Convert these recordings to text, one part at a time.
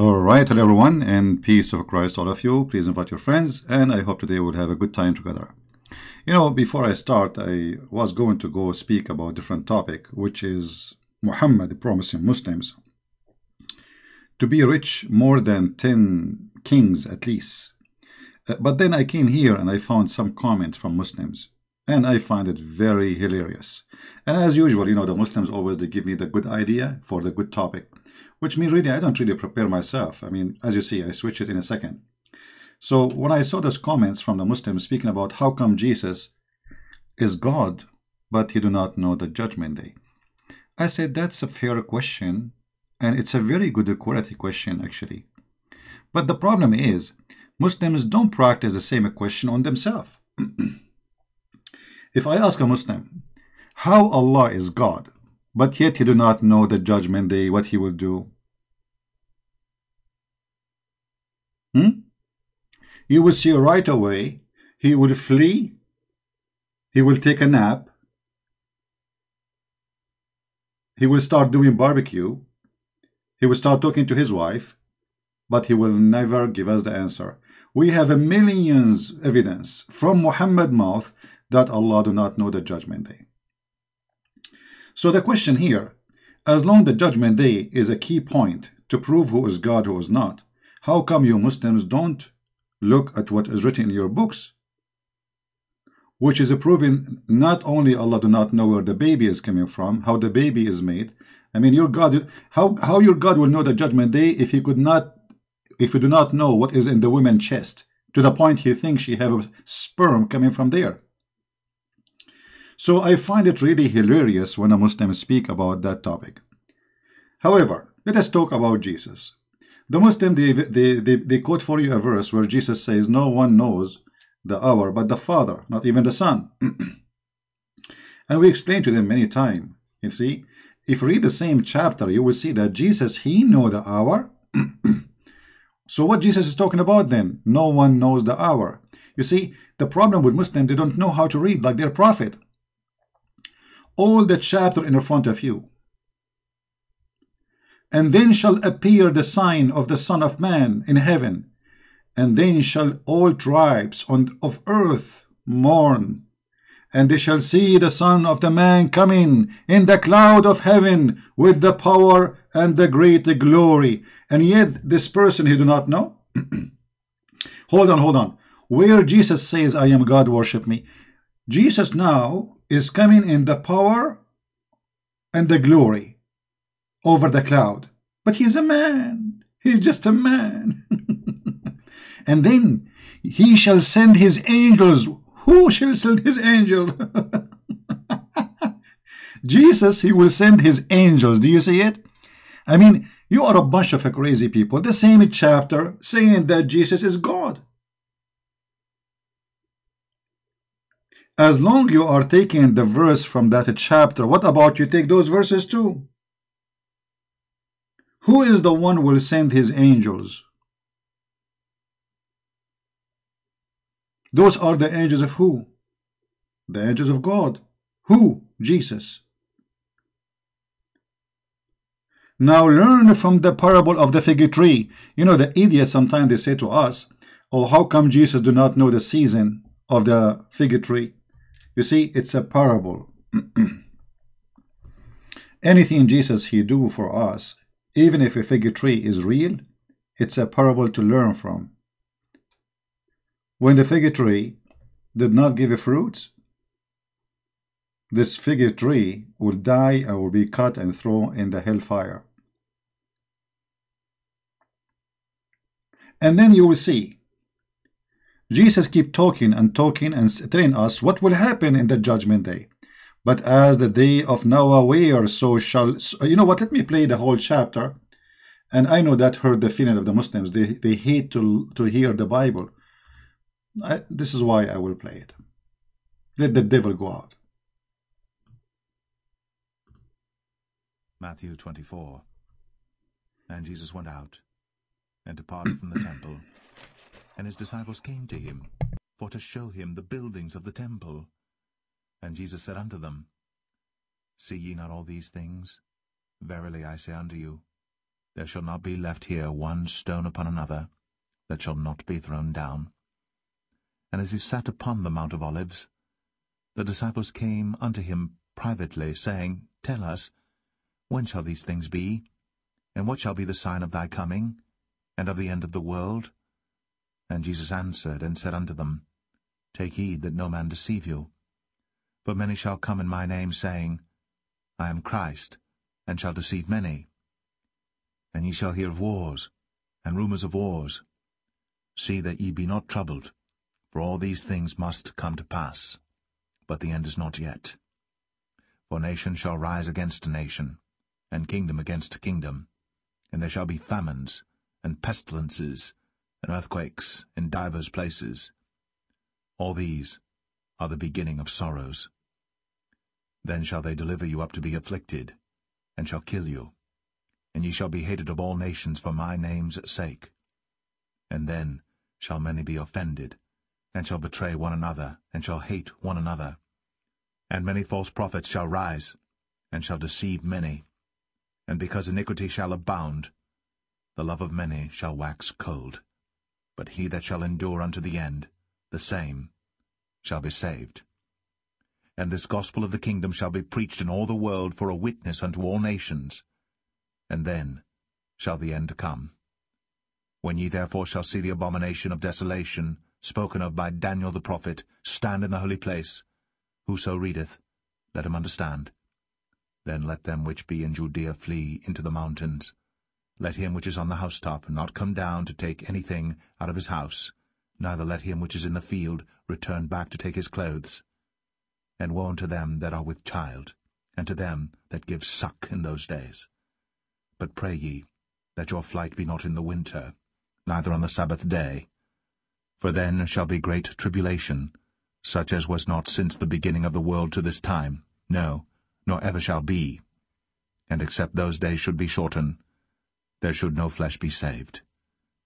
All right, hello everyone, and peace of Christ, all of you. Please invite your friends, and I hope today we'll have a good time together. Before I start, I was going to go speak about a different topic, which is Muhammad promising Muslims to be rich more than 10 kings at least. But then I came here and I found some comments from Muslims, and I find it very hilarious. And as usual, the Muslims always they give me the good idea for the good topic, which means really I don't really prepare myself. As you see, I switch it in a second. So when I saw those comments from the Muslims speaking about how come Jesus is God, but he do not know the judgment day, I said that's a fair question, and it's a very good quality question actually. But the problem is, Muslims don't practice the same question on themselves. If I ask a Muslim, how Allah is God, but yet he do not know the judgment day, what he will do? You will see right away, he will flee, he will take a nap, he will start doing barbecue, he will start talking to his wife, but he will never give us the answer. We have a millions evidence from Muhammad's mouth that Allah do not know the judgment day. So the question here, as long the judgment day is a key point to prove who is God, who is not, how come you Muslims don't look at what is written in your books, which is proving not only Allah do not know where the baby is coming from, how the baby is made. Your God, how your God will know the judgment day if you do not know what is in the woman's chest, to the point he thinks she have a sperm coming from there. So I find it really hilarious when a Muslim speak about that topic. However, let us talk about Jesus. The Muslim, they quote for you a verse where Jesus says, no one knows the hour but the Father, not even the Son. And we explained to them many times. You see, if you read the same chapter, you will see that Jesus, he know the hour. So what Jesus is talking about then? No one knows the hour. You see, the problem with Muslims, they don't know how to read like their prophet. All the chapter in front of you. And then shall appear the sign of the Son of Man in heaven, and then shall all tribes of earth mourn, and they shall see the Son of the Man coming in the cloud of heaven with the power and the great glory. And yet this person he do not know. Hold on. Where Jesus says, I am God, worship me. Jesus now is coming in the power and the glory over the cloud. But he's a man. He's just a man. And then he shall send his angels. Who shall send his angel? Jesus, he will send his angels. Do you see it? You are a bunch of crazy people. The same chapter saying that Jesus is God. As long you are taking the verse from that chapter, what about you take those verses too? Who is the one who will send his angels? Those are the angels of who? The angels of God. Who? Jesus. Now learn from the parable of the fig tree. The idiots sometimes they say to us, oh, how come Jesus do not know the season of the fig tree? You see, it's a parable. Anything Jesus he do for us, even if a fig tree is real, it's a parable to learn from. When the fig tree did not give fruits, this fig tree will die and will be cut and thrown in the hellfire. And then you will see Jesus keep talking and telling us what will happen in the judgment day. But as the day of Noah were, so shall... You know what? Let me play the whole chapter. And I know that hurt the feeling of the Muslims. They hate to hear the Bible. This is why I will play it. Let the devil go out. Matthew 24. And Jesus went out and departed from the temple. And his disciples came to him for to show him the buildings of the temple. And Jesus said unto them, See ye not all these things? Verily I say unto you, There shall not be left here one stone upon another, that shall not be thrown down. And as he sat upon the Mount of Olives, the disciples came unto him privately, saying, Tell us, when shall these things be? And what shall be the sign of thy coming, and of the end of the world? And Jesus answered and said unto them, Take heed that no man deceive you. For many shall come in my name, saying, I am Christ, and shall deceive many. And ye shall hear of wars, and rumours of wars. See that ye be not troubled, for all these things must come to pass, but the end is not yet. For nation shall rise against nation, and kingdom against kingdom, and there shall be famines, and pestilences, and earthquakes in divers places. All these are the beginning of sorrows. Then shall they deliver you up to be afflicted, and shall kill you, and ye shall be hated of all nations for my name's sake. And then shall many be offended, and shall betray one another, and shall hate one another. And many false prophets shall rise, and shall deceive many. And because iniquity shall abound, the love of many shall wax cold. But he that shall endure unto the end, the same shall be saved. And this gospel of the kingdom shall be preached in all the world for a witness unto all nations. And then shall the end come. When ye therefore shall see the abomination of desolation, spoken of by Daniel the prophet, stand in the holy place, whoso readeth, let him understand. Then let them which be in Judea flee into the mountains. Let him which is on the housetop not come down to take anything out of his house, neither let him which is in the field return back to take his clothes. And woe unto them that are with child, and to them that give suck in those days. But pray ye, that your flight be not in the winter, neither on the Sabbath day. For then shall be great tribulation, such as was not since the beginning of the world to this time, no, nor ever shall be. And except those days should be shortened, there should no flesh be saved.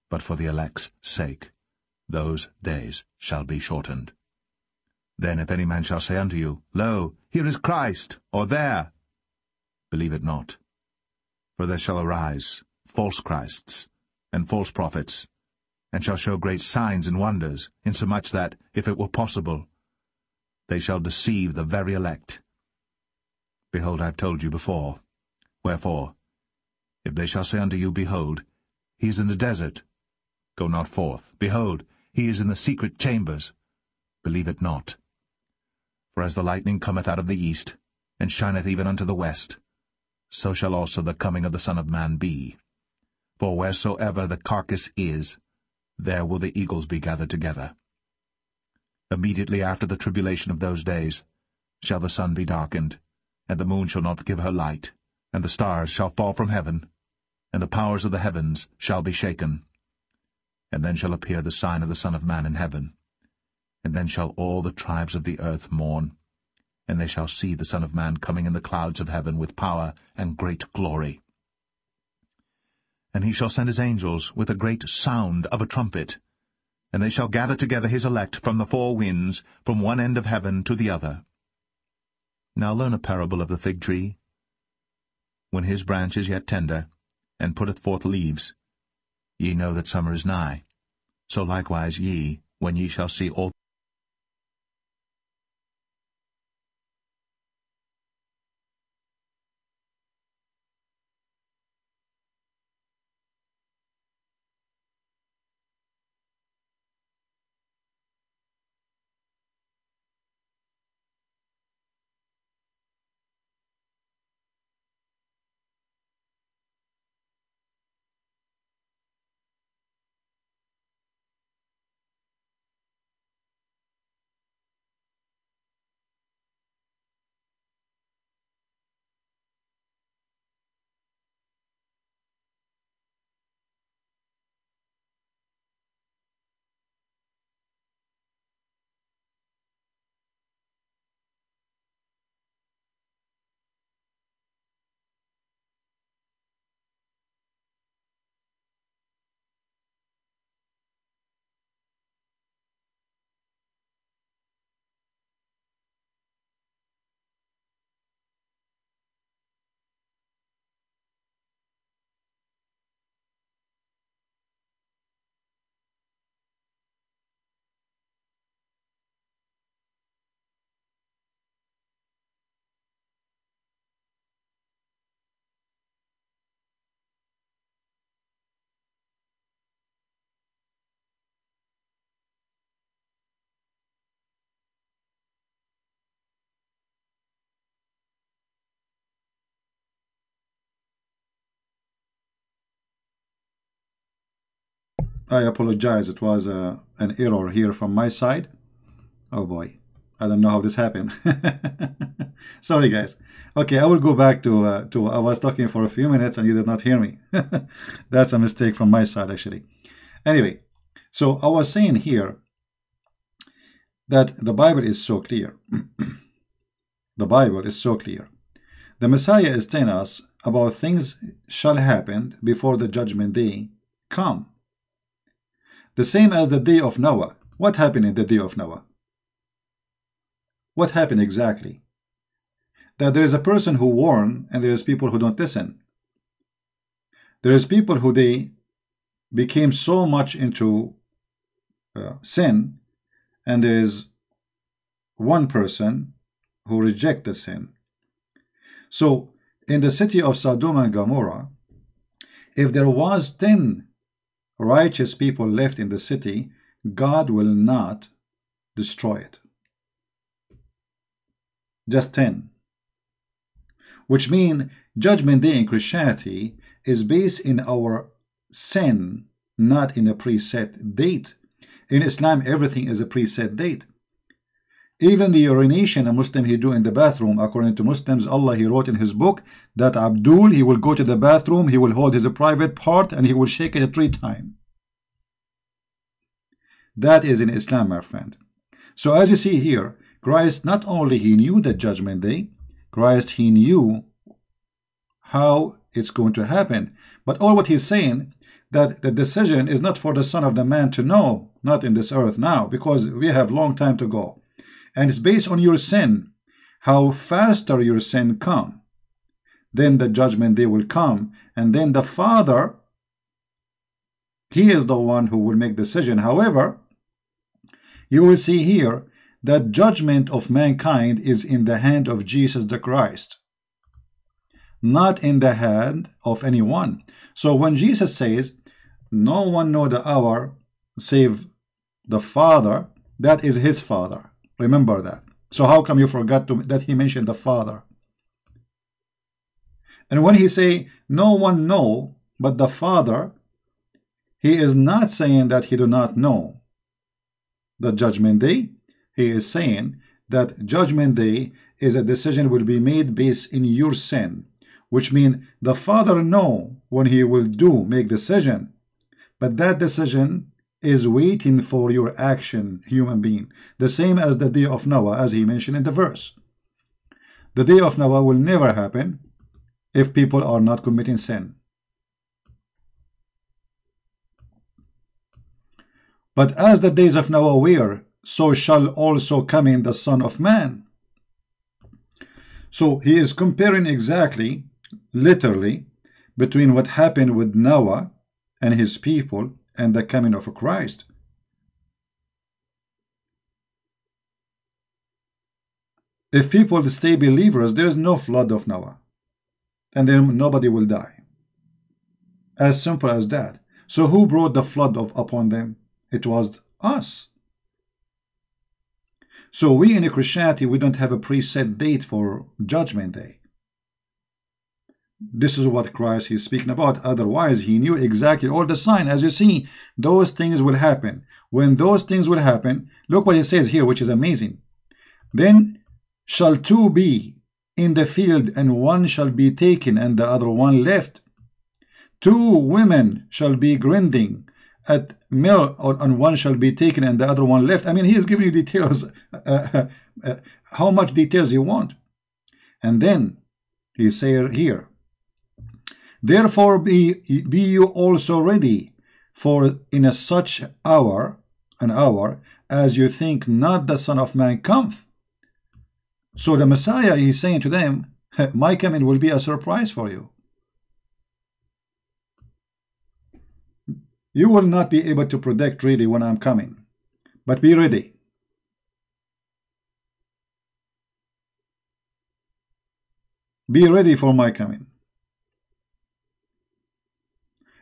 But for the elect's sake, those days shall be shortened. Then if any man shall say unto you, Lo, here is Christ, or there, believe it not. For there shall arise false Christs, and false prophets, and shall show great signs and wonders, insomuch that, if it were possible, they shall deceive the very elect. Behold, I have told you before. Wherefore, if they shall say unto you, Behold, he is in the desert, go not forth. Behold, he is in the secret chambers, believe it not. For as the lightning cometh out of the east, and shineth even unto the west, so shall also the coming of the Son of Man be. For wheresoever the carcass is, there will the eagles be gathered together. Immediately after the tribulation of those days shall the sun be darkened, and the moon shall not give her light, and the stars shall fall from heaven, and the powers of the heavens shall be shaken. And then shall appear the sign of the Son of Man in heaven. And then shall all the tribes of the earth mourn, and they shall see the Son of Man coming in the clouds of heaven with power and great glory. And he shall send his angels with a great sound of a trumpet, and they shall gather together his elect from the four winds, from one end of heaven to the other. Now learn a parable of the fig tree. When his branch is yet tender, and putteth forth leaves, ye know that summer is nigh. So likewise ye, when ye shall see all I apologize. It was an error here from my side. Oh boy, I don't know how this happened. Sorry, guys. Okay, I will go back to I was talking for a few minutes and you did not hear me. That's a mistake from my side, actually. Anyway, so I was saying here that the Bible is so clear. The Bible is so clear. The Messiah is telling us about things shall happen before the judgment day come. The same as the day of Noah. What happened in the day of Noah? What happened exactly? That there is a person who warn and there is people who don't listen. There is people who they became so much into sin, and there is one person who reject the sin. So in the city of Sodom and Gomorrah, if there was 10 righteous people left in the city, God will not destroy it. Just 10. Which means Judgment Day in Christianity is based in our sin, not in a preset date. In Islam, everything is a preset date. Even the urination a Muslim he do in the bathroom, according to Muslims, Allah, he wrote in his book that Abdul, he will go to the bathroom, he will hold his private part and he will shake it 3 times. That is in Islam, my friend. So as you see here, Christ not only he knew the judgment day, Christ he knew how it's going to happen. But all what he's saying, that the decision is not for the Son of the Man to know, not in this earth now, because we have long time to go. And it's based on your sin. How faster your sin come, then the judgment day will come, and then the Father, he is the one who will make decision. However, you will see here that judgment of mankind is in the hand of Jesus the Christ, not in the hand of anyone. So when Jesus says, no one know the hour save the Father, that is his Father. Remember that. So how come you forgot that he mentioned the Father? And when he say no one know but the Father, he is not saying that he do not know the judgment day. He is saying that judgment day is a decision will be made based in your sin, which means the Father know when he will make decision, but that decision is waiting for your action, human being. The same as the day of Noah, as he mentioned in the verse. The day of Noah will never happen if people are not committing sin. But as the days of Noah were, so shall also come in the Son of Man. So he is comparing exactly, literally, between what happened with Noah and his people and the coming of Christ. If people stay believers, there is no flood of Noah, and then nobody will die. As simple as that. So who brought the flood upon them? It was us. So we in Christianity, we don't have a preset date for judgment day. This is what Christ is speaking about. Otherwise, he knew exactly all the sign. As you see, those things will happen. When those things will happen, look what it says here, which is amazing. Then shall 2 be in the field, and 1 shall be taken, and the other 1 left. 2 women shall be grinding at mill, and 1 shall be taken, and the other 1 left. I mean, he is giving you details. How much details you want? And then he says here, therefore be you also ready, for in such an hour as you think not the Son of Man cometh. So the Messiah is saying to them, my coming will be a surprise for you. You will not be able to predict really when I'm coming, but be ready. Be ready for my coming.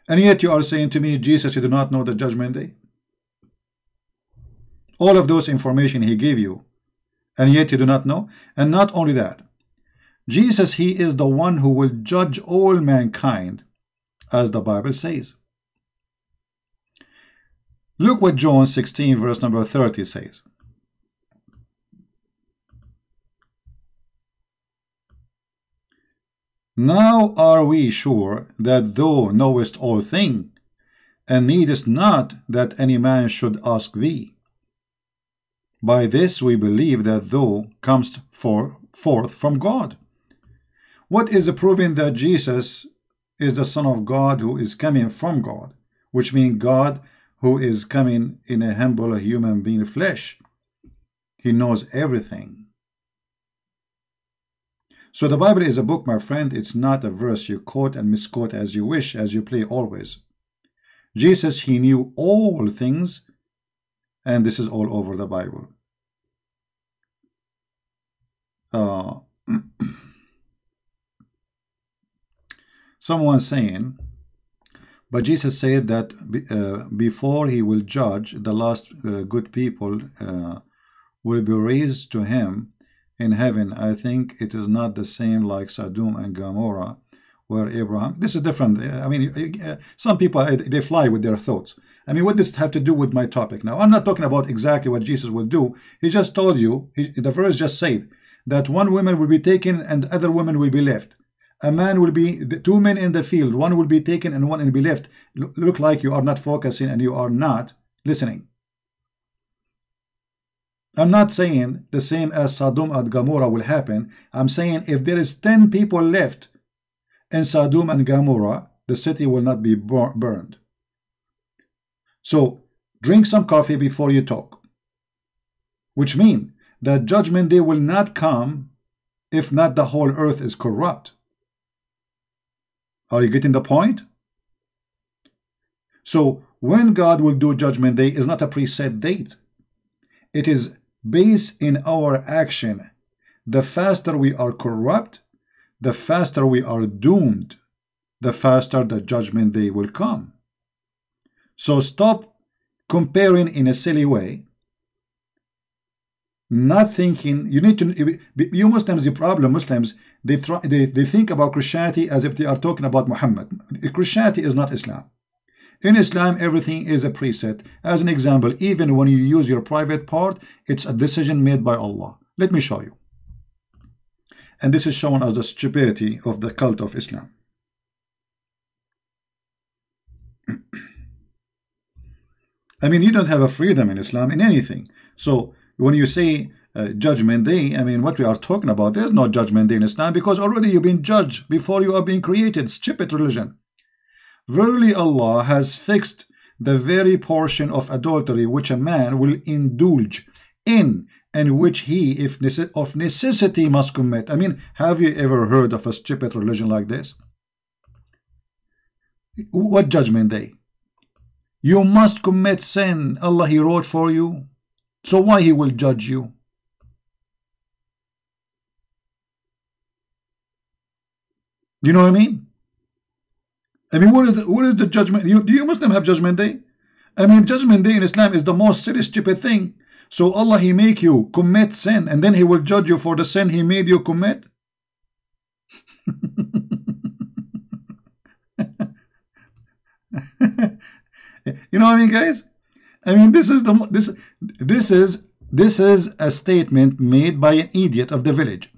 And yet you are saying to me, Jesus, you do not know the judgment day? All of those information he gave you, and yet you do not know? And not only that, Jesus, he is the one who will judge all mankind, as the Bible says. Look what John 16 verse number 30 says. Now are we sure that thou knowest all things, and needest not that any man should ask thee. By this we believe that thou comest forth from God. What is proving that Jesus is the Son of God who is coming from God, which means God who is coming in a humble human being flesh. He knows everything. So the Bible is a book, my friend. It's not a verse you quote and misquote as you wish, as you play always. Jesus, he knew all things, and this is all over the Bible. Someone saying, but Jesus said that before he will judge, the last good people will be raised to him in heaven. I think it is not the same like Sodom and Gomorrah, where Abraham. This is different. I mean, some people, they fly with their thoughts. I mean, what does this have to do with my topic now? I'm not talking about exactly what Jesus will do. He just told you, the verse just said, that one woman will be taken and other woman will be left. A man will be, the two men in the field, one will be taken and one will be left. Look like you are not focusing and you are not listening. I'm not saying the same as Sodom and Gomorrah will happen. I'm saying if there is 10 people left in Sodom and Gomorrah, the city will not be burned. So drink some coffee before you talk, which means that judgment day will not come if not the whole earth is corrupt. Are you getting the point? So when God will do judgment day is not a preset date. It is based in our action. The faster we are corrupt, the faster we are doomed, the faster the judgment day will come. So stop comparing in a silly way. Not thinking, you need to, you Muslims, the problem, Muslims, they think about Christianity as if they are talking about Muhammad. Christianity is not Islam. In Islam, everything is a preset. As an example, even when you use your private part, it's a decision made by Allah. Let me show you. And this is shown as the stupidity of the cult of Islam. I mean, you don't have a freedom in Islam in anything. So when you say judgment day, I mean, what we are talking about, there's no judgment day in Islam because already you've been judged before you are being created. Stupid religion. Verily Allah has fixed the very portion of adultery which a man will indulge in and which he, if of necessity, must commit. I mean, have you ever heard of a stupid religion like this? What judgment day? You must commit sin. Allah, he wrote for you. So why he will judge you? You know what I mean? I mean, what is the judgment? Do you Muslim have judgment day? I mean, judgment day in Islam is the most silly, stupid thing. So Allah, he make you commit sin and then he will judge you for the sin he made you commit. You know what I mean, guys? I mean, this is a statement made by an idiot of the village.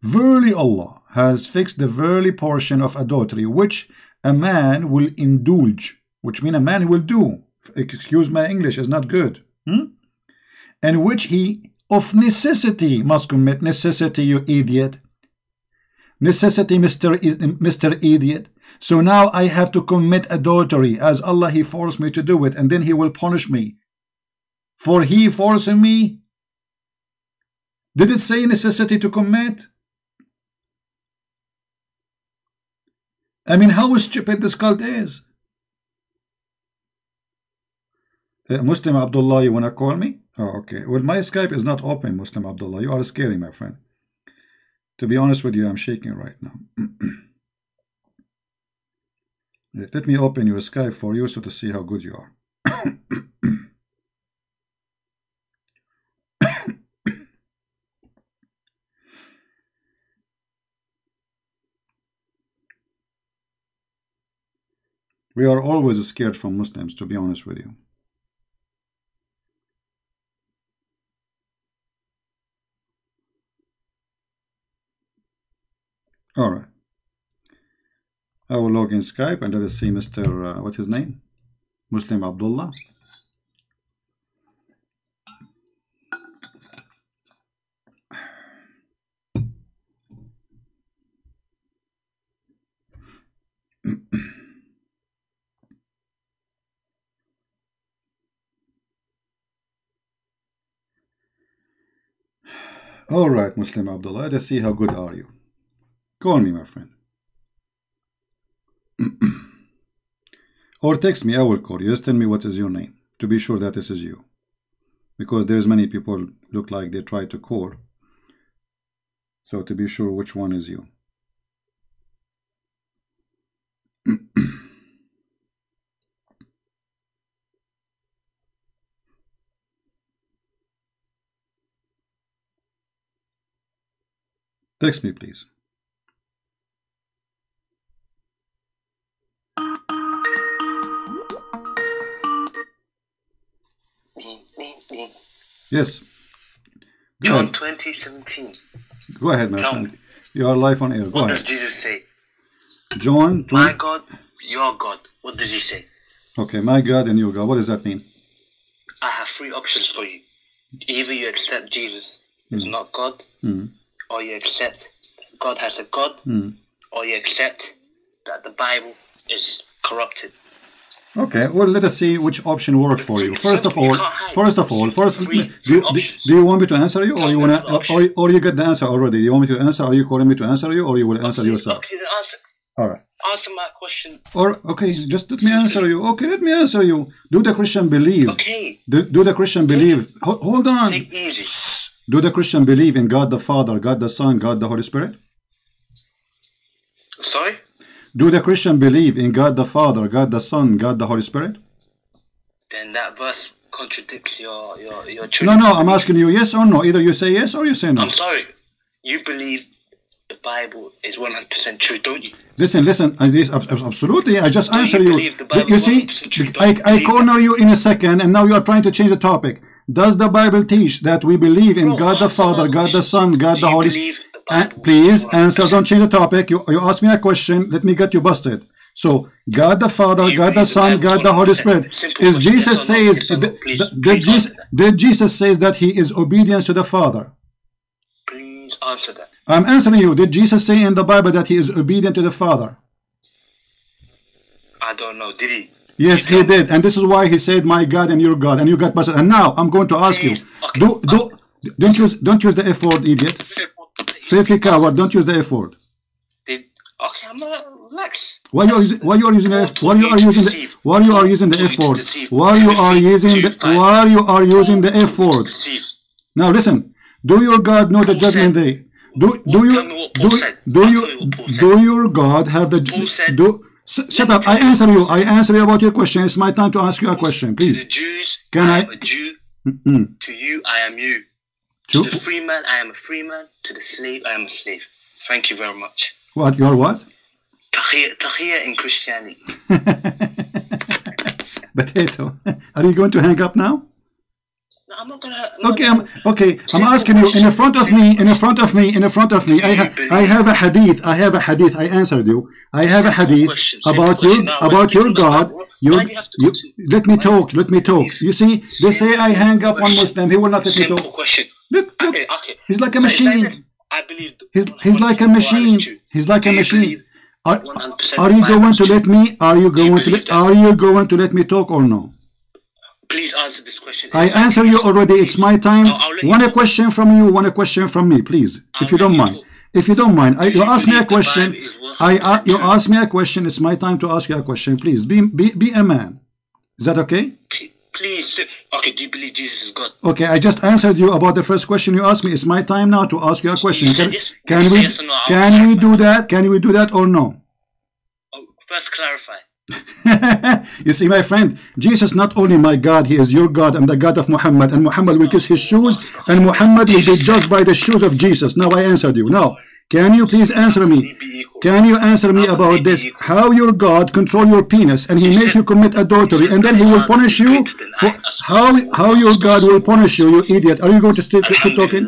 Verily Allah has fixed the verily portion of adultery which a man will indulge, which means a man will do. Excuse my English, is not good. And which he of necessity must commit. Necessity, you idiot. Necessity, Mr. Idiot. So now I have to commit adultery as Allah, he forced me to do it, and then he will punish me for he forcing me. Did it say necessity to commit? I mean, how stupid this cult is. Muslim Abdullah, you want to call me? Oh, okay. Well, my Skype is not open, Muslim Abdullah. You are scary, my friend. To be honest with you, I'm shaking right now. Let me open your Skype for you so to see how good you are. We are always scared from Muslims, to be honest with you. All right. I will log in Skype and let us see Mr. What's his name? Muslim Abdullah. All right, Muslim Abdullah. Let's see how good are you. Call me, my friend. Or text me, I will call you. Just tell me what is your name, to be sure that this is you. Because there's many people look like they try to call. So to be sure which one is you. Text me, please. Yes. John 20:17. Go ahead, my friend. You are live on air. Go What ahead. does Jesus say? John 20. My God, your God. What does he say? Okay, my God and your God. What does that mean? I have three options for you. Either you accept Jesus is not God, or you accept God has a God, or you accept that the Bible is corrupted. Okay, well, let us see which option works for you. First of all, Three do options. you want me to answer you, or you wanna, Tell me the option. or you get the answer already? Do you want me to answer? Are you calling me to answer you, or you will answer yourself? Okay, then All right. answer my question. Or okay, just let me answer you. Okay, let me answer you. Do the Christian believe? Okay. Do the Christian believe? Hold on. Take it easy. Do the Christian believe in God the Father, God the Son, God the Holy Spirit? Sorry? Do the Christian believe in God the Father, God the Son, God the Holy Spirit? Then that verse contradicts your No, Trinity. no, I'm asking you yes or no. Either you say yes or you say no. I'm sorry. You believe the Bible is 100% true, don't you? Listen, absolutely. I just Don't answer you you. believe the Bible You is see, 100% true? Don't I you believe corner you in a second, and now you are trying to change the topic. Does the Bible teach that we believe in Bro, God the answer my Father, God the question. Son, God Do the you Holy believe Spirit? the Bible Please is answer. 100%? Don't change the topic. You ask me a question. Let me get you busted. So God the Father, Do you God the believe the Son, Bible God the Holy 100%? Spirit. Simple Is question, Jesus yes or no? says? Yes or no? Please answer that. Did Jesus says that he is obedience to the Father? Please answer that. I'm answering you. Did Jesus say in the Bible that he is obedient to the Father? I don't know. Did he? Yes, he did, and this is why he said, "My God and your God," and you got busted. And now I'm going to ask you: don't use the F word, idiot. Filthy coward! Don't use the F word. Okay, I'm not relax. Why you are using the F word? Why you are using the F word? Now listen. Do your God know the judgment day? Do your God have the shut up. I answer you. I answer you about your question. It's my time to ask you a question, please. To the Jews, Can I I- am a Jew. To you, I am you. To To the free man, I am a free man. To the slave, I am a slave. Thank you very much. what? You are what? Tahiyya in Christianity. Potato. Are you going to hang up now? No, I'm not gonna. Okay. I'm asking you in front of me. I have a hadith. I answered you. I have a hadith about your God. Let me talk. You see, they say I hang up on Muslim. He will not let me Simple talk. question. Look. Okay. He's like a machine. I believe. He's like a machine. He's like a machine. Are you going to let me? Are you going to let me talk or no? Please answer this question. I answer you already. It's my time. One question from you. One question from me, please, if you don't mind. If you don't mind, you ask me a question. You ask me a question. It's my time to ask you a question. Please be a man. Is that okay? Please. Okay. Do you believe Jesus is God? Okay. I just answered you about the first question you asked me. It's my time now to ask you a question. Can we do that? Can we do that or no? First, clarify. You see, my friend, Jesus not only my God, he is your God and the God of Muhammad, and Muhammad will kiss his shoes, and Muhammad will be judged by the shoes of Jesus. Now I answered you. Now, Can you please answer me? Can you answer me about this? How your God control your penis and he make you commit adultery and then he will punish you? For, how your God will punish you, you idiot? Are you going to keep talking?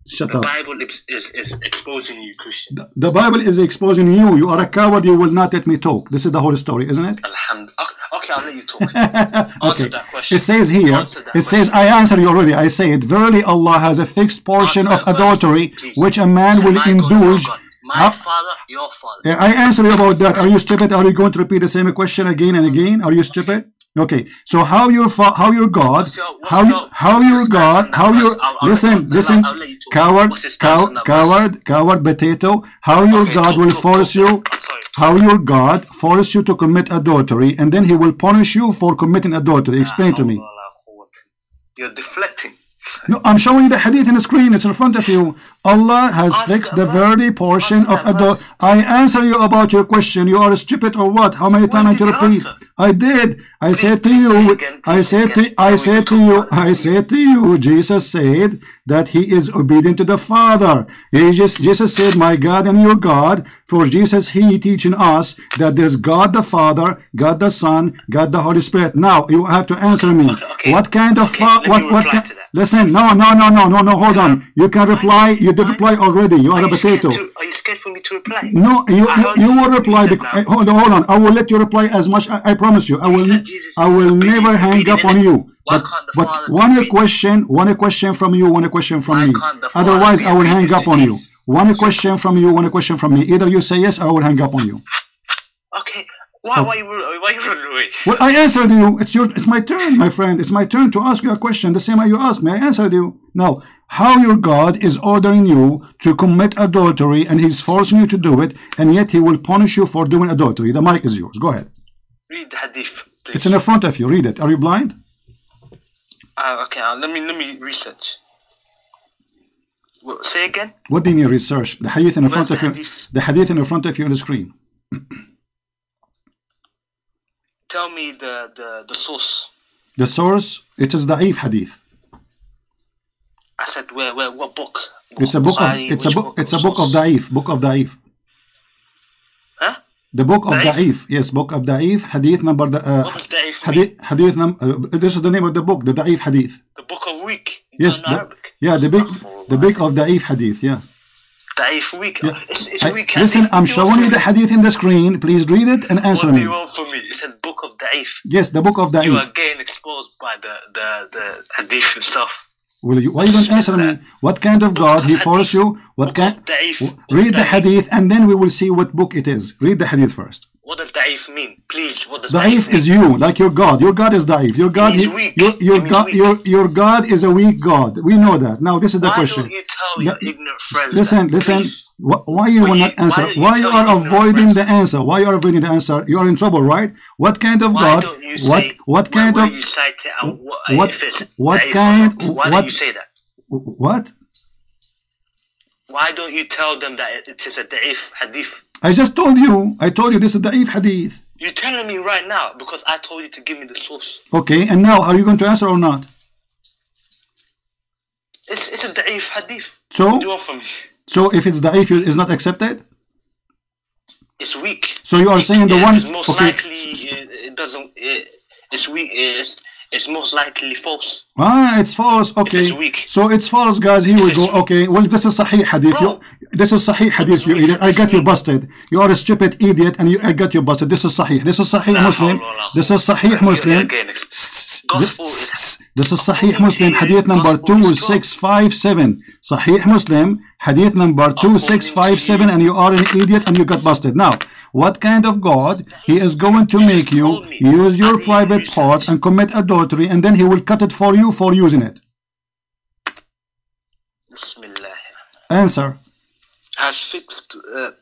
Shut up. The Bible is exposing you, Christian. The Bible is exposing you. You are a coward. You will not let me talk. This is the whole story, isn't it? Alhamdulillah. Okay, I'll let you talk. Answer that question. It says here, it says, I answered you already. I say it. Verily Allah has a fixed portion of adultery which a man will indulge. My father, your father. I answer you about that. Are you stupid? Are you going to repeat the same question again and again? Are you stupid? Okay, so how your God, listen, coward, potato, how your God will force you, how your God force you to commit adultery, and then he will punish you for committing adultery. Explain to me. You're deflecting. No, I'm showing you the hadith in the screen. It's in front of you. Allah has fixed the very portion of adultery. I answer you about your question. You are stupid or what? How many times I can repeat? I did. I said to you, Jesus said that he is obedient to the Father. Jesus said, my God and your God. For Jesus, he teaching us that there's God the Father, God the Son, God the Holy Spirit. Now you have to answer me. What kind of listen? No. Hold on. You can reply. You did reply already. You are a potato. Are you scared for me to reply? No, you will reply. Hold on. I will let you reply as much. I promise you. I will never hang up on you. But one question from you. Me. Otherwise, I will hang up on you. One question from you. Me. Either you say yes, or I will hang up on you. Okay. Why you running away? Well, I answered you. It's my turn, my friend. It's my turn to ask you a question. The same way you asked me. I answered you. Now, how your God is ordering you to commit adultery and he's forcing you to do it, and yet he will punish you for doing adultery. The mic is yours. Go ahead. Read the hadith, please. It's in the front of you. Read it. Are you blind? Okay. Let me research. Well, say again. What do you mean research? The hadith in the front of you. The hadith in the front of you on the screen. Tell me the source. The source, it is da'if hadith. I said where what book? It's a book of da'if. Book of da'if. Huh? The book of da'if. Yes, book of da'if. Hadith number. What does da'if hadith number. This is the name of the book. The da'if hadith. The book of weak. Yes. The book of da'if hadith. Yeah. Da'if weak. Yeah. It's weak. Listen, I'm showing you the hadith in the screen. Please read it and answer me. What do you want from me? It said book of da'if. Yes, the book of da'if. You are getting exposed by the hadith itself. Why you don't answer me? What kind of God he forced you? Read the hadith and then we will see what book it is. Read the hadith first. What does da'if mean? Please, what does da'if mean? Is you, like your God. Your God is da'if. Your God is weak. Your God is a weak God. We know that. Now this is the question. Why don't you tell your ignorant friends? Listen. Why you will not answer? Why you are avoiding the answer? Why you are avoiding the answer? You are in trouble, right? What kind of God? What kind of? Why don't you say that? What? Why don't you tell them that it is a da'if hadith? I just told you. I told you this is da'if hadith. You're telling me right now because I told you to give me the source. Okay, and now are you going to answer or not? It's a da'if hadith. So? What do you want from me? So if it's da'if, it's not accepted? It's weak. So you are saying the one... Most likely it doesn't... It's weak. It's most likely false. It's false. Okay. It's weak. So it's false, guys. Here we go. Okay. Well, this is Sahih hadith. This is Sahih hadith. You idiot. I got you busted. You are a stupid idiot, and I got you busted. This is Sahih. This is Sahih Muslim. This is Sahih Muslim. This is Sahih Muslim. Hadith number 2657. Sahih Muslim. Hadith number 2657, and you are an idiot, and you got busted. Now, what kind of God he is going to make you use your private part and commit adultery, and then he will cut it for you for using it? Bismillah. Answer. Has fixed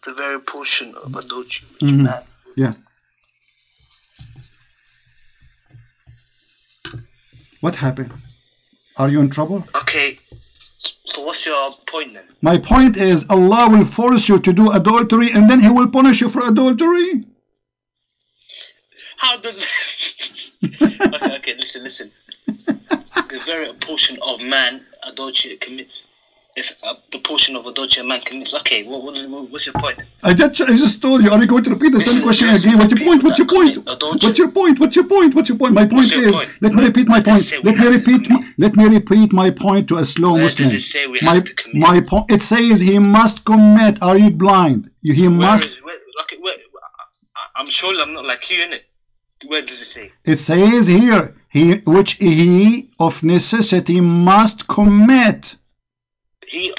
the very portion of adultery. Yeah. What happened? Are you in trouble? Okay. So what's your point then? My point is Allah will force you to do adultery and then he will punish you for adultery. How does... okay, listen. The very portion of man adultery commits. if the portion of adultery a man commits. Okay, what's your point? I just told you. Are you going to repeat the same question again? What's your point? What's your point? What's your point? What's your point? What's your point? My point is, let me repeat my point. Let me repeat my point to a slow Muslim. Where does it say we have to commit? My point. It says he must commit. Are you blind? He must. I'm sure I'm not like you, innit? Where does it say? It says here, which he of necessity must commit.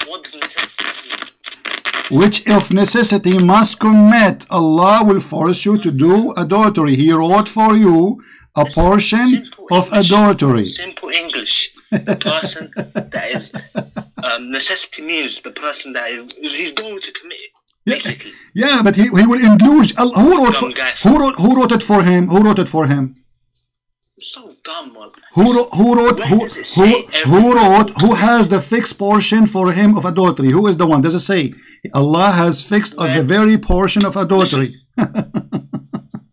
What does necessity? Which of necessity must commit. Allah will force you to do adultery. He wrote for you a portion of adultery. Simple English. The person that is necessity means the person that he's going to commit it. Basically. Yeah, but he will indulge. Who wrote it for him? Who wrote it for him? So dumb, man. Who has the fixed portion for him of adultery? Who is the one? Does it say Allah has fixed of the very portion of adultery?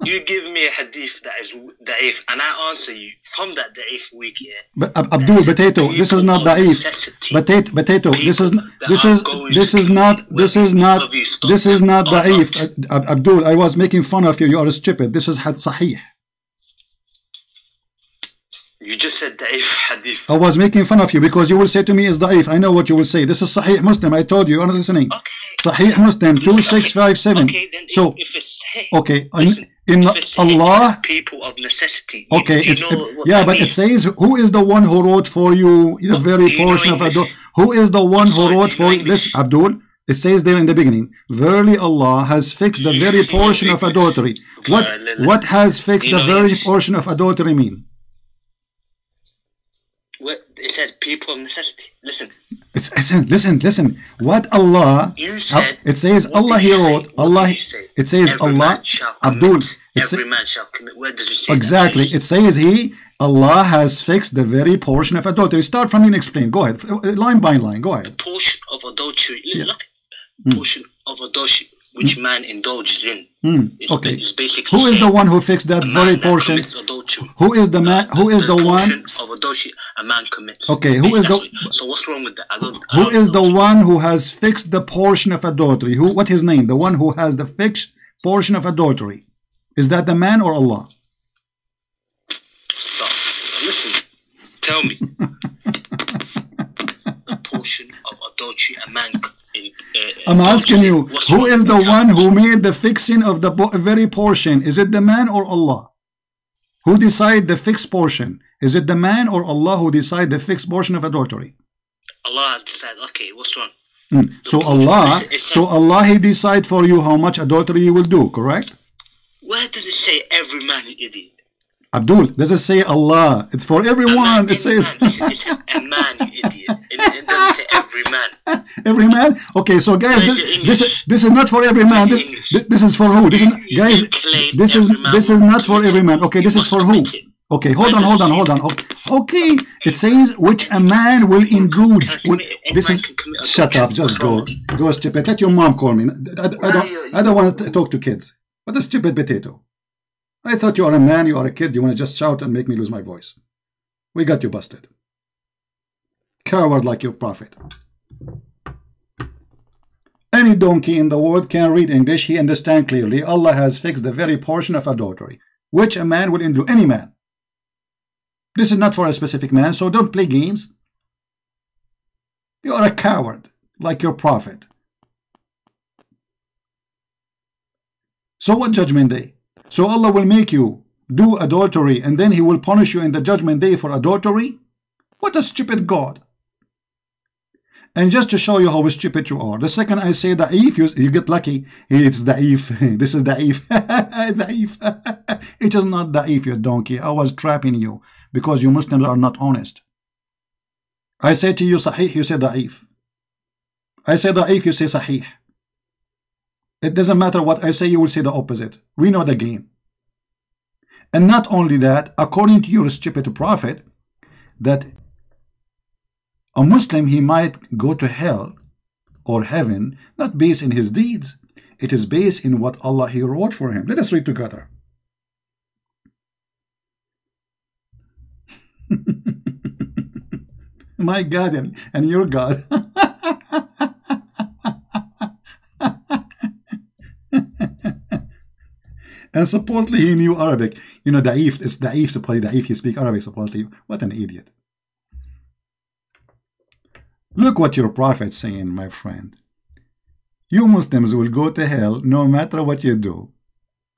You give me a hadith that is da'if, and I answer you from that da'if week, yeah. But Abdul, potato, this is not da'if. Potato, this is not da'if. Abdul, I was making fun of you. You are stupid. This is sahih. You just said da'if hadith. I was making fun of you because you will say to me it's da'if. I know what you will say. This is Sahih Muslim. I told you. You're not listening. Okay. Sahih Muslim 2657. Okay, then so if it's sahih, okay, listen, in if it's Allah. it's people of necessity. Okay, do you know what yeah, that but means? it says who is the one who wrote for you the very portion of adultery? Who is the one who wrote for you? Listen, Abdul. It says there in the beginning, verily Allah has fixed the very portion of adultery. What has fixed the very portion of adultery mean? It says people of necessity. Listen. Listen. What Allah? You said. It says Allah. He wrote Allah. It says Allah. Abdul. Every man shall commit. Where does it say? Exactly. It says Allah has fixed the very portion of adultery. Start from and explain. Go ahead. Line by line. Go ahead. The portion of adultery. Yeah. Look. Portion of adultery which man indulges in. Okay. It's basically who is the one who fixed that very portion? Who is the man? Who is the one? Of adultery a man commits. Okay. Who is the? So what's wrong with that? Who is the one who has fixed the portion of adultery? Who? What his name? The one who has the fixed portion of adultery. Is that the man or Allah? Stop. Listen. Tell me. The portion of adultery a man. I'm asking you, who is the one who made the fixing of the very portion? Is it the man or Allah? Who decide the fixed portion? Is it the man or Allah who decide the fixed portion of adultery? Allah decide. Okay, what's wrong? So Allah, He decide for you how much adultery you will do, correct? Where does it say every man, you idiot? Abdul, does it say Allah? It's for everyone. It says it's a man, you idiot. It doesn't say every man. Every man? Okay, so guys, this is not for every man. This is for who? This is not for every man. Okay, this is for who? Okay, hold on. Okay, it says which a man will indulge. Shut up. Just go stupid. Let your mom call me. I don't want to talk to kids. What a stupid potato. I thought you are a man, you are a kid, you want to just shout and make me lose my voice. We got you busted. Coward like your prophet. Any donkey in the world can read English, he understands clearly. Allah has fixed the very portion of adultery, which a man will indulge. Any man. This is not for a specific man, so don't play games. You are a coward like your prophet. So what judgment day? So Allah will make you do adultery and then He will punish you in the judgment day for adultery? What a stupid God. And just to show you how stupid you are, the second I say da'if, you get lucky. It's da'if. This is da'if. Da'if. It is not da'if, you donkey. I was trapping you because you Muslims are not honest. I say to you sahih, you say da'if. I say da'if, you say sahih. It doesn't matter what I say, you will say the opposite. We know the game. And not only that, according to your stupid prophet, that a Muslim, he might go to hell or heaven, not based in his deeds. It is based in what Allah He wrote for him. Let us read together. My God and your God. And supposedly he knew Arabic. You know, Da'if is Da'if, supposedly Da'if, he speaks Arabic, supposedly. What an idiot. Look what your prophet's saying, my friend. You Muslims will go to hell no matter what you do,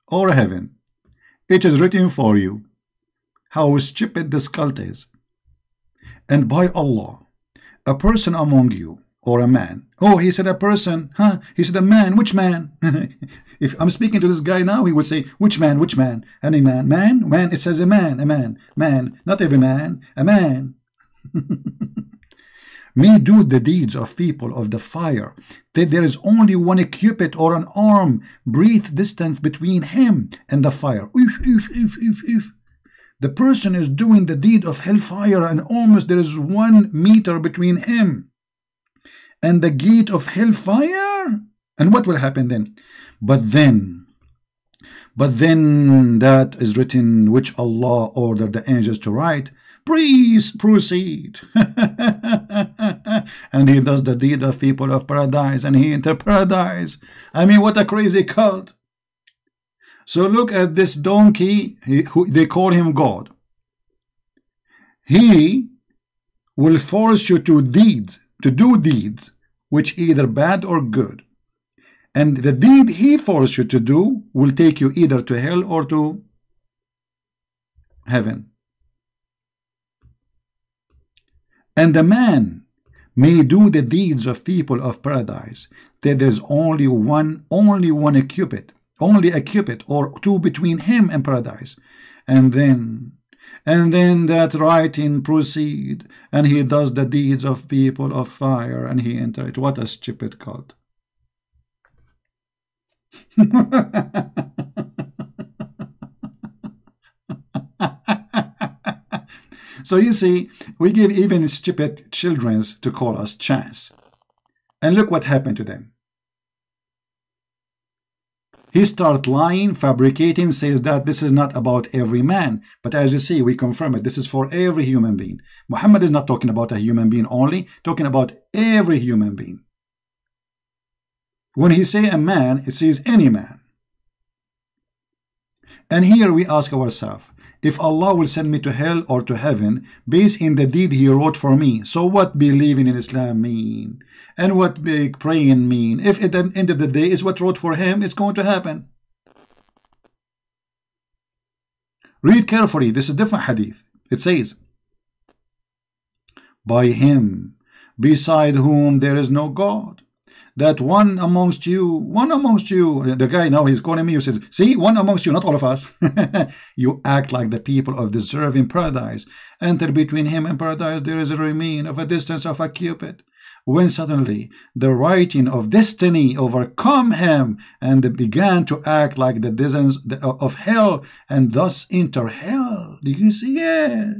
or heaven. It is written for you. How stupid this cult is. And by Allah, a person among you, or a man. Oh, he said a person, huh? He said a man. Which man? If I'm speaking to this guy now, he would say, which man, which man? Any man? Man? Man? It says a man, man. Not every man, a man. May do the deeds of people of the fire, that there is only one cubit or an arm breadth distance between him and the fire. If. The person is doing the deed of hellfire, and almost there is 1 meter between him and the gate of hellfire. And what will happen then? But then that is written, which Allah ordered the angels to write. Please proceed. And he does the deed of people of paradise, and he enter paradise. I mean, what a crazy cult. So look at this donkey, who they call him God. He will force you to do deeds, which either bad or good. And the deed he forces you to do will take you either to hell or to heaven. And the man may do the deeds of people of paradise, that there's only a cubit or 2 between him and paradise. And then that writing proceed, and he does the deeds of people of fire, and he enter it. What a stupid cult. So you see, we give even stupid children to call us chance. And look what happened to them. He starts lying, fabricating, says that this is not about every man. But as you see, we confirm it. This is for every human being. Muhammad is not talking about a human being only, talking about every human being. When he say a man, it says any man. And here we ask ourselves, if Allah will send me to hell or to heaven based in the deed he wrote for me, so what believing in Islam mean? And what praying mean? If at the end of the day is what wrote for him, it's going to happen. Read carefully. This is different hadith. It says, by him beside whom there is no God, that one amongst you, the guy now he's calling me, who says, see, one amongst you, not all of us. You act like the people of deserving paradise. Enter between him and paradise, there is a remain of a distance of a cubit. When suddenly the writing of destiny overcome him, and they began to act like the distance of hell, and thus enter hell. Do you see it?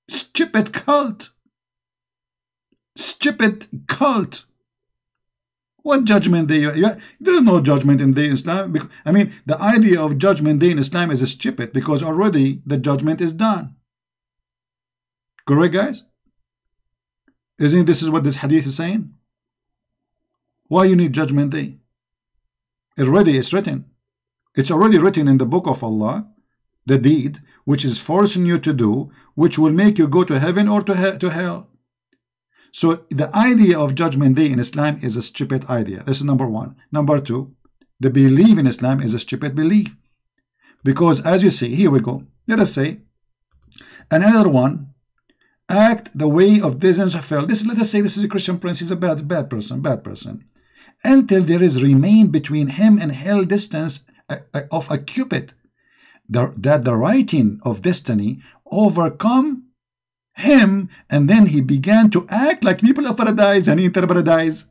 Stupid cult. Stupid cult. What judgment day? There is no judgment in the Islam. I mean, the idea of judgment day in Islam is stupid, because already the judgment is done. Correct, guys? Isn't this is what this hadith is saying? Why you need judgment day? It's written. It's already written in the book of Allah, the deed which is forcing you to do, which will make you go to heaven or to hell. So the idea of judgment day in Islam is a stupid idea. This is number one. Number two, the belief in Islam is a stupid belief. Because as you see, here we go. Let us say another one, act the way of distance of hell. Let us say this is a Christian prince. He's a bad person. Until there is remain between him and hell distance of a cubit, that the writing of destiny overcome him, and then he began to act like people of paradise and enter paradise.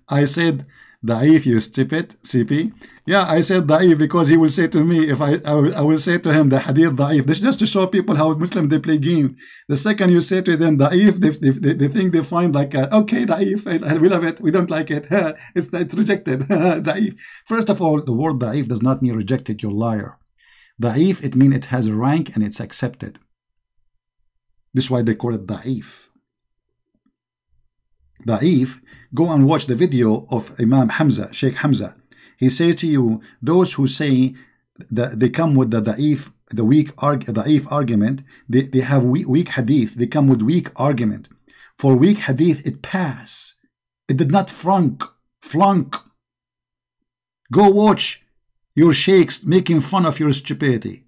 I said, Da'if, you stupid, CP. Yeah, I said Da'if because he will say to me, if I will say to him the hadith Da'if. This is just to show people how Muslims they play game. The second you say to them Da'if, they think they find like, okay, Da'if, we love it, we don't like it. It's rejected. Da'if. First of all, the word Da'if does not mean rejected, you're a liar. Da'if, it means it has a rank and it's accepted. This is why they call it da'if. Da'if, go and watch the video of Imam Hamza, Sheikh Hamza. He says to you, those who say that they come with the da'if, the da'if argument, they have weak hadith, they come with weak argument. For weak hadith, it pass. It did not flunk. Go watch your sheikhs making fun of your stupidity.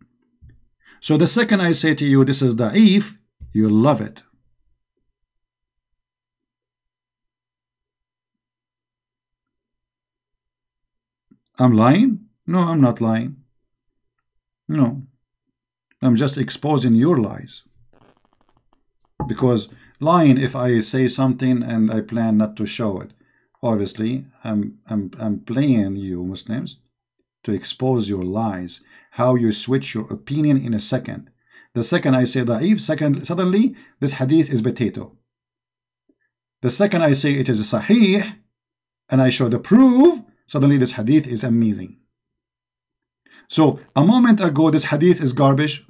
So the second I say to you, this is da'if, you'll love it. I'm lying? No, I'm not lying. No. I'm just exposing your lies. Because lying, if I say something and I plan not to show it, obviously I'm playing you Muslims to expose your lies, how you switch your opinion in a second. The second I say da'if, suddenly this hadith is potato. The second I say it is a sahih and I show the proof, suddenly this hadith is amazing. So a moment ago this hadith is garbage.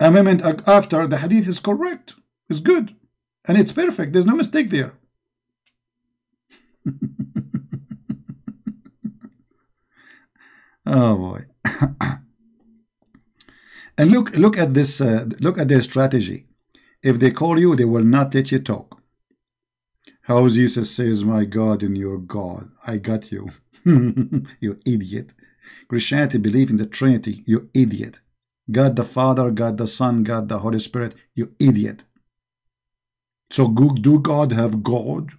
A moment after the hadith is correct. It's good. And it's perfect. There's no mistake there. Oh boy. And look at this, look at their strategy. If they call you, they will not let you talk. How Jesus says, my God and your God. I got you. You idiot. Christianity believe in the Trinity. You idiot. God the Father, God the Son, God the Holy Spirit. You idiot. So do God have God?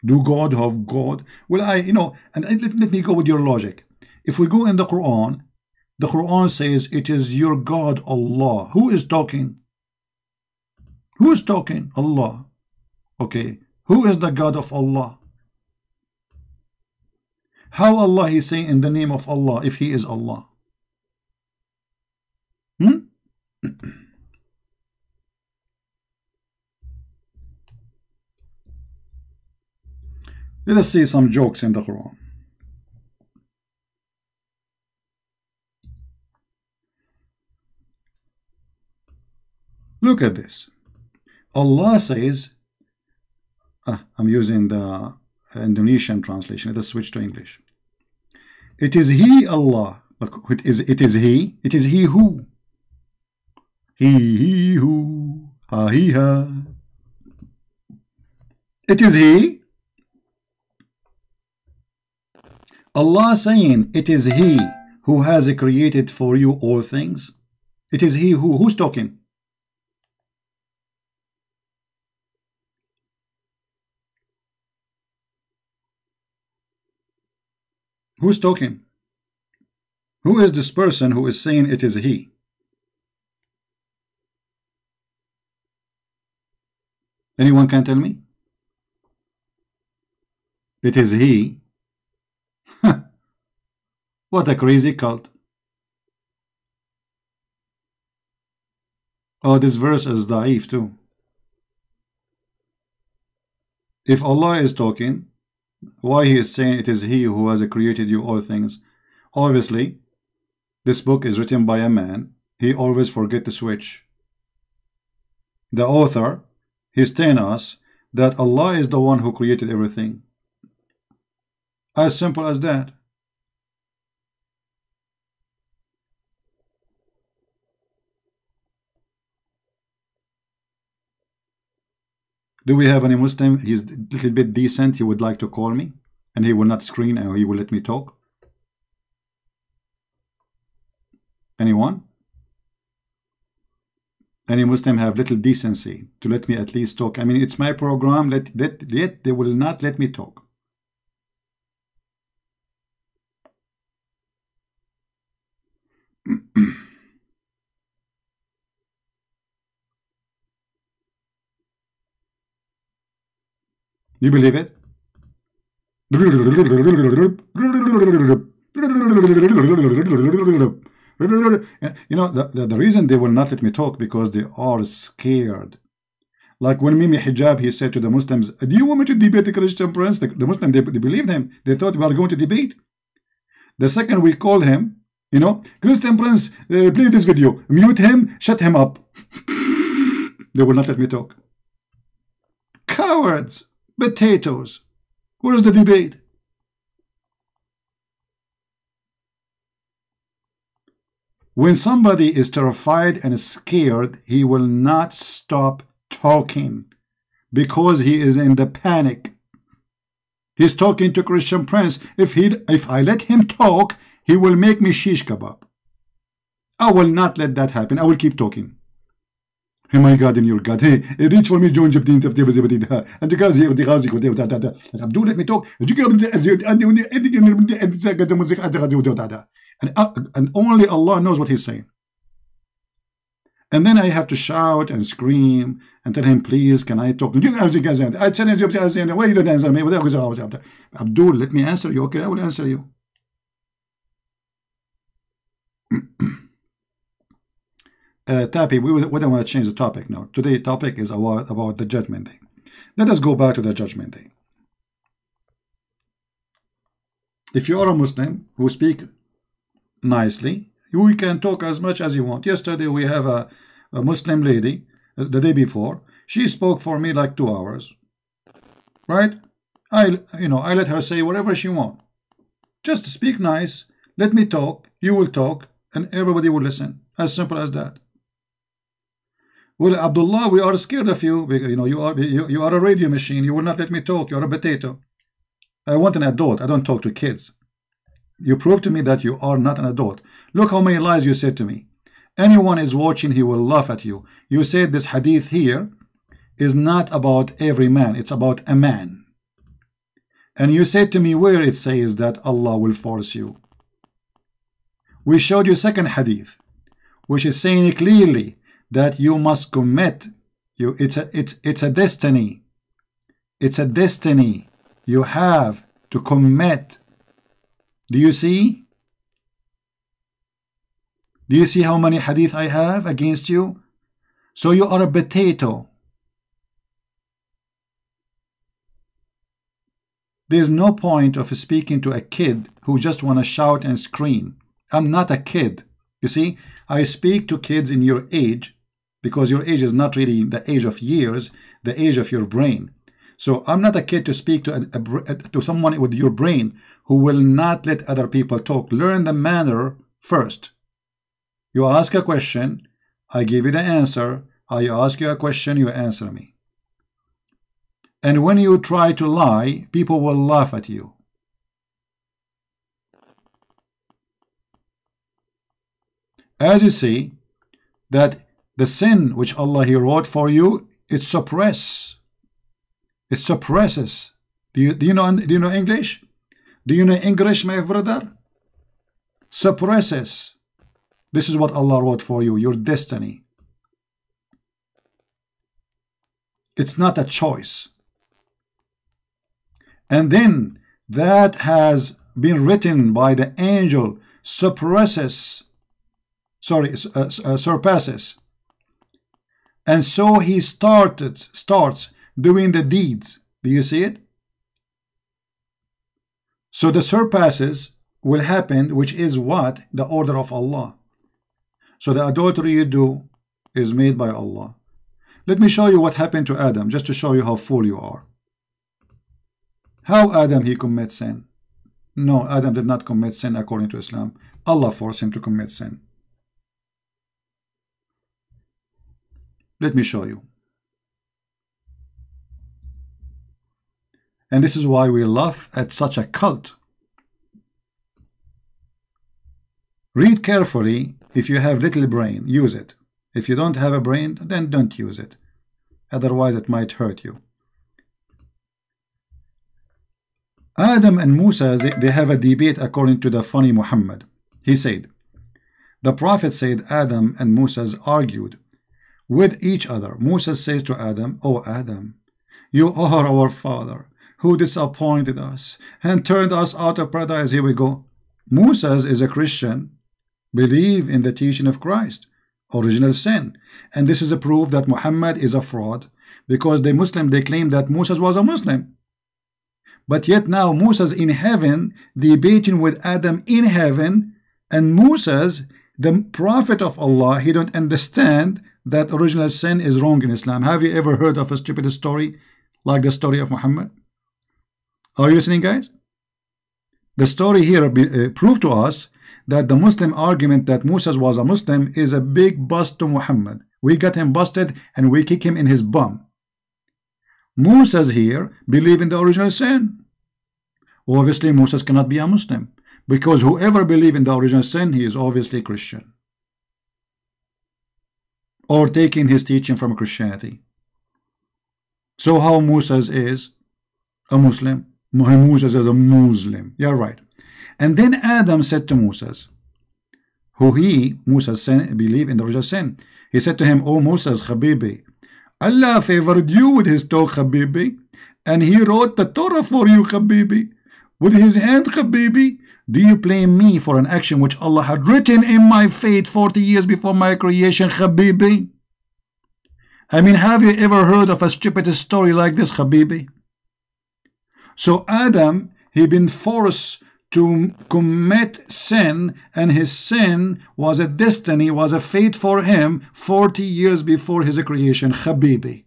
Do God have God? Well, and let me go with your logic. If we go in the Quran says it is your God, Allah. Who is talking? Who is talking? Allah. Okay. Who is the God of Allah? How Allah is saying in the name of Allah if He is Allah? Let us see some jokes in the Quran. Look at this. Allah says, I'm using the Indonesian translation. Let us switch to English. It is He, Allah. Look, it is He. It is He who. He who. Ha, he, ha. It is He. Allah saying, it is He who has created for you all things. It is He who. Who's talking? Who's talking? Who is this person who is saying it is He? Anyone can tell me? It is He. What a crazy cult. Oh, this verse is da'if too. If Allah is talking, why He is saying it is He who has created you all things? Obviously, this book is written by a man. He always forget to switch. The author, he's telling us that Allah is the one who created everything. As simple as that. Do we have any Muslim? He's a little bit decent. He would like to call me and he will not screen or he will let me talk. Anyone? Any Muslim have little decency to let me at least talk? I mean, it's my program. Yet they will not let me talk. You believe it? You know, the reason they will not let me talk because they are scared. Like when Mimi Hijab, he said to the Muslims, do you want me to debate the Christian Prince? The Muslims, they believed him. They thought we are going to debate. The second we called him, you know, Christian Prince, play this video, mute him, shut him up. They will not let me talk. Cowards, potatoes. Where is the debate? When somebody is terrified and scared, he will not stop talking because he is in the panic. He's talking to Christian Prince. If I let him talk, he will make me shish kebab. I will not let that happen. I will keep talking. Oh my God, in your God. Hey, reach for me, John Jabdin. And you guys here, Abdul, let me talk. And only Allah knows what he's saying. And then I have to shout and scream and tell him, please, can I talk? I challenge you. Why you don't answer me? Abdul, let me answer you. Okay, I will answer you. Tapi, we don't want to change the topic now. Today's topic is about the Judgment Day. Let us go back to the Judgment Day. If you are a Muslim who speak nicely, you can talk as much as you want. Yesterday we have a Muslim lady, the day before, she spoke for me like 2 hours. Right? I let her say whatever she wants. Just speak nice, let me talk, you will talk, and everybody will listen. As simple as that. Well, Abdullah, we are scared of you because you are a radio machine. You will not let me talk. You are a potato. I want an adult. I don't talk to kids. You prove to me that you are not an adult. Look how many lies you said to me. Anyone is watching, he will laugh at you. You said this hadith here is not about every man. It's about a man. And you said to me where it says that Allah will force you. We showed you second hadith, which is saying clearly that you must commit. It's a destiny. It's a destiny. You have to commit. Do you see? Do you see how many hadith I have against you? So you are a potato. There's no point of speaking to a kid who just want to shout and scream. I'm not a kid. You see, I speak to kids in your age because your age is not really the age of years, the age of your brain. So I'm not a kid to speak to someone with your brain who will not let other people talk. Learn the manner first. You ask a question, I give you the answer. I ask you a question, you answer me. And when you try to lie, people will laugh at you. As you see, that the sin which Allah He wrote for you, it suppresses. It suppresses. Do you know English? Do you know English, my brother? Suppresses. This is what Allah wrote for you, your destiny. It's not a choice. And then that has been written by the angel, surpasses. And so he starts doing the deeds. Do you see it? So the surpasses will happen, which is what? The order of Allah. So the adultery you do is made by Allah. Let me show you what happened to Adam, just to show you how fool you are. How Adam he commits sin? No, Adam did not commit sin according to Islam. Allah forced him to commit sin. Let me show you. And this is why we laugh at such a cult. Read carefully. If you have little brain, use it. If you don't have a brain, then don't use it. Otherwise it might hurt you. Adam and Musa, they have a debate according to the funny Muhammad. He said, the Prophet said Adam and Musa argued with each other. Musa says to Adam, "Oh Adam, you are our father who disappointed us and turned us out of paradise." Here we go. Musa is a Christian, believe in the teaching of Christ, original sin. And this is a proof that Muhammad is a fraud, because the Muslim, they claim that Musa was a Muslim. But yet now Musa's in heaven debating with Adam in heaven, and Musa's the prophet of Allah, he don't understand that original sin is wrong in Islam. Have you ever heard of a stupid story like the story of Muhammad? Are you listening, guys? The story here proved to us that the Muslim argument that Musa was a Muslim is a big bust to Muhammad. We got him busted and we kick him in his bum. Musa's here believe in the original sin. Obviously Musa cannot be a Muslim, because whoever believe in the original sin, he is obviously Christian, or taking his teaching from Christianity. So how Musa's is a Muslim? Musa's is a Muslim. You're right. And then Adam said to Musa's, Musa's sin, believe in the original sin. He said to him, "Oh Musa's Habibi, Allah favored you with his talk, Habibi, and he wrote the Torah for you, Habibi, with his hand, Habibi. Do you blame me for an action which Allah had written in my fate 40 years before my creation, Habibi?" I mean, have you ever heard of a stupid story like this, Habibi? So Adam, he been forced to commit sin, and his sin was a destiny, was a fate for him 40 years before his creation, Habibi.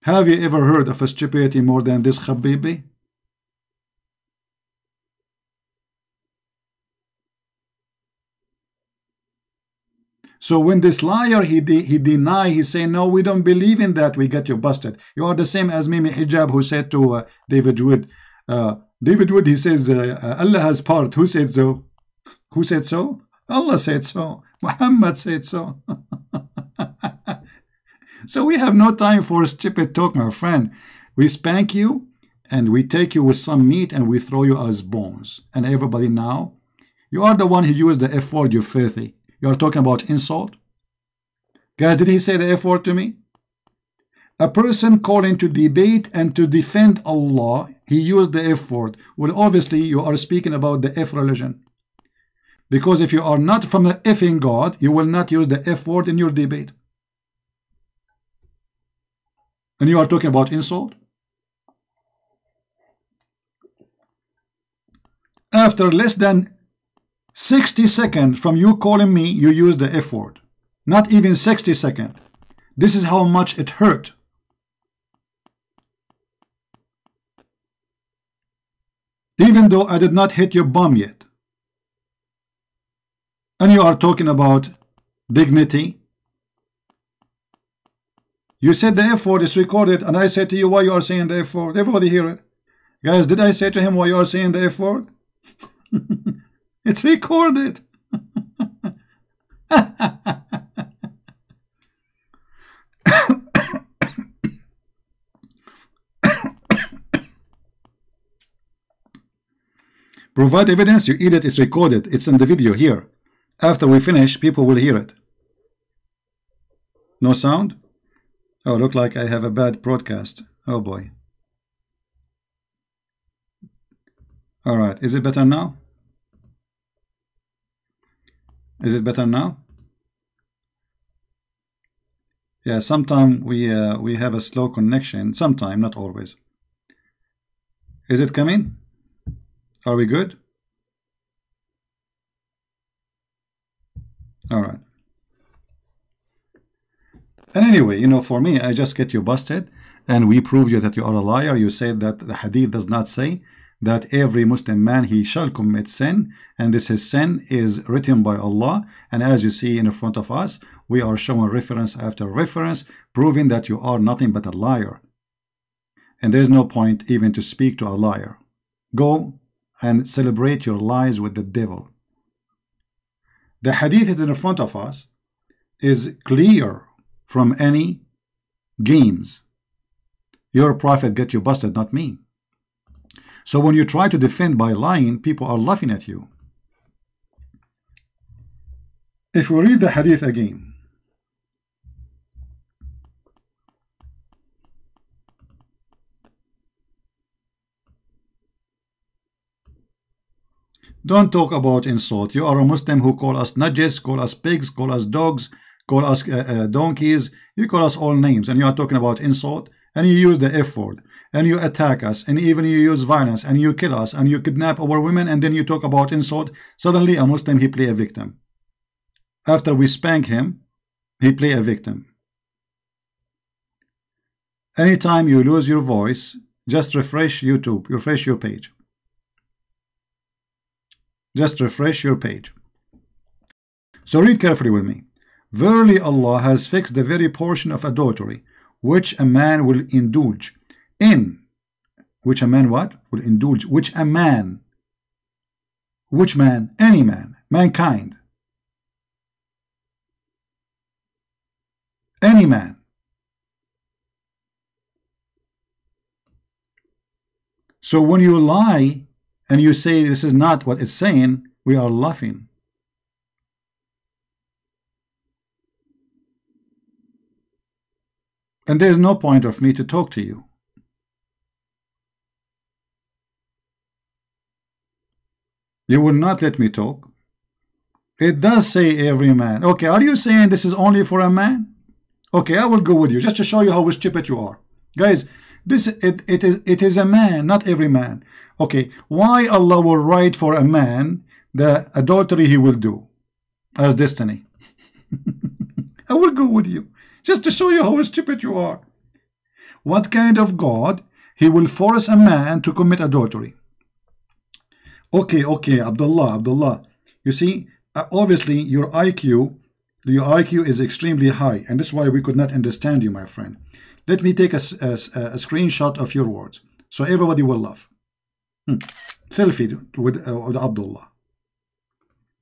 Have you ever heard of a stupidity more than this, Habibi? So when this liar, he deny, he say, "No, we don't believe in that, we get you busted. You are the same as Mimi Hijab, who said to David Wood, he says, Allah has part. Who said so? Who said so? Allah said so. Muhammad said so." So we have no time for stupid talk, my friend. We spank you and we take you with some meat and we throw you as bones. And everybody now, you are the one who used the F word, you filthy. You are talking about insult? Guys, did he say the F word to me? A person calling to debate and to defend Allah, he used the F word. Well, obviously you are speaking about the F religion. Because if you are not from the effing God, you will not use the F word in your debate. And you are talking about insult? After less than 60 seconds from you calling me, you use the F word. Not even 60 seconds. This is how much it hurt. Even though I did not hit your bum yet. And you are talking about dignity. You said the F word is recorded, and I said to you, why you are saying the F word? Everybody hear it. Guys, did I say to him why you are saying the F word? It's recorded. Provide evidence, you idiot. It's recorded. It's in the video here. After we finish, people will hear it. No sound? Oh, look like I have a bad broadcast. Oh boy. All right. Is it better now? Is it better now? Yeah, sometimes we have a slow connection. Sometimes, not always. Is it coming? Are we good? All right. And anyway, you know, for me, I just get you busted, and we prove you that you are a liar. You said that the hadith does not say that every Muslim man, he shall commit sin, and this his sin is written by Allah. And as you see in front of us, we are showing reference after reference, proving that you are nothing but a liar. And there's no point even to speak to a liar. Go and celebrate your lies with the devil. The hadith is in front of us is clear from any games. Your prophet get you busted, not me. So when you try to defend by lying, people are laughing at you. If we read the hadith again, don't talk about insult. You are a Muslim who call us najis, call us pigs, call us dogs, call us donkeys. You call us all names, and you are talking about insult. and you use the F word, and you attack us, and even you use violence, and you kill us, and you kidnap our women, and then you talk about insult, suddenly a Muslim, he play a victim. After we spank him, he play a victim. Anytime you lose your voice, just refresh YouTube, refresh your page. Just refresh your page. So read carefully with me. Verily Allah has fixed the very portion of adultery which a man will indulge in. Which a man what? Will indulge. Which a man. Which man? Any man. Mankind. Any man. So when you lie and you say this is not what it's saying, we are laughing. And there is no point of me to talk to you. You will not let me talk. It does say every man. Okay, are you saying this is only for a man? Okay, I will go with you just to show you how stupid you are. Guys, it is a man, not every man. Okay, why Allah will write for a man the adultery he will do as destiny? I will go with you just to show you how stupid you are. What kind of God he will force a man to commit adultery? Okay, Abdullah, you see, obviously your IQ is extremely high, and this is why we could not understand you, my friend. Let me take a screenshot of your words so everybody will laugh. Selfie with Abdullah.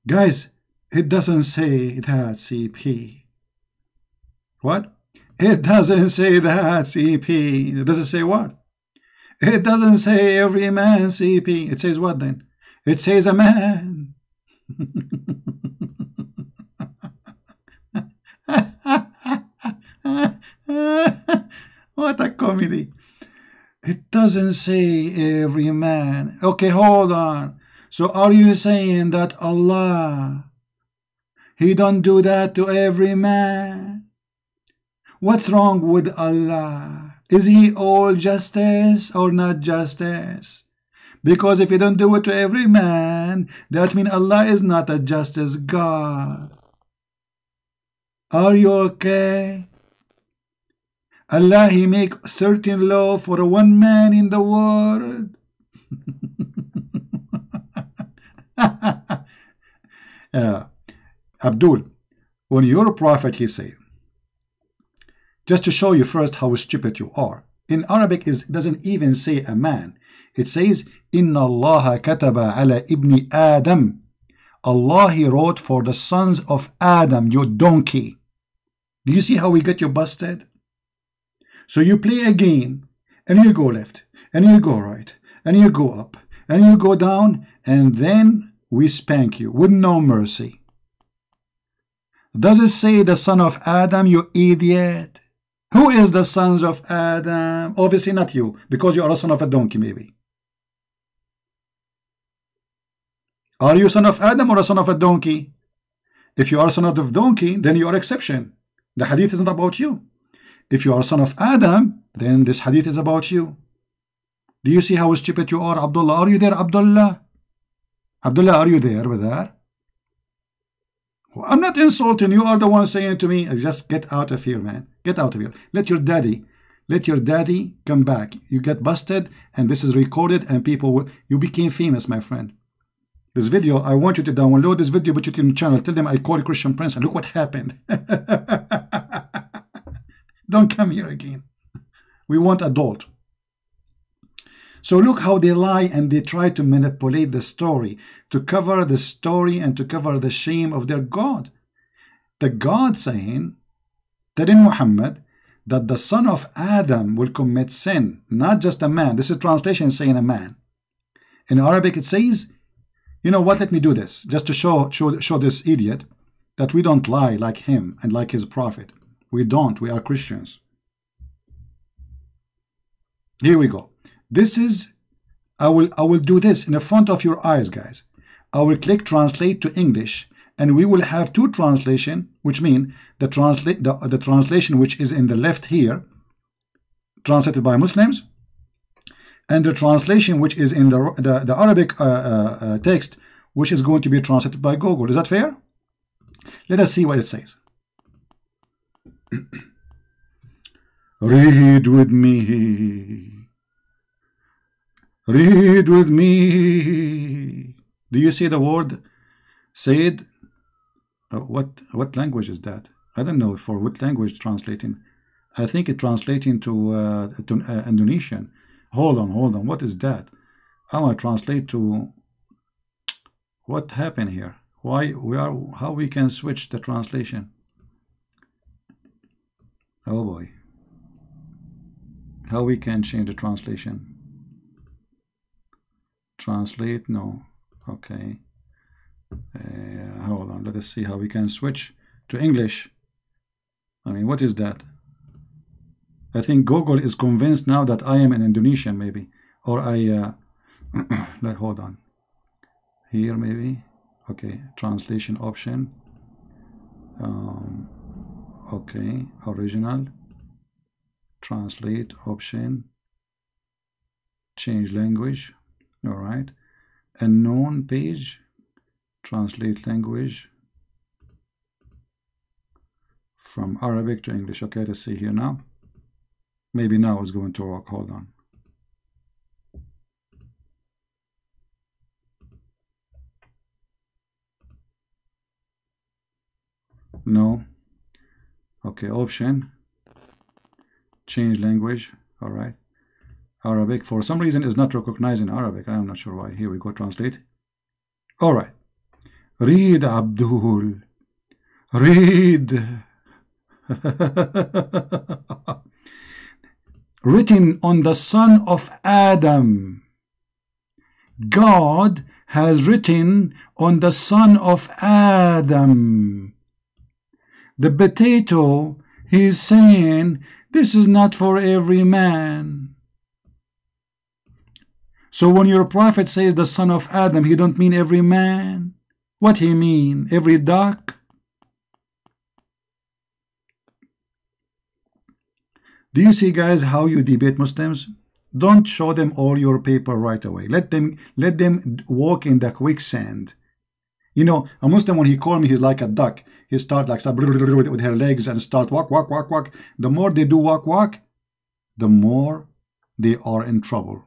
Guys, it doesn't say that CP. What? It doesn't say that CP. It doesn't say what? It doesn't say every man CP. It says what then? It says a man. What a comedy. It doesn't say every man. Okay, hold on. So are you saying that Allah, he don't do that to every man? What's wrong with Allah? Is he all justice or not justice? Because if he don't do it to every man, that means Allah is not a justice God. Are you okay? Allah, he make certain law for one man in the world. Abdul, when your prophet, he said, just to show you first how stupid you are, in Arabic it doesn't even say a man. It says, Inna Allah kataba ala ibni Adam. Allah, he wrote for the sons of Adam, you donkey. Do you see how we get you busted? So you play a game, and you go left, and you go right, and you go up, and you go down, and then we spank you with no mercy. Does it say the son of Adam, you idiot? Who is the sons of Adam? Obviously not you, because you are a son of a donkey maybe. Are you son of Adam or a son of a donkey? If you are a son of a donkey, then you are exception. The hadith isn't about you. If you are a son of Adam, then this hadith is about you. Do you see how stupid you are, Abdullah? Are you there, Abdullah? Abdullah, are you there with that? I'm not insulting. You are the one saying to me, just get out of here, man. Get out of here. Let your daddy come back. You get busted, and this is recorded, and people will, you became famous, my friend. This video, I want you to download this video, put it in the channel. Tell them I called Christian Prince, and look what happened. Don't come here again. We want adult. So look how they lie and they try to manipulate the story, to cover the story and to cover the shame of their God. The God saying that in Muhammad, that the son of Adam will commit sin, not just a man. This is translation saying a man. In Arabic it says, you know what, let me do this, just to show this idiot that we don't lie like him and like his prophet. We don't, we are Christians. Here we go. This is, I will do this in the front of your eyes, guys. I will click translate to English, and we will have two translation, which mean the translation which is in the left here, translated by Muslims, and the translation which is in the Arabic text, which is going to be translated by Google. Is that fair? Let us see what it says. Read with me. Read with me. Do you see the word said? What language is that? I don't know for what language translating. I think it translating to Indonesian. Hold on. What is that? I want to translate to. What happened here? How we can switch the translation? Oh boy. How we can change the translation? Translate? No. Okay. Hold on. Let us see how we can switch to English. I mean, what is that? I think Google is convinced now that I am an Indonesian, maybe, or I. Hold on. Here, maybe. Okay. Translation option. Okay. Original. Translate option. Change language. All right. Unknown page. Translate language from Arabic to English. Okay, let's see here now. Maybe now it's going to work. Hold on. No. Okay, option. Change language. All right. Arabic. For some reason is not recognizing Arabic. I'm not sure why. Here we go. Translate. All right. Read, Abdul. Read. Written on the son of Adam. God has written on the son of Adam. The potato, he's saying, this is not for every man. So when your prophet says the son of Adam, he don't mean every man. What he mean? Every duck? Do you see, guys, how you debate Muslims? Don't show them all your paper right away. Let them walk in the quicksand. You know, a Muslim, when he called me, he's like a duck. He start with her legs and start walk. The more they do walk, the more they are in trouble.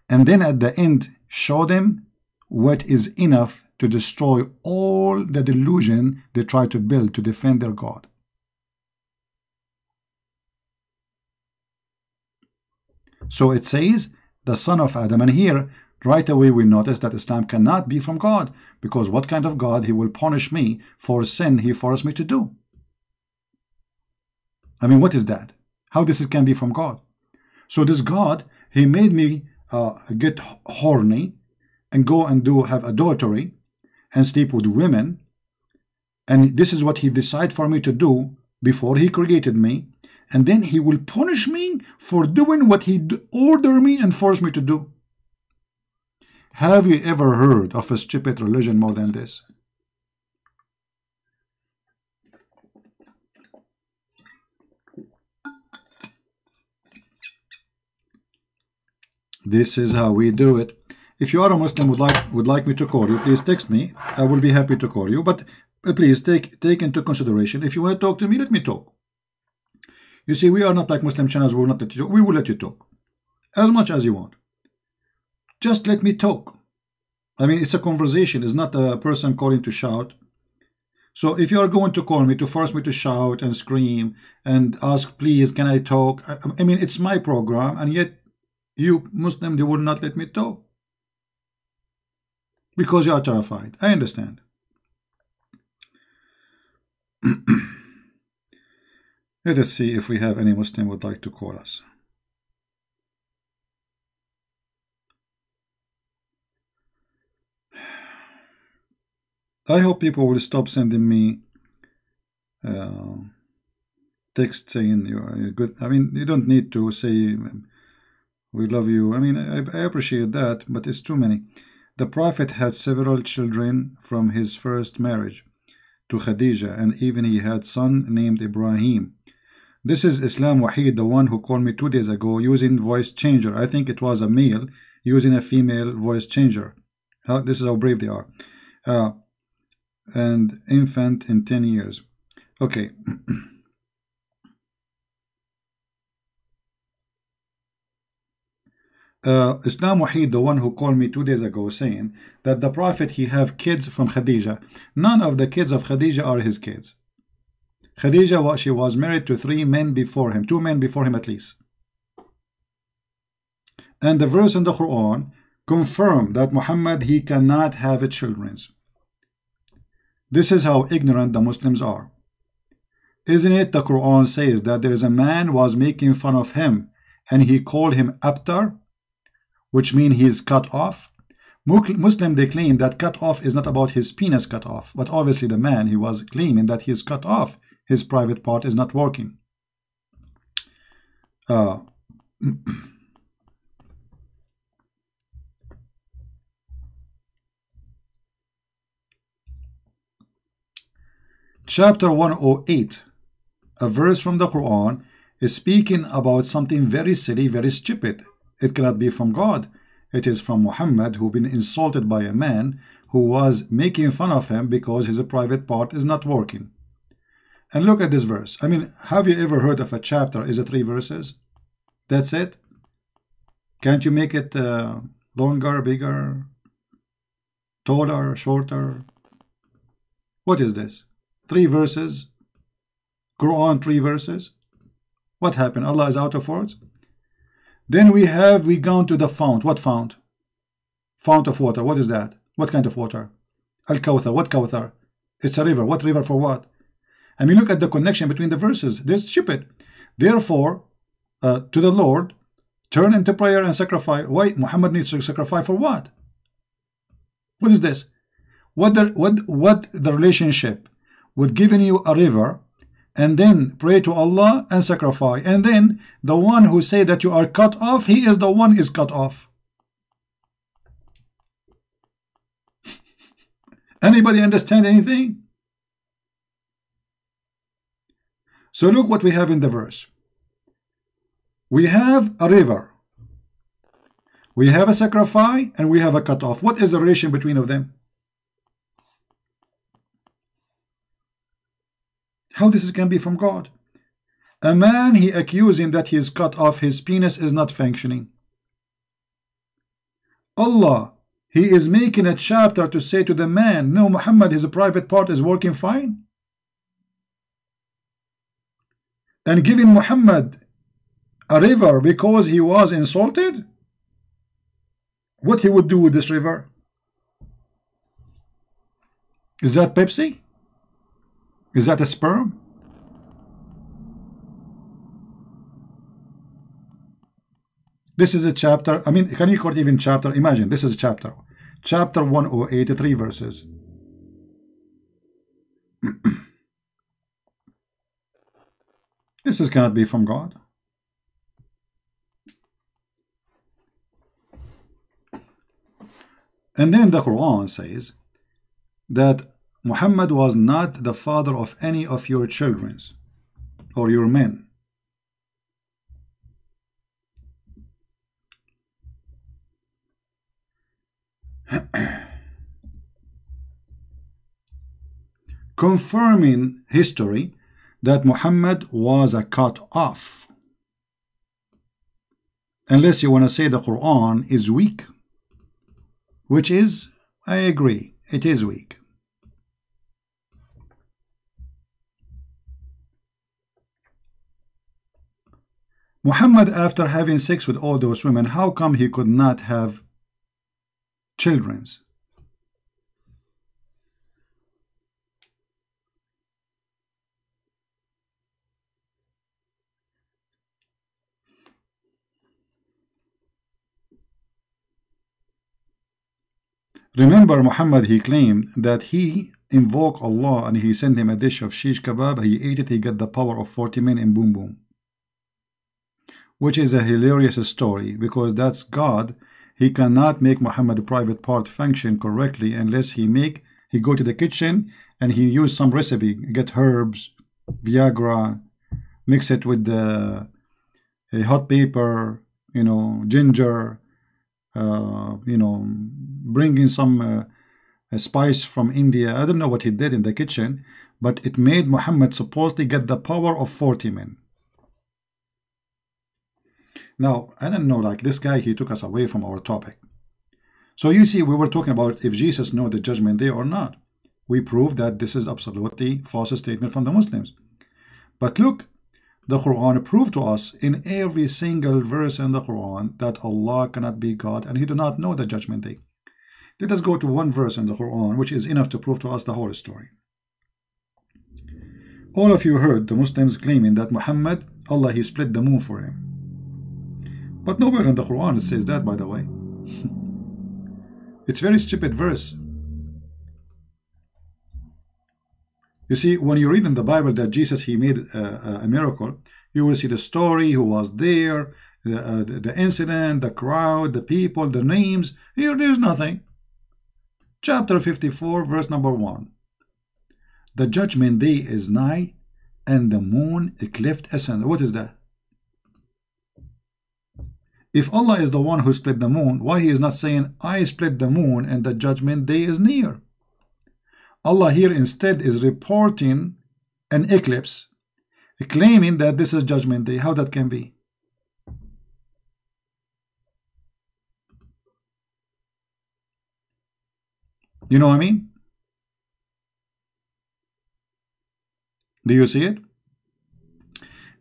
And then at the end, show them what is enough to destroy all the delusion they try to build to defend their God. So it says the son of Adam, and here right away we notice that Islam cannot be from God, because what kind of God? He will punish me for sin he forced me to do. I mean, what is that? How this can be from God? So this God, he made me get horny and go and have adultery and sleep with women, and this is what he decided for me to do before he created me, and then he will punish me for doing what he ordered me and forced me to do. Have you ever heard of a stupid religion more than this? This is how we do it. If you are a Muslim would like me to call you, please text me. I will be happy to call you. But please take into consideration. If you want to talk to me, let me talk. You see, we are not like Muslim channels. We will not let you talk. We will let you talk as much as you want. Just let me talk. I mean, it's a conversation. It's not a person calling to shout. So if you are going to call me to force me to shout and scream and ask, please, can I talk? I mean, it's my program, and yet you Muslim, they will not let me talk because you are terrified. I understand. Let us see if we have any Muslim would like to call us. I hope people will stop sending me text saying you're good. I mean, you don't need to say we love you. I mean, I appreciate that, but it's too many. The Prophet had several children from his first marriage to Khadija, and even he had son named Ibrahim. This is Islam Wahid, the one who called me 2 days ago using voice changer. I think it was a male using a female voice changer. This is how brave they are. And infant in 10 years. Okay. Islam Wahid, the one who called me 2 days ago, saying that the Prophet, he have kids from Khadija. None of the kids of Khadija are his kids. Khadija, she was married to 3 men before him, 2 men before him at least. And the verse in the Quran confirm that Muhammad, he cannot have children. This is how ignorant the Muslims are. Isn't it the Quran says that there is a man was making fun of him and he called him abtar, which means he is cut off? Muslim, they claim that cut off is not about his penis cut off, but obviously the man, he was claiming that he is cut off. His private part is not working. Chapter 108, a verse from the Quran, is speaking about something very silly, very stupid. It cannot be from God. It is from Muhammad, who been insulted by a man who was making fun of him because his private part is not working. And look at this verse. I mean, have you ever heard of a chapter is 3 verses? That's it? Can't you make it longer, bigger, taller, shorter? What is this? 3 verses? Quran 3 verses? What happened? Allah is out of words? Then we gone to the fount. What fount? Fount of water. What is that? What kind of water? Al-Kawthar. What Kawthar? It's a river. What river for what? I mean, look at the connection between the verses. They're stupid. Therefore, to the Lord, turn into prayer and sacrifice. Why? Muhammad needs to sacrifice for what? What is this? What the relationship with giving you a river and then pray to Allah and sacrifice, and then the one who say that you are cut off, he is the one is cut off. Anybody understand anything? So look what we have in the verse. We have a river, we have a sacrifice, and we have a cut off. What is the relation between of them? How this can be from God? A man, he accused him that he is cut off, his penis is not functioning. Allah, he is making a chapter to say to the man, no, Muhammad, his private part is working fine. And giving Muhammad a river because he was insulted? What he would do with this river? Is that Pepsi? Is that a sperm? This is a chapter. I mean, can you call it even chapter? Imagine, this is a chapter. Chapter 108, 3 verses. This cannot be from God. And then the Quran says that Muhammad was not the father of any of your children or your men. Confirming history that Muhammad was a cut off. Unless you want to say the Quran is weak, which is, I agree, it is weak. Muhammad, after having sex with all those women, how come he could not have children? Remember, Muhammad, he claimed that he invoked Allah and he sent him a dish of shish kebab. He ate it, he got the power of 40 men in boom boom. Which is a hilarious story, because that's God. He cannot make Muhammad's private part function correctly unless he go to the kitchen and he use some recipe, get herbs, Viagra, mix it with the hot pepper, you know, ginger, you know, bring in some a spice from India. I don't know what he did in the kitchen, but it made Muhammad supposedly get the power of 40 men. Now, I don't know, like this guy, he took us away from our topic. So you see, we were talking about if Jesus knew the judgment day or not. We proved that this is absolutely false statement from the Muslims. But look, the Quran proved to us in every single verse in the Quran that Allah cannot be God and he do not know the judgment day. Let us go to one verse in the Quran which is enough to prove to us the whole story. All of you heard the Muslims claiming that Muhammad, Allah, he split the moon for him. But nowhere in the Quran it says that, by the way. It's a very stupid verse. You see, when you read in the Bible that Jesus, he made a miracle, you will see the story, who was there, the incident, the crowd, the people, the names. Here, there's nothing. Chapter 54, verse number 1. The judgment day is nigh, and the moon cleft asunder. What is that? If Allah is the one who split the moon, why he is not saying, I split the moon and the judgment day is near? Allah here instead is reporting an eclipse, claiming that this is judgment day. How that can be? You know what I mean? Do you see it?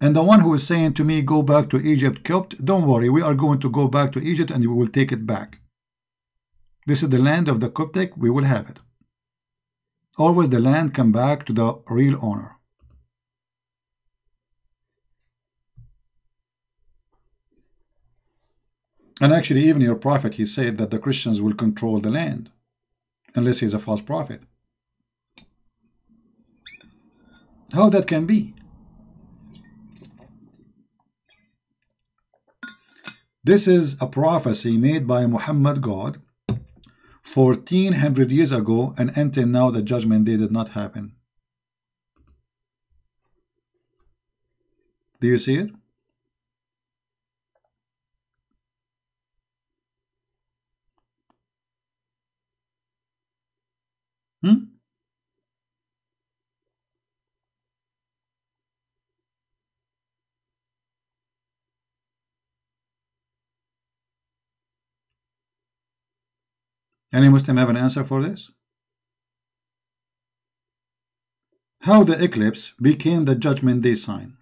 And the one who is saying to me, go back to Egypt, Copt, don't worry, we are going to go back to Egypt and we will take it back. This is the land of the Coptic, we will have it. Always the land come back to the real owner. And actually, even your prophet, he said that the Christians will control the land, unless he's a false prophet. How that can be? This is a prophecy made by Muhammad God 1400 years ago, and until now the judgment day did not happen. Do you see it? Any Muslim have an answer for this? How the eclipse became the judgment day sign?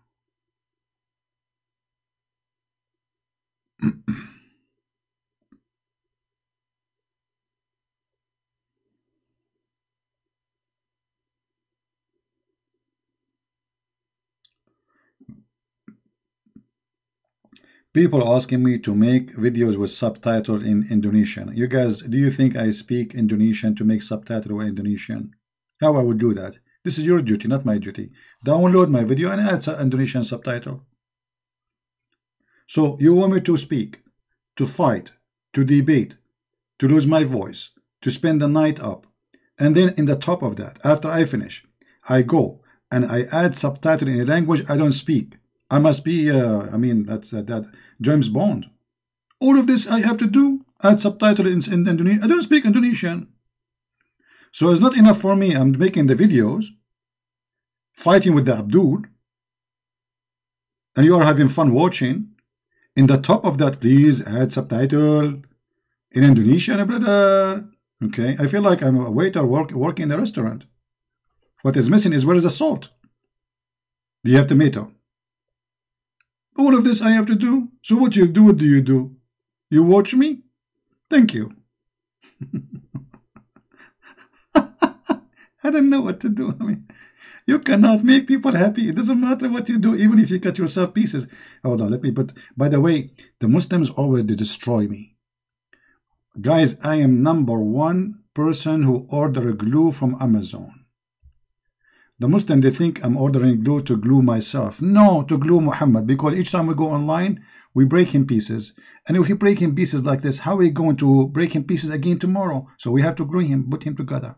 People asking me to make videos with subtitle in Indonesian. You guys, do you think I speak Indonesian to make subtitle in Indonesian? How I would do that? This is your duty, not my duty. Download my video and add some Indonesian subtitle. So you want me to speak, to fight, to debate, to lose my voice, to spend the night up, and then in the top of that, after I finish, I go and I add subtitle in a language I don't speak. I must be, I mean, that's that James Bond. All of this I have to do, add subtitle in Indonesian. I don't speak Indonesian. So it's not enough for me. I'm making the videos, fighting with the Abdul, and you are having fun watching. In the top of that, please add subtitle in Indonesian, brother. Okay, I feel like I'm a waiter working in a restaurant. What is missing is, where is the salt? Do you have tomato? All of this I have to do. So what do you do? You watch me? Thank you. I don't know what to do. I mean, you cannot make people happy. It doesn't matter what you do, even if you cut yourself pieces. Hold on, let me put. By the way, the Muslims always destroy me. Guys, I am #1 person who order glue from Amazon. The Muslim, they think I'm ordering glue to glue myself. No, to glue Muhammad, because each time we go online, we break in pieces. And if we break in pieces like this, how are we going to break in pieces again tomorrow? So we have to glue him, put him together.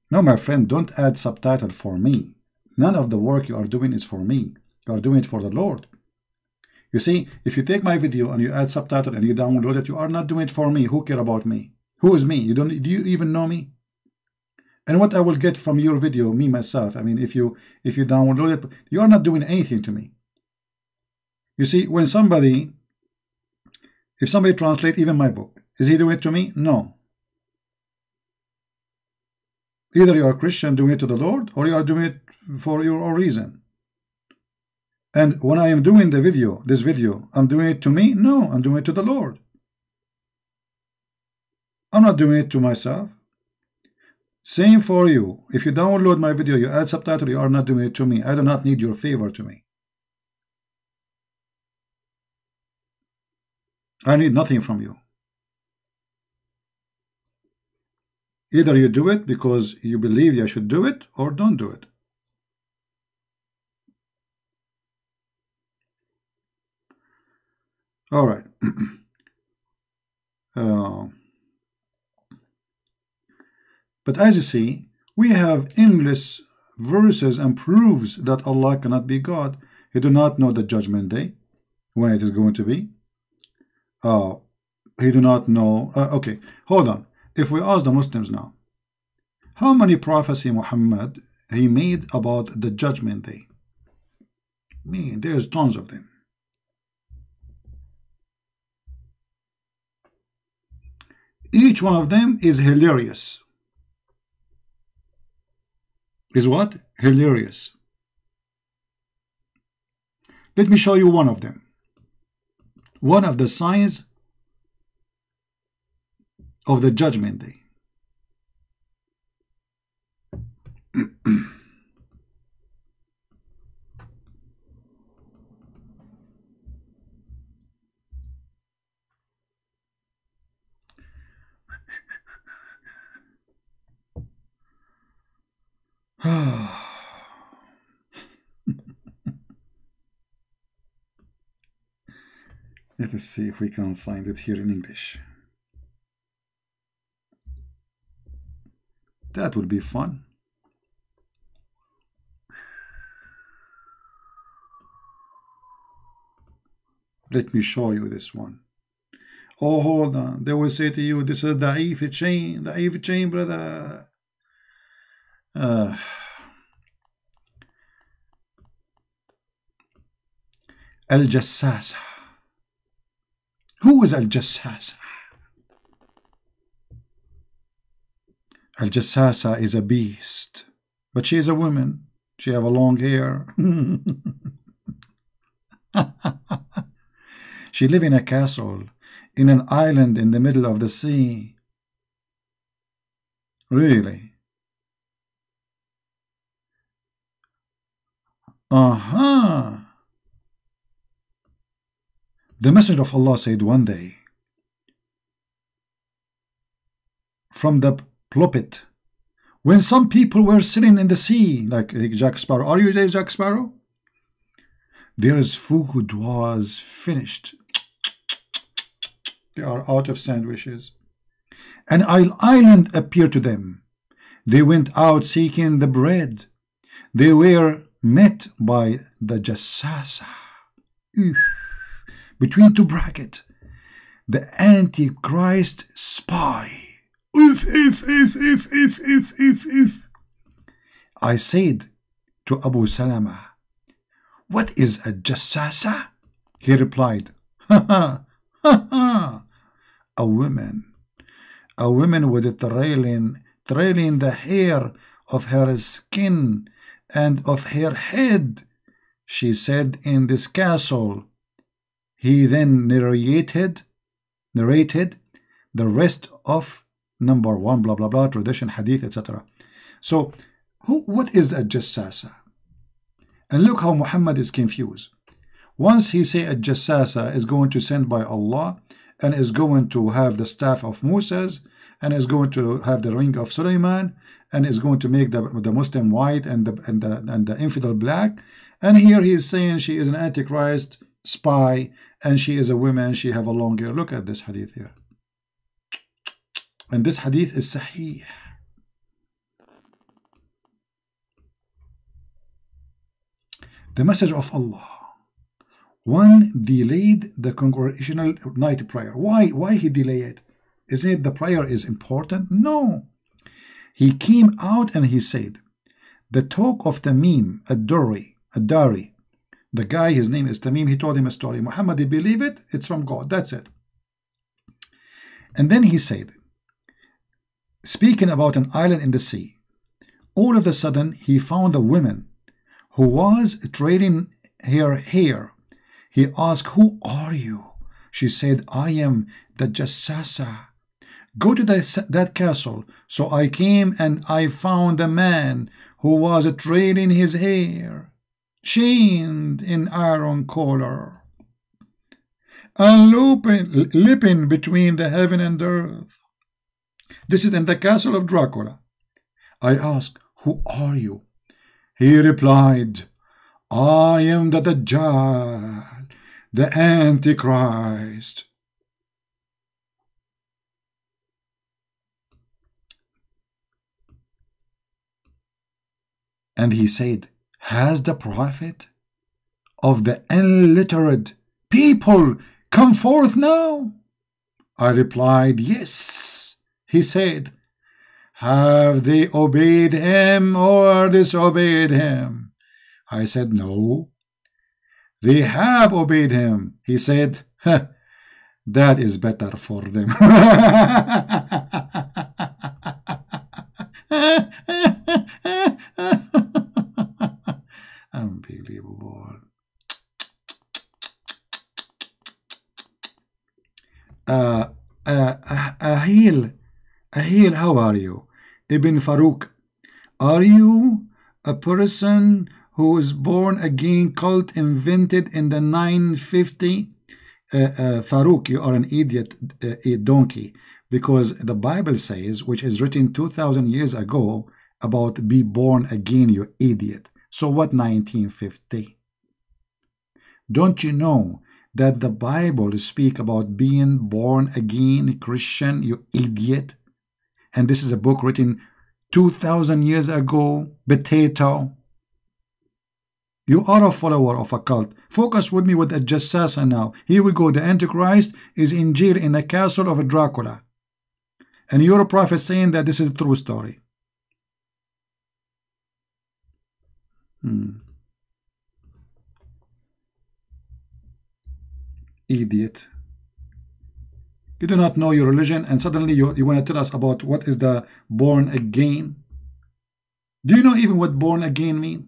No, my friend, don't add subtitle for me. none of the work you are doing is for me. You are doing it for the Lord. You see, if you take my video and you add subtitle and you download it, you are not doing it for me. Who care about me? Who is me? Do you even know me? And what I will get from your video, me myself, I mean, if you download it, you are not doing anything to me. You see, when if somebody translates even my book, is he doing it to me? No. Either you are Christian doing it to the Lord, or you are doing it for your own reason. And when I am doing the video, this video, I'm doing it to me? No, I'm doing it to the Lord. I'm not doing it to myself. Same for you. If you download my video, you add subtitle, you are not doing it to me. I do not need your favor to me. I need nothing from you. Either you do it because you believe I should do it, or don't do it. All right. But as you see, we have endless verses and proofs that Allah cannot be God. He do not know the judgment day, when it is going to be. He do not know. Okay, hold on. If we ask the Muslims now, how many prophecy Muhammad he made about the judgment day? I mean, there's tons of them. Each one of them is hilarious. Is what? Hilarious. Let me show you one of them. One of the signs of the judgment day. Let us see if we can find it here in English. That would be fun. Let me show you this one. Oh, hold on. They will say to you, this is da'if chain, brother. Al-Jassasa. Who is Al-Jassasa? Al-Jassasa is a beast, but she is a woman. She have a long hair. She live in a castle in an island in the middle of the sea. Really? The Messenger of Allah said one day from the pulpit, when some people were sitting in the sea, like Jack Sparrow. Are you there, Jack Sparrow? Their food was finished. They are out of sandwiches. An island appeared to them. They went out seeking the bread. They were met by the Jassasa. Between two brackets, the Antichrist spy. If. I said to Abu Salama, what is a Jassasa? He replied, a woman with trailing the hair of her skin and of her head, she said, in this castle. He then narrated the rest of number 1, blah blah blah, tradition, hadith, etc. So what is a Jassasa? And look how Muhammad is confused. Once he say a Jassasa is going to send by Allah and is going to have the staff of Moses and is going to have the ring of Sulaiman and is going to make the Muslim white and the infidel black, and here he is saying she is an Antichrist spy and she is a woman, she have a long hair. Look at this hadith here. And this hadith is sahih. the message of Allah. One delayed the congregational night prayer. Why he delayed it? Isn't it the prayer is important? No. He came out and he said, the talk of Tamim ad-Dari, the guy, his name is Tamim, he told him a story. Muhammad, he believe it, it's from God, that's it. And then he said, speaking about an island in the sea, all of a sudden he found a woman who was trading her hair. He asked, who are you? She said, I am the Jassasa. Go to that castle. So I came and I found a man who was trading his hair, chained in iron collar, and leaping between the heaven and earth. This is in the castle of Dracula. I asked, who are you? He replied, I am the Dajjal, the Antichrist. And he said, has the prophet of the illiterate people come forth now? I replied, yes. He said, have they obeyed him or disobeyed him? I said, no. They have obeyed him. He said, that is better for them. Unbelievable. Ahil, how are you? Ibn Farouk, are you a person who was born again cult invented in the 950? Farouk, you are an idiot, a donkey, because the Bible says, which is written 2,000 years ago, about be born again, you idiot. So what 1950? Don't you know that the Bible speak about being born again Christian, you idiot? And this is a book written 2,000 years ago, potato. You are a follower of a cult. Focus with me with the Jassasa now. Here we go. The Antichrist is in jail in the castle of Dracula. And you're a prophet saying that this is a true story. Idiot. You do not know your religion and suddenly you want to tell us about what is the born again. Do you know even what born again means?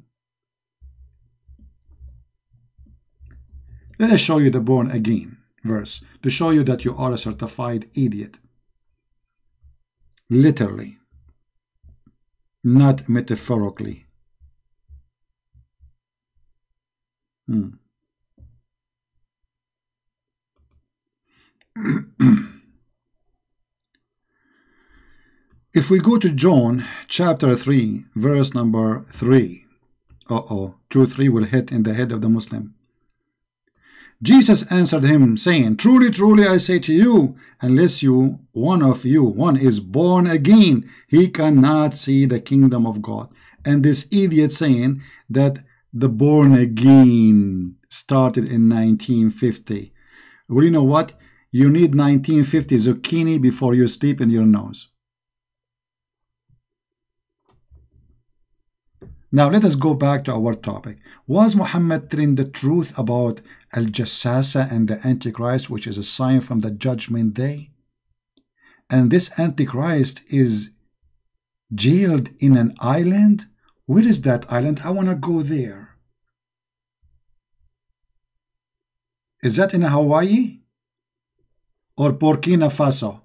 Let us show you the born again verse to show you that you are a certified idiot. Literally, not metaphorically. If we go to John chapter 3 verse number 3, 2-3 will hit in the head of the Muslim. Jesus answered him, saying, truly, truly, I say to you, unless one is born again, he cannot see the kingdom of God. And this idiot saying that the born again started in 1950. Well, you know what? You need 1950 zucchini before you sleep in your nose. Now let us go back to our topic. Was Muhammad telling the truth about Al-Jassasa and the Antichrist, which is a sign from the judgment day? And this Antichrist is jailed in an island? Where is that island? I want to go there. Is that in Hawaii? Or Burkina Faso?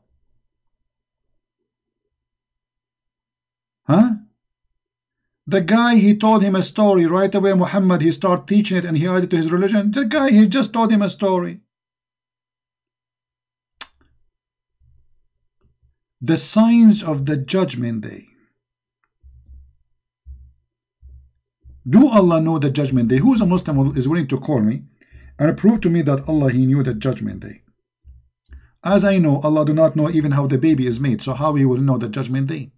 Huh? The guy, he told him a story right away. Muhammad, he started teaching it and he added to his religion. The guy, he just told him a story. The signs of the judgment day. Do Allah know the judgment day? Who's a Muslim is willing to call me and prove to me that Allah, he knew the judgment day? As I know, Allah do not know even how the baby is made. So how he will know the judgment day?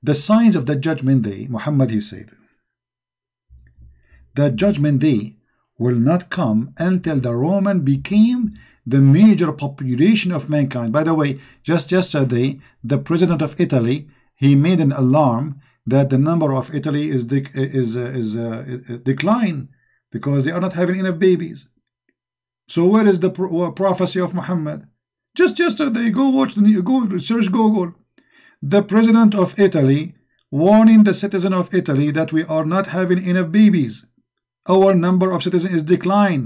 The signs of the judgment day, Muhammad, he said, that judgment day will not come until the Roman became the major population of mankind. By the way, just yesterday, the president of Italy, he made an alarm that the number of Italy is decline because they are not having enough babies. So where is the prophecy of Muhammad? Just yesterday, go watch, go search Google. The president of Italy warning the citizen of Italy that we are not having enough babies. Our number of citizens is decline.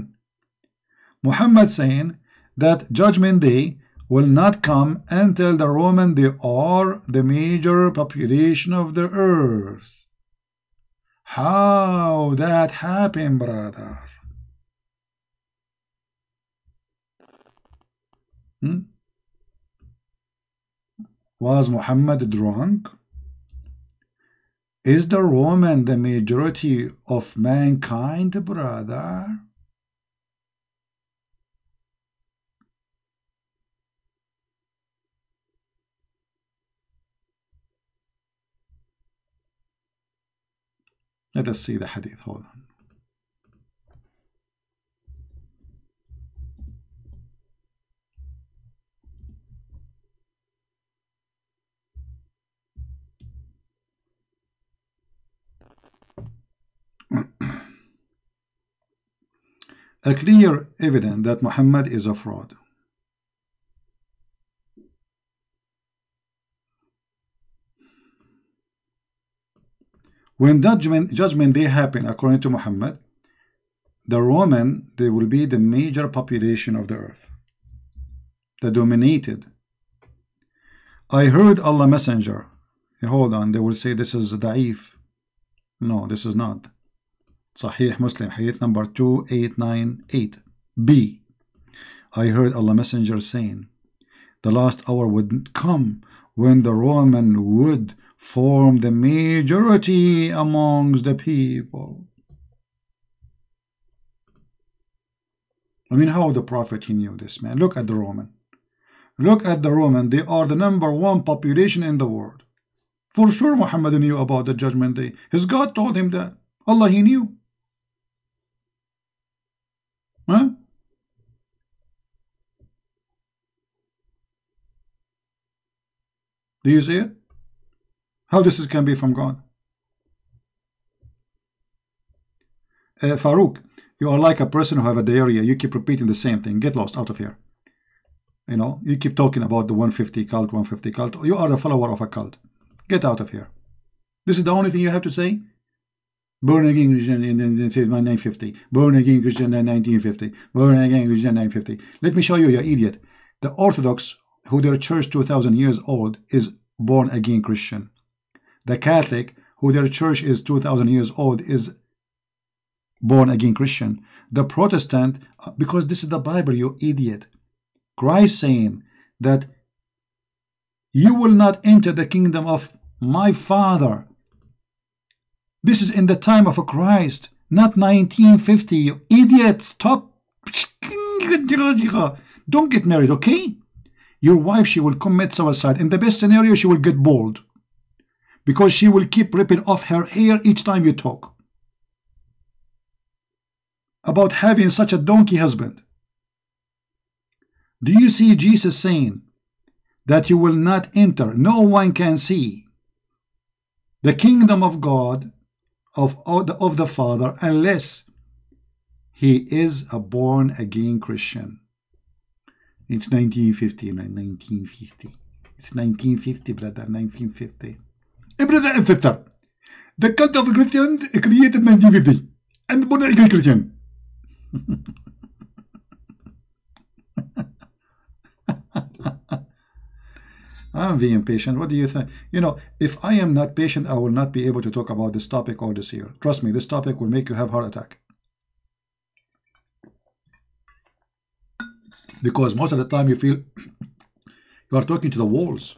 Muhammad saying that judgment day will not come until the Roman, they are the major population of the earth. How that happened, brother? Was Muhammad drunk? Is the Roman the majority of mankind, brother? Let us see the hadith. Hold on. A clear evidence that Muhammad is a fraud. When judgment day happen, according to Muhammad, the Roman, they will be the major population of the earth, the dominated. I heard Allah Messenger. Hold on, they will say this is da'if. No, this is not. Sahih Muslim, hadith number 2898. B. I heard Allah Messenger saying, the last hour would come when the Roman would form the majority amongst the people. I mean, how the Prophet, he knew this, man. Look at the Roman. Look at the Roman. They are the #1 population in the world. For sure Muhammad knew about the judgment day. His God told him that. Allah, he knew. Huh? Do you see it? How this can be from God? Farouk, you are like a person who have a diarrhea. You keep repeating the same thing. Get lost, out of here. You know, you keep talking about the 150 cult, 150 cult. You are the follower of a cult. Get out of here. This is the only thing you have to say? Born again Christian in 1950. Born again Christian in 1950. Born again Christian in 1950. Let me show you, you idiot. The Orthodox, who their church 2,000 years old, is born again Christian. The Catholic, who their church is 2,000 years old, is born again Christian. The Protestant, because this is the Bible, you idiot. Christ saying that you will not enter the kingdom of my Father. This is in the time of a Christ, not 1950. You idiot, stop. Don't get married, okay? Your wife, she will commit suicide. In the best scenario, she will get bald, because she will keep ripping off her hair each time you talk about having such a donkey husband. Do you see Jesus saying that you will not enter, no one can see the kingdom of God, of the Father, unless he is a born again Christian? It's 1950, 1950. It's 1950, brother, 1950. Brother and sister, the cult of Christians created 1950, and born again Christian. I'm being patient. What do you think? You know, if I am not patient, I will not be able to talk about this topic all this year. Trust me, this topic will make you have heart attack. Because most of the time you feel you are talking to the walls.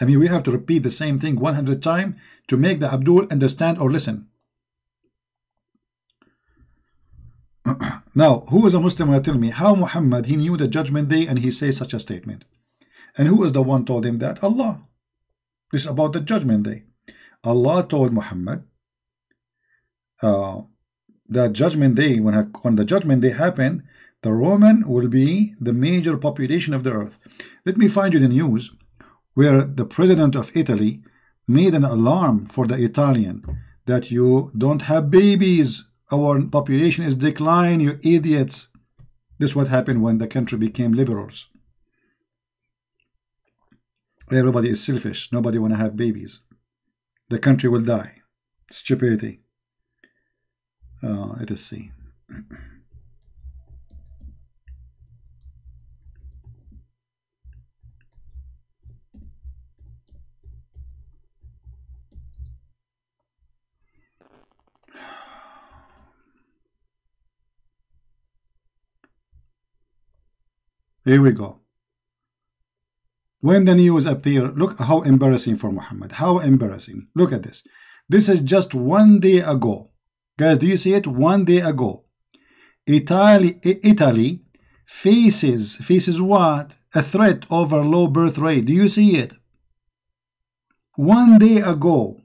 I mean, we have to repeat the same thing 100 times to make the Abdul understand or listen. Now, who is a Muslim will tell me how Muhammad, he knew the judgment day and he says such a statement? And who is the one told him that? Allah. This is about the judgment day. Allah told Muhammad that judgment day, when the judgment day happen, the Roman will be the major population of the earth. Let me find you the news where the president of Italy made an alarm for the Italian that you don't have babies, our population is declining, you idiots. This is what happened when the country became liberals. Everybody is selfish, nobody want to have babies. The country will die. Stupidity. Let us see. Here we go. When the news appear, look how embarrassing for Muhammad. How embarrassing. Look at this. This is just 1 day ago. Guys, do you see it? 1 day ago. Italy faces what? A threat over low birth rate. Do you see it? 1 day ago.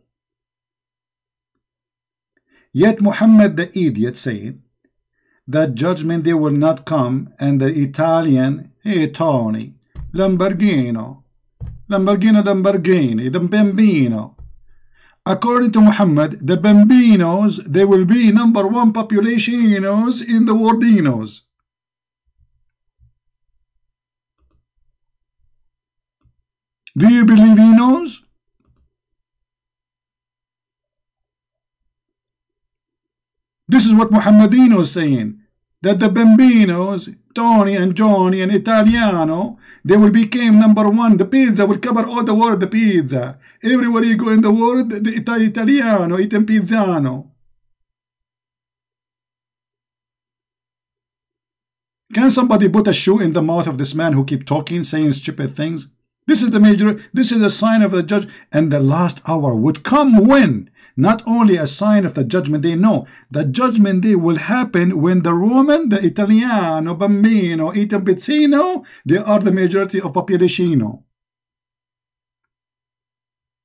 Yet Muhammad the idiot said that judgment day will not come, and the Italian, hey Tony, Lamborghini, the Bambino. According to Muhammad, the Bambinos, they will be #1 populationos in the worldinos. Do you believe he knows? This is what Muhammadino is saying, that the Bambinos, Tony and Johnny and Italiano, they will become #1. The pizza will cover all the world, the pizza. Everywhere you go in the world, the Italiano, eating pizzano. Can somebody put a shoe in the mouth of this man who keep talking, saying stupid things? This is the sign of the judge, and the last hour would come when? Not only a sign of the judgment day, no. The judgment day will happen when the Roman, the Italiano, Bambino, Itam Pizzino, they are the majority of population.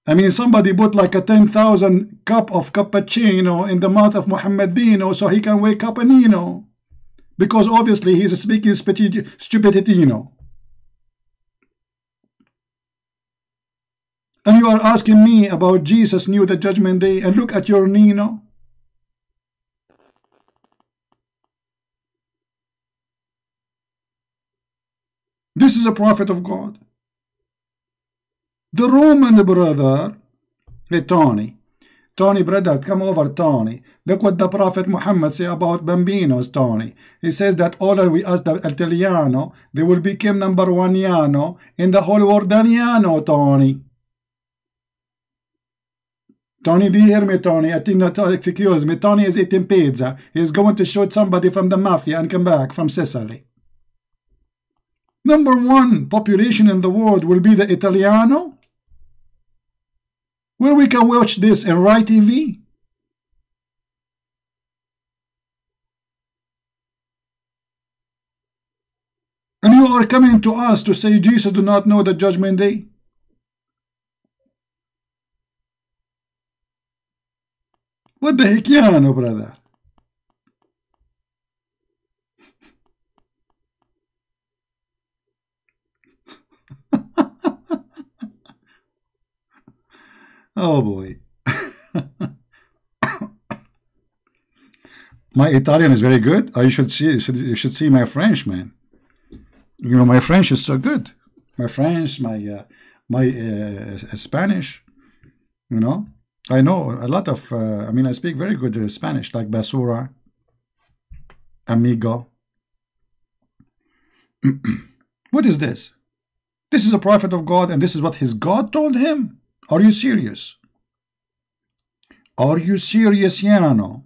I mean, somebody put like a 10,000 cup of cappuccino in the mouth of Muhammadino so he can wake up a Nino. Because obviously he's speaking stupiditino. And you are asking me about Jesus knew the judgment day, and look at your Nino. This is a prophet of God. The Roman brother, hey Tony, brother, come over, Tony. Look what the Prophet Muhammad say about Bambinos, Tony. He says that all we ask the Italiano, they will become #1 Yano in the whole world Yano, Tony. Tony, do you hear me, Tony? I think not, excuse me. Tony is eating pizza. He is going to shoot somebody from the mafia and come back from Sicily. #1 population in the world will be the Italiano. Where we can watch this in Rai TV. And you are coming to us to say Jesus do not know the judgment day. What the heck, Yano, brother? Oh boy. My Italian is very good. You should see my French, man. You know, my French is so good. My French, my Spanish, you know. I know a lot of, I mean, I speak very good Spanish, like basura, amigo. What is this? This is a prophet of God, and this is what his God told him? Are you serious? Are you serious, Yano?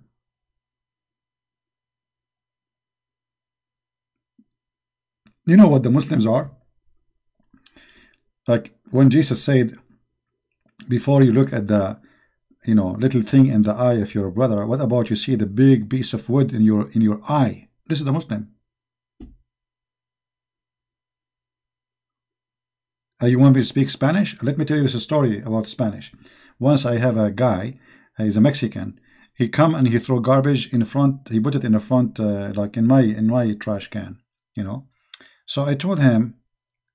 You know what the Muslims are? Like when Jesus said, before you look at the little thing in the eye of your brother, what about you see the big piece of wood in your eye? This is the Muslim. You want me to speak Spanish? Let me tell you this story about Spanish. Once I have a guy, he's a Mexican. he come and he throw garbage in front. He put it in the front, like in my trash can, you know. So I told him,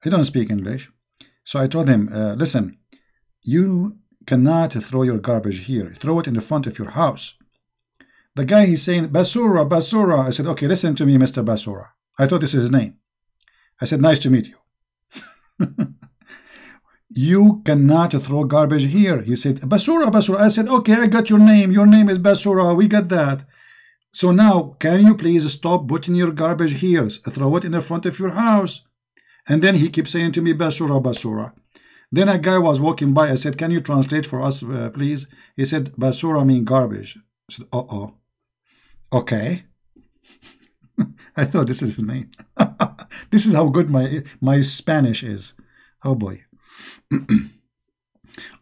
he don't speak English. So I told him, listen, you cannot throw your garbage here. Throw it in the front of your house. The guy, he's saying, Basura, Basura. I said, okay, listen to me, Mr. Basura. I thought this is his name. I said, nice to meet you. You cannot throw garbage here. He said, Basura, Basura. I said, okay, I got your name. Your name is Basura. We got that. So now, can you please stop putting your garbage here? Throw it in the front of your house. And then he keeps saying to me, Basura, Basura. Then a guy was walking by. I said, can you translate for us, please? He said, Basura means garbage. I said, uh-oh. Okay. I thought this is his name. This is how good my Spanish is. Oh boy.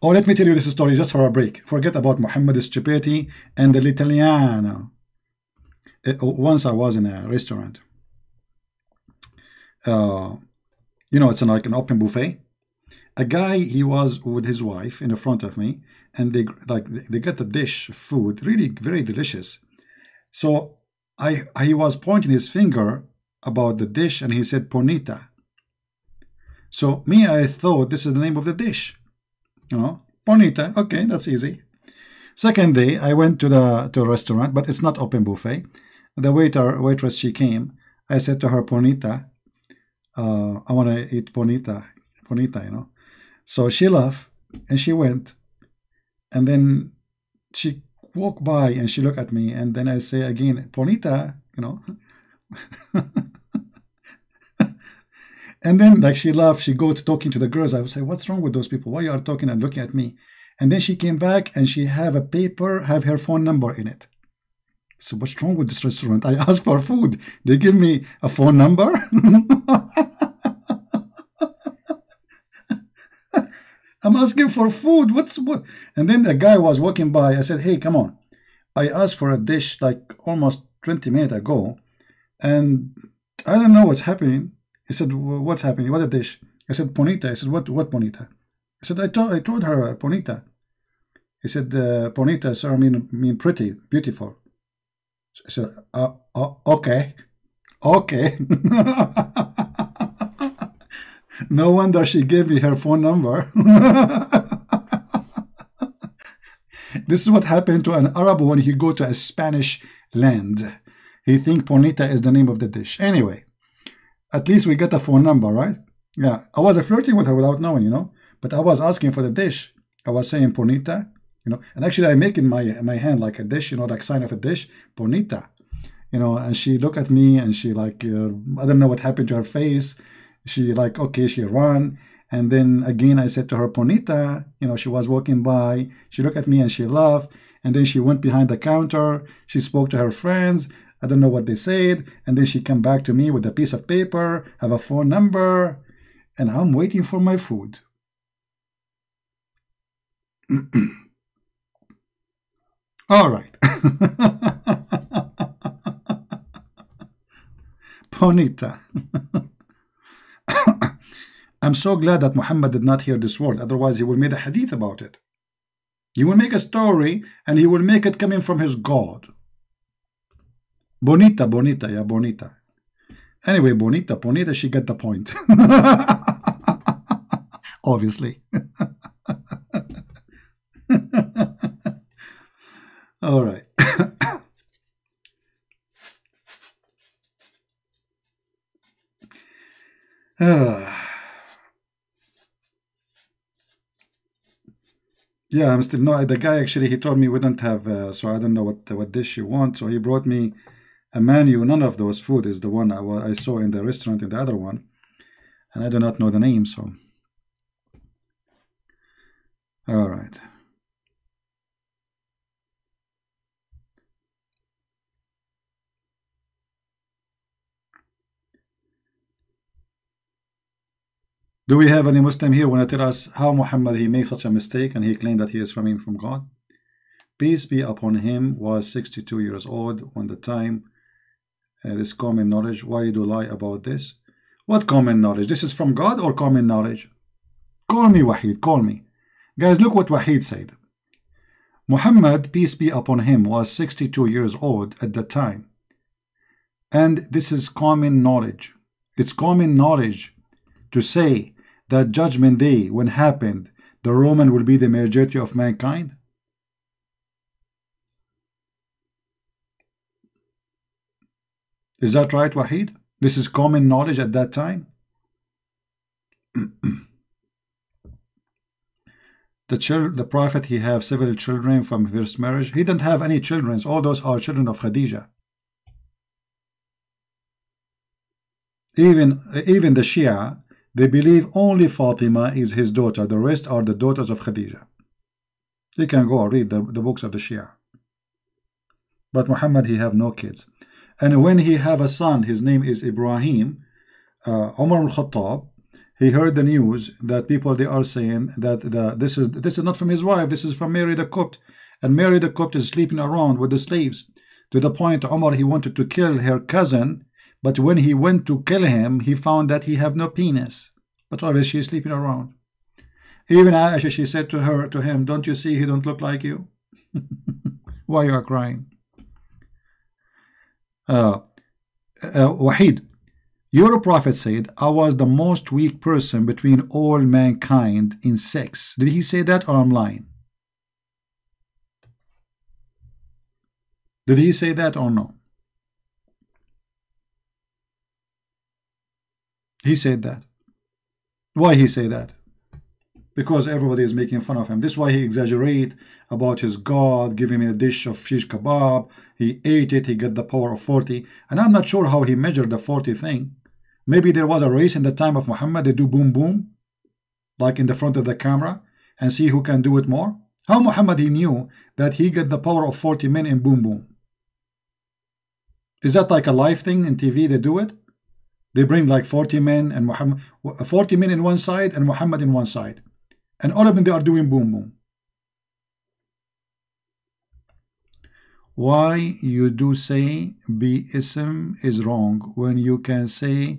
Oh, let me tell you this story just for a break. Forget about Muhammad's stupidity and l'Italiano. Once I was in a restaurant. You know, it's like an open buffet. A guy, he was with his wife in the front of me, and they got the dish of food, really very delicious. So he was pointing his finger about the dish, and he said Bonita. So me, I thought this is the name of the dish, you know, Bonita. Okay, that's easy. Second day, I went to a restaurant, but it's not open buffet. The waitress, she came. I said to her, Bonita, I want to eat Bonita, you know. So she laughed and she went, and then she walked by and she looked at me, and then I say again, Bonita, you know. And then like she laughed, she go to talking to the girls. I would say, what's wrong with those people? Why you are talking and looking at me? And then she came back and she have a paper, have her phone number in it. So what's wrong with this restaurant? I asked for food. They give me a phone number? I'm asking for food. What? And then the guy was walking by. I said, hey, come on. I asked for a dish like almost 20 minutes ago, and I don't know what's happening. He said, what's happening? What a dish? I said, Bonita. I said, what Bonita? I said, I told her Bonita. He said, Bonita, sir, mean pretty, beautiful. I said, okay. Okay. No wonder she gave me her phone number. This is what happened to an Arab when he go to a Spanish land. He think Bonita is the name of the dish. Anyway, at least we got a phone number, right? Yeah, I was flirting with her without knowing, you know. But I was asking for the dish. I was saying Bonita, you know. And actually I make in my hand like a dish, you know, like sign of a dish, Bonita. You know, and she looked at me and she like, I don't know what happened to her face. She like, okay, she ran. And then again, I said to her, Bonita, you know, she was walking by. She looked at me and she laughed. And then she went behind the counter. She spoke to her friends. I don't know what they said. And then she came back to me with a piece of paper, have a phone number, and I'm waiting for my food. All right. Bonita. I'm so glad that Muhammad did not hear this word. Otherwise, he will make a hadith about it. He will make a story, and he will make it coming from his God. Bonita, Bonita, yeah, Bonita. Anyway, Bonita, she got the point. Obviously. All right. Yeah, I'm still no. The guy actually he told me we don't have, so I don't know what dish you want. So he brought me a menu. None of those food is the one I saw in the restaurant in the other one, and I do not know the name. So, all right. Do we have any Muslim here want to tell us how Muhammad he makes such a mistake and he claimed that he is coming from God? Peace be upon him, was 62 years old when the time. This common knowledge. Why do you lie about this? What common knowledge? This is from God or common knowledge? Call me Wahid, call me. Guys, look what Wahid said. Muhammad, peace be upon him, was 62 years old at the time. And this is common knowledge. It's common knowledge to say that Judgment Day, when happened, the Roman will be the majority of mankind. Is that right, Wahid? This is common knowledge at that time. The Prophet, he have several children from first marriage. He didn't have any children. All those are children of Khadija. Even the Shia, they believe only Fatima is his daughter. The rest are the daughters of Khadija. You can go read the books of the Shia. But Muhammad, he have no kids. And when he have a son, his name is Ibrahim, Umar al-Khattab, he heard the news that people, they are saying that this is not from his wife, this is from Mary the Copt. And Mary the Copt is sleeping around with the slaves. To the point Umar, he wanted to kill her cousin, but when he went to kill him, he found that he have no penis. But obviously she's sleeping around. Even Aisha, she said to him, don't you see he don't look like you? Why you are crying? Wahid, your prophet said, I was the most weak person between all mankind in sex. Did he say that, or I'm lying? Did he say that or no? He said that. Why he say that? Because everybody is making fun of him. This is why he exaggerate about his God, give him a dish of shish kebab. He ate it, he got the power of 40. And I'm not sure how he measured the 40 thing. Maybe there was a race in the time of Muhammad. They do boom boom, like in the front of the camera, and see who can do it more. How Muhammad, he knew that he got the power of 40 men in boom boom? Is that like a live thing in TV? They do it. They bring like 40 men and 40 men in one side and Muhammad in one side. And all of them, they are doing boom boom. Why you do say bi-ism is wrong when you can say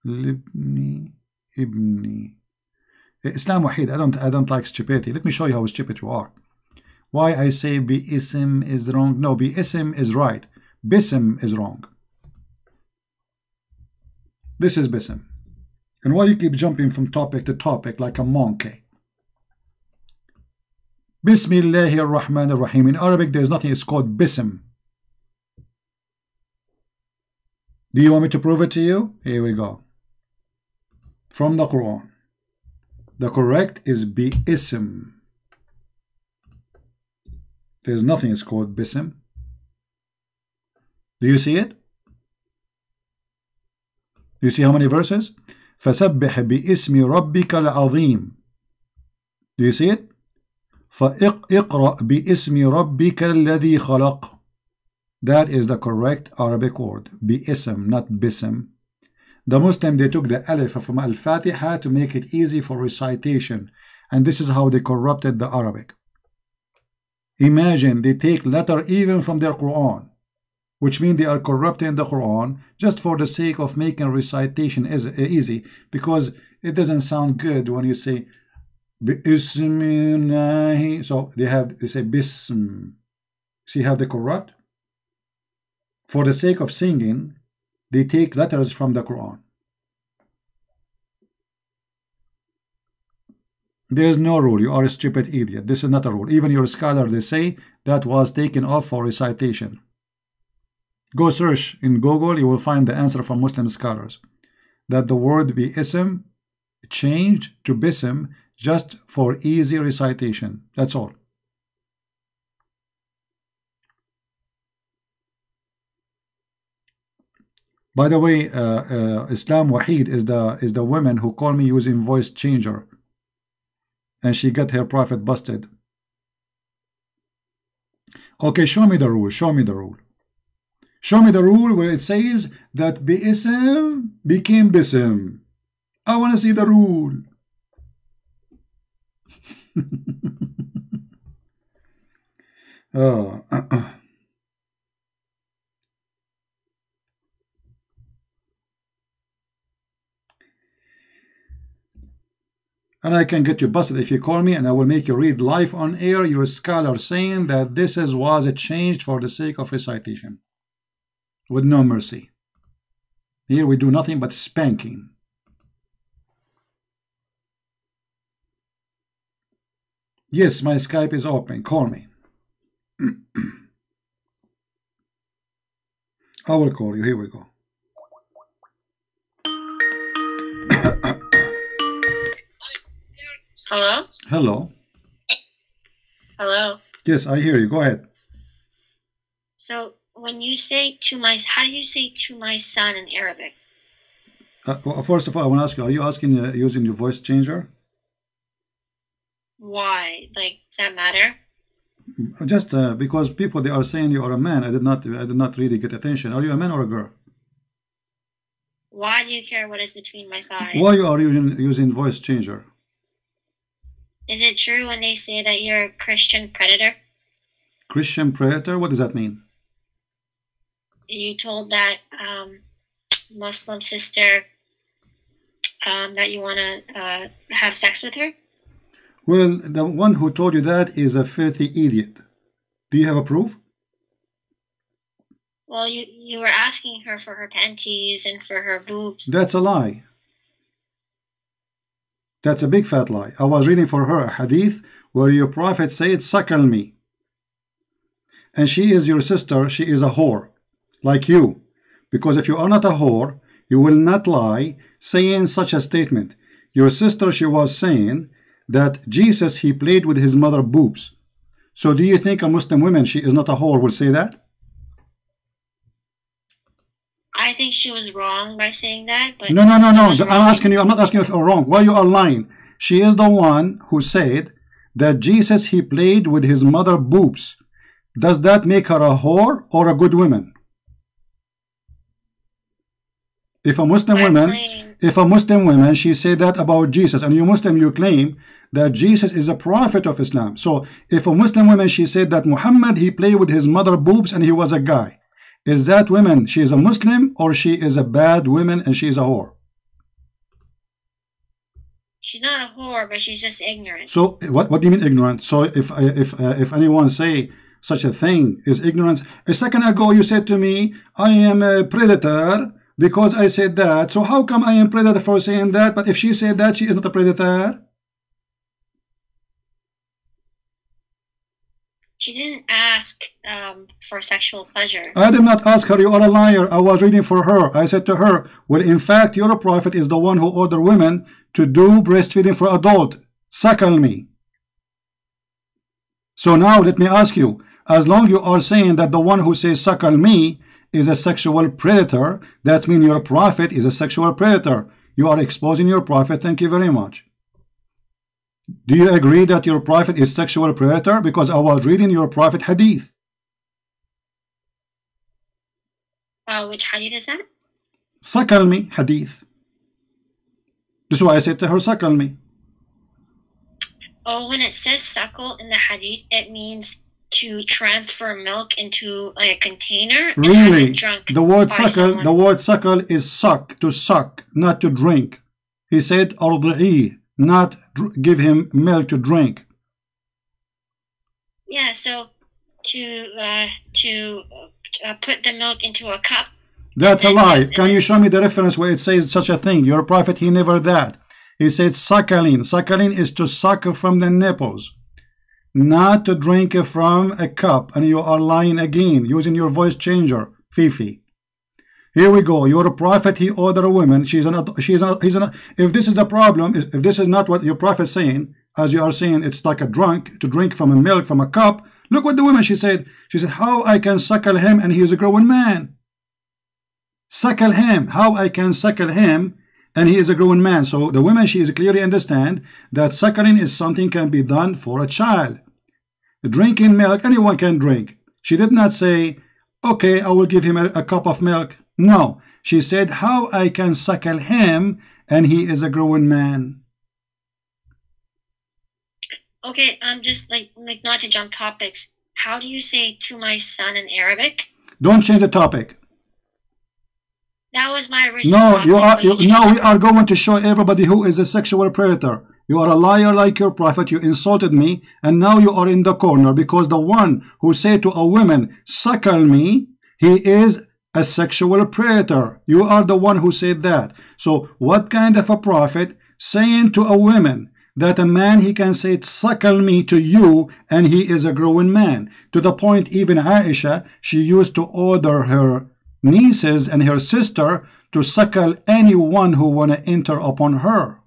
libni ibni? Islam Wahid, I don't like stupidity. Let me show you how stupid you are. Why I say bi-ism is wrong? No, bi-ism is right. Bism is wrong. This is bism. And why you keep jumping from topic to topic like a monkey? Bismillahir Rahmanir Rahim. In Arabic, there is nothing. It's called bism. Do you want me to prove it to you? Here we go. From the Quran. The correct is bi-ism. There is nothing. It's called bism. Do you see it? You see how many verses? فَسَبِّحْ بِإِسْمِ رَبِّكَ الْعَظِيمِ. Do you see it? فَإِقْرَأْ بِإِسْمِ رَبِّكَ الَّذِي خَلَقْ. That is the correct Arabic word. Bi-ism, not bism. The Muslim, they took the alif from Al-Fatiha to make it easy for recitation. And this is how they corrupted the Arabic. Imagine, they take letter even from their Quran, which means they are corrupting the Quran just for the sake of making recitation easy, because it doesn't sound good when you say Bismillah. So they say Bism. See how they corrupt? For the sake of singing, they take letters from the Quran. There is no rule. You are a stupid idiot. This is not a rule. Even your scholar, they say that was taken off for recitation. Go search in Google, you will find the answer from Muslim scholars that the word bi-ism changed to bism just for easy recitation. That's all. By the way, Islam Wahid is the woman who called me using voice changer, and she got her prophet busted. Okay, show me the rule. Show me the rule. Show me the rule where it says that bi-ism became bism. I want to see the rule. Oh. And I can get you busted if you call me, and I will make you read live on air your scholar saying that this was changed for the sake of recitation. With no mercy. Here we do nothing but spanking. Yes, my Skype is open. Call me. I will call you. Here we go. Hello? Hello. Hello. Yes, I hear you. Go ahead. So when you say to my, how do you say to my son in Arabic? Well, first of all, I want to ask you, are you asking using your voice changer? Why? Like, does that matter? Just because people, they are saying you are a man. I did not really get attention. Are you a man or a girl? Why do you care what is between my thighs? Why you are using voice changer? Is it true when they say that you're a Christian predator? Christian predator? What does that mean? You told that Muslim sister that you want to have sex with her? Well, the one who told you that is a filthy idiot. Do you have a proof? Well, you were asking her for her panties and for her boobs. That's a lie. That's a big fat lie. I was reading for her a hadith where your prophet said, suckle me. And she is your sister. She is a whore, like you. Because if you are not a whore, you will not lie saying such a statement. Your sister, she was saying that Jesus, he played with his mother boobs. So do you think a Muslim woman, she is not a whore, will say that? I think she was wrong by saying that. But no. I'm asking you, I'm not asking you if you're wrong. Why you are lying? She is the one who said that Jesus, he played with his mother boobs. Does that make her a whore or a good woman? If a Muslim woman, she said that about Jesus, and you Muslim, you claim that Jesus is a prophet of Islam. So if a Muslim woman, she said that Muhammad, he played with his mother boobs and he was a guy. Is that woman, she is a Muslim or she is a bad woman and she is a whore? She's not a whore, but she's just ignorant. So what do you mean ignorant? So if anyone say such a thing is ignorance. A second ago you said to me, I am a predator because I said that. So how come I am predator for saying that? But if she said that, she is not a predator. She didn't ask for sexual pleasure. I did not ask her. You are a liar. I was reading for her. I said to her, well, in fact, your prophet is the one who ordered women to do breastfeeding for adult. Suckle me. So now let me ask you, as long you are saying that the one who says suckle me is a sexual predator, that means your prophet is a sexual predator. You are exposing your prophet. Thank you very much. Do you agree that your prophet is sexual predator? Because I was reading your prophet hadith. Which hadith is that? Suckle me hadith. This is why I said to her, suckle me. Oh, when it says suckle in the hadith, it means to transfer milk into like a container. Really? The word suckle is suck, to suck, not to drink. He said ardi'i, not give him milk to drink. Yeah, so to put the milk into a cup. That's a lie. Can you show me the reference where it says such a thing? Your prophet, he never that. He said suckling. Suckling is to suck from the nipples, not to drink from a cup. And you are lying again, using your voice changer, Fifi. Here we go. Your prophet, he ordered a woman. If this is the problem, if this is not what your prophet is saying, as you are saying, it's like a drunk to drink from a milk from a cup. Look what the woman, she said. She said, how I can suckle him and he is a grown man. Suckle him. How I can suckle him and he is a grown man. So the woman, she is clearly understand that suckling is something can be done for a child. Drinking milk, anyone can drink. She did not say, okay, I will give him a cup of milk. No, she said, how I can suckle him and he is a grown man. Okay, just like not to jump topics. How do you say to my son in Arabic? Don't change the topic. That was my original topic. No, we are going to show everybody who is a sexual predator. You are a liar like your prophet. You insulted me, and now you are in the corner because the one who said to a woman, suckle me, he is a sexual predator. You are the one who said that. So what kind of a prophet saying to a woman that a man, he can say suckle me to you, and he is a grown man? To the point even Aisha, she used to order her nieces and her sister to suckle anyone who want to enter upon her.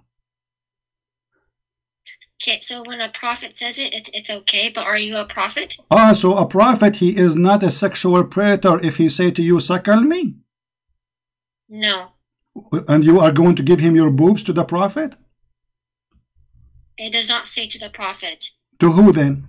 Okay, so when a prophet says it, it's okay, but are you a prophet? So a prophet, he is not a sexual predator if he say to you, suckle me? No. And you are going to give him your boobs to the prophet? It does not say to the prophet. To who then?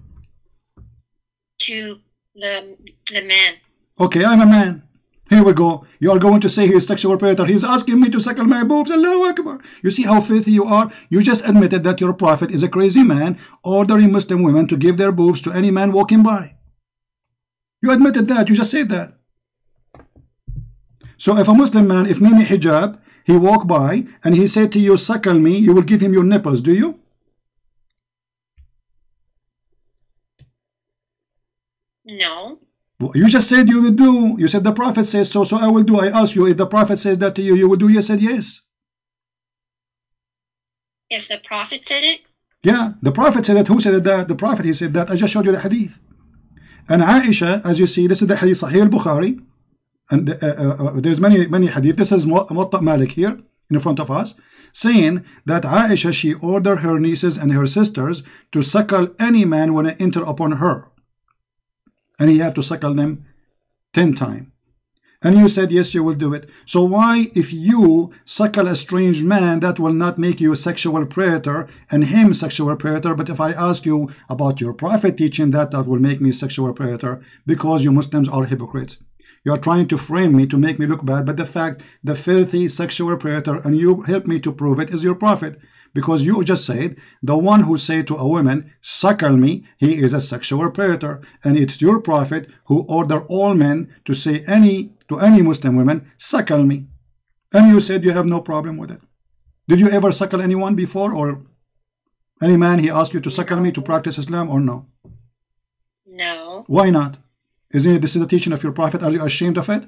To the man. Okay, I'm a man. Here we go. You are going to say he is sexual predator. He's asking me to suckle my boobs. Allahu Akbar. You see how filthy you are? You just admitted that your prophet is a crazy man ordering Muslim women to give their boobs to any man walking by. You admitted that. You just said that. So if a Muslim man, if Mimi Hijab, he walk by and he said to you, suckle me, you will give him your nipples, do you? No. You just said you would do. You said the prophet says so, so I will do. I ask you, if the prophet says that to you, you will do? You said yes. If the prophet said it? Yeah, the prophet said that. Who said that? The prophet, he said that. I just showed you the hadith. And Aisha, as you see, this is the hadith Sahih al-Bukhari. And there's many hadith. This is Muwatta Malik here in front of us, saying that Aisha, she ordered her nieces and her sisters to suckle any man when they enter upon her. And he had to suckle them 10 times. And you said, yes, you will do it. So why, if you suckle a strange man, that will not make you a sexual predator and him sexual predator? But if I ask you about your prophet teaching that, that will make me a sexual predator, because you Muslims are hypocrites. You are trying to frame me to make me look bad, but the fact, the filthy sexual predator, and you help me to prove it, is your prophet. Because you just said, the one who said to a woman, suckle me, he is a sexual predator. And it's your prophet who ordered all men to say to any Muslim women, suckle me. And you said you have no problem with it. Did you ever suckle anyone before? Or any man, he asked you to suckle me to practice Islam, or no? No. Why not? Isn't it, this is the teaching of your prophet? Are you ashamed of it?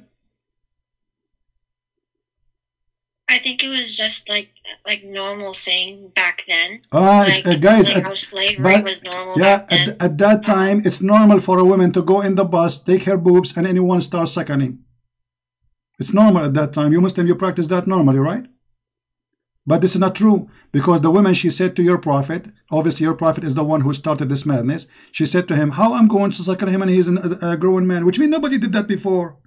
I think it was just like normal thing back then. Guys, how slavery was normal back then. At that time, it's normal for a woman to go in the bus, take her boobs, and anyone start suckling. It's normal at that time. You Muslim, you practice that normally, right? But this is not true, because the woman, she said to your prophet, obviously your prophet is the one who started this madness. She said to him, how I'm going to suckle him and he's a grown man, which means nobody did that before.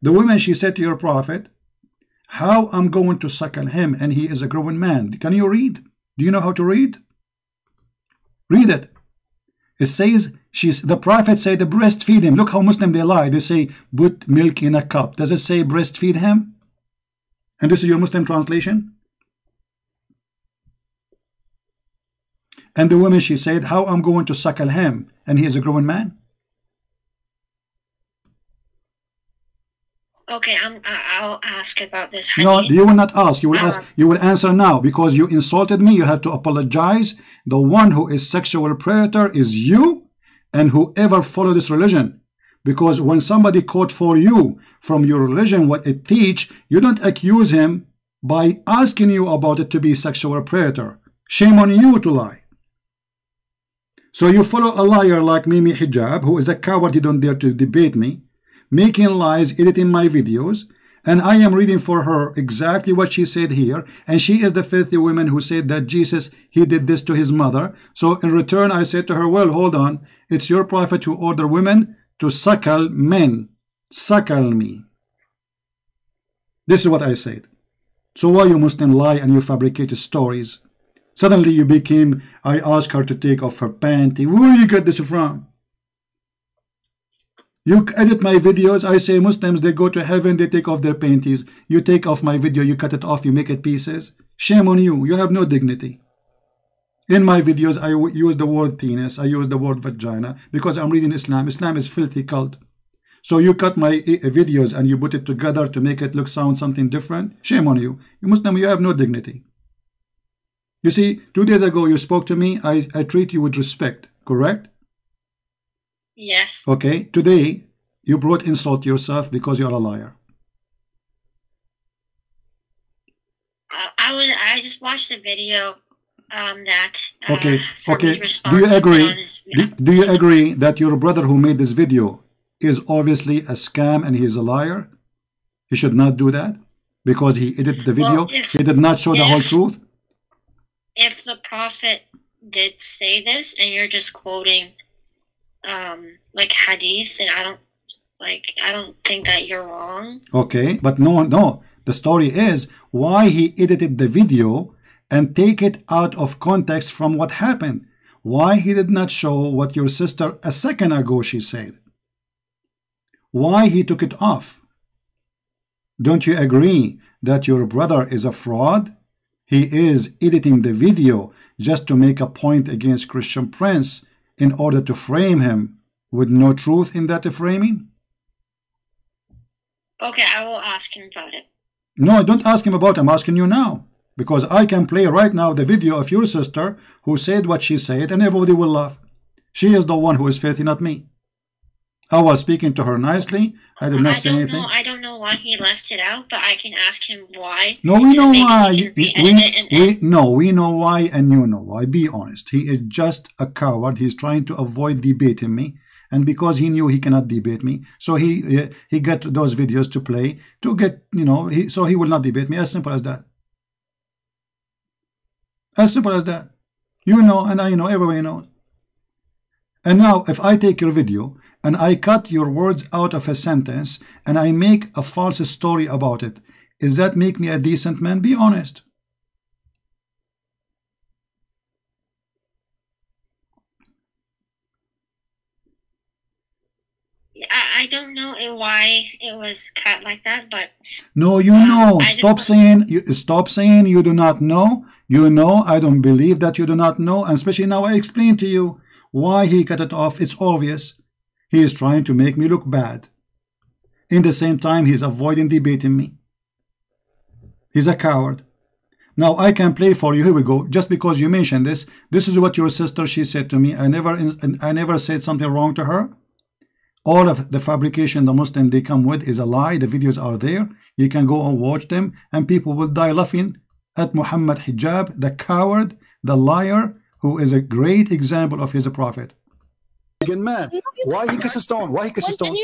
The woman, she said to your prophet, how I'm going to suckle him and he is a grown man. Can you read? Do you know how to read? Read it. It says, the prophet said, breastfeed him. Look how Muslim they lie. They say, put milk in a cup. Does it say breastfeed him? And this is your Muslim translation? And the woman, she said, how I'm going to suckle him and he is a grown man? Okay, I'll ask about this hadith. No, you will not ask. You will ask. You will answer now, because you insulted me. You have to apologize. The one who is sexual predator is you, and whoever follow this religion. Because when somebody quote for you from your religion what it teach, you don't accuse him by asking you about it to be sexual predator. Shame on you to lie. So you follow a liar like Mimi Hijab, who is a coward. You don't dare to debate me, making lies, editing my videos, and I am reading for her exactly what she said here, and she is the filthy woman who said that Jesus, he did this to his mother. So in return, I said to her, well, hold on, it's your prophet who ordered women to suckle men. Suckle me. This is what I said. So why you Muslim lie and you fabricate stories? Suddenly you became, I asked her to take off her panty. Where you get this from? You edit my videos. I say Muslims, they go to heaven, they take off their panties. You take off my video, you cut it off, you make it pieces. Shame on you. You have no dignity. In my videos, I use the word penis, I use the word vagina, because I'm reading Islam. Islam is filthy cult. So you cut my videos and you put it together to make it sound something different. Shame on you. You Muslim, you have no dignity. You see, 2 days ago you spoke to me. I treat you with respect, correct? Yes. Okay, today you brought insult to yourself because you're a liar. I just watched the video that okay. Do you agree? Do you agree that your brother who made this video is obviously a scam and he is a liar? He should not do that because he edited the video. Well, he did not show the whole truth. If the prophet did say this and you're just quoting like hadith, and I don't think that you're wrong. Okay, but no. The story is why he edited the video and take it out of context from what happened. Why he did not show what your sister a second ago she said. Why he took it off. Don't you agree that your brother is a fraud? He is editing the video just to make a point against Christian Prince in order to frame him with no truth in that framing? Okay, I will ask him about it. No, don't ask him about it. I'm asking you now. Because I can play right now the video of your sister who said what she said and everybody will laugh. She is the one who is filthy, not me. I was speaking to her nicely. I did not say anything. I don't know why he left it out, but I can ask him why. No, we know why. We know why and you know why. Be honest. He is just a coward. He's trying to avoid debating me. And because he knew he cannot debate me, so he got those videos to play to get, so he will not debate me. As simple as that. As simple as that. You know, and I know, everybody knows. And now, if I take your video and I cut your words out of a sentence and I make a false story about it, does that make me a decent man? Be honest. I don't know why it was cut like that, but no, you know. Stop saying you do not know. You know. I don't believe that you do not know, and especially now I explain to you why he cut it off. It's obvious. He is trying to make me look bad. In the same time, he's avoiding debating me. He's a coward. Now I can play for you. Here we go. Just because you mentioned this, this is what your sister she said to me. I never said something wrong to her. All of the fabrication the Muslim they come with is a lie. The videos are there. You can go and watch them, and people will die laughing at Muhammad Hijab, the coward, the liar, who is a great example of his prophet. Man, why he kiss a stone? Why he kiss a stone?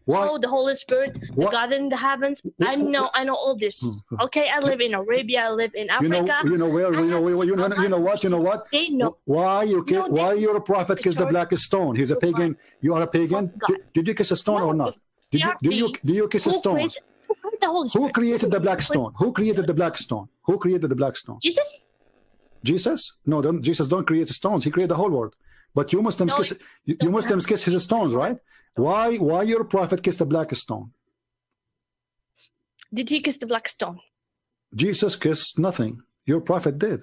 Why? Oh, the Holy Spirit, the God in the heavens. I know all this. Okay, I live in Arabia. I live in Africa. You know where? You know what? They know. Why your prophet kissed the black stone? He's a pagan. You are a pagan. Did you kiss a stone or not? Do you kiss a stone? Who created the black stone? Who created the black stone? Who created the black stone? Jesus. Jesus? No, Jesus don't create stones. He created the whole world. But you Muslims kiss. You Muslims kiss his stones, right? Why your prophet kissed the black stone? Did he kiss the black stone? Jesus kissed nothing. Your prophet did.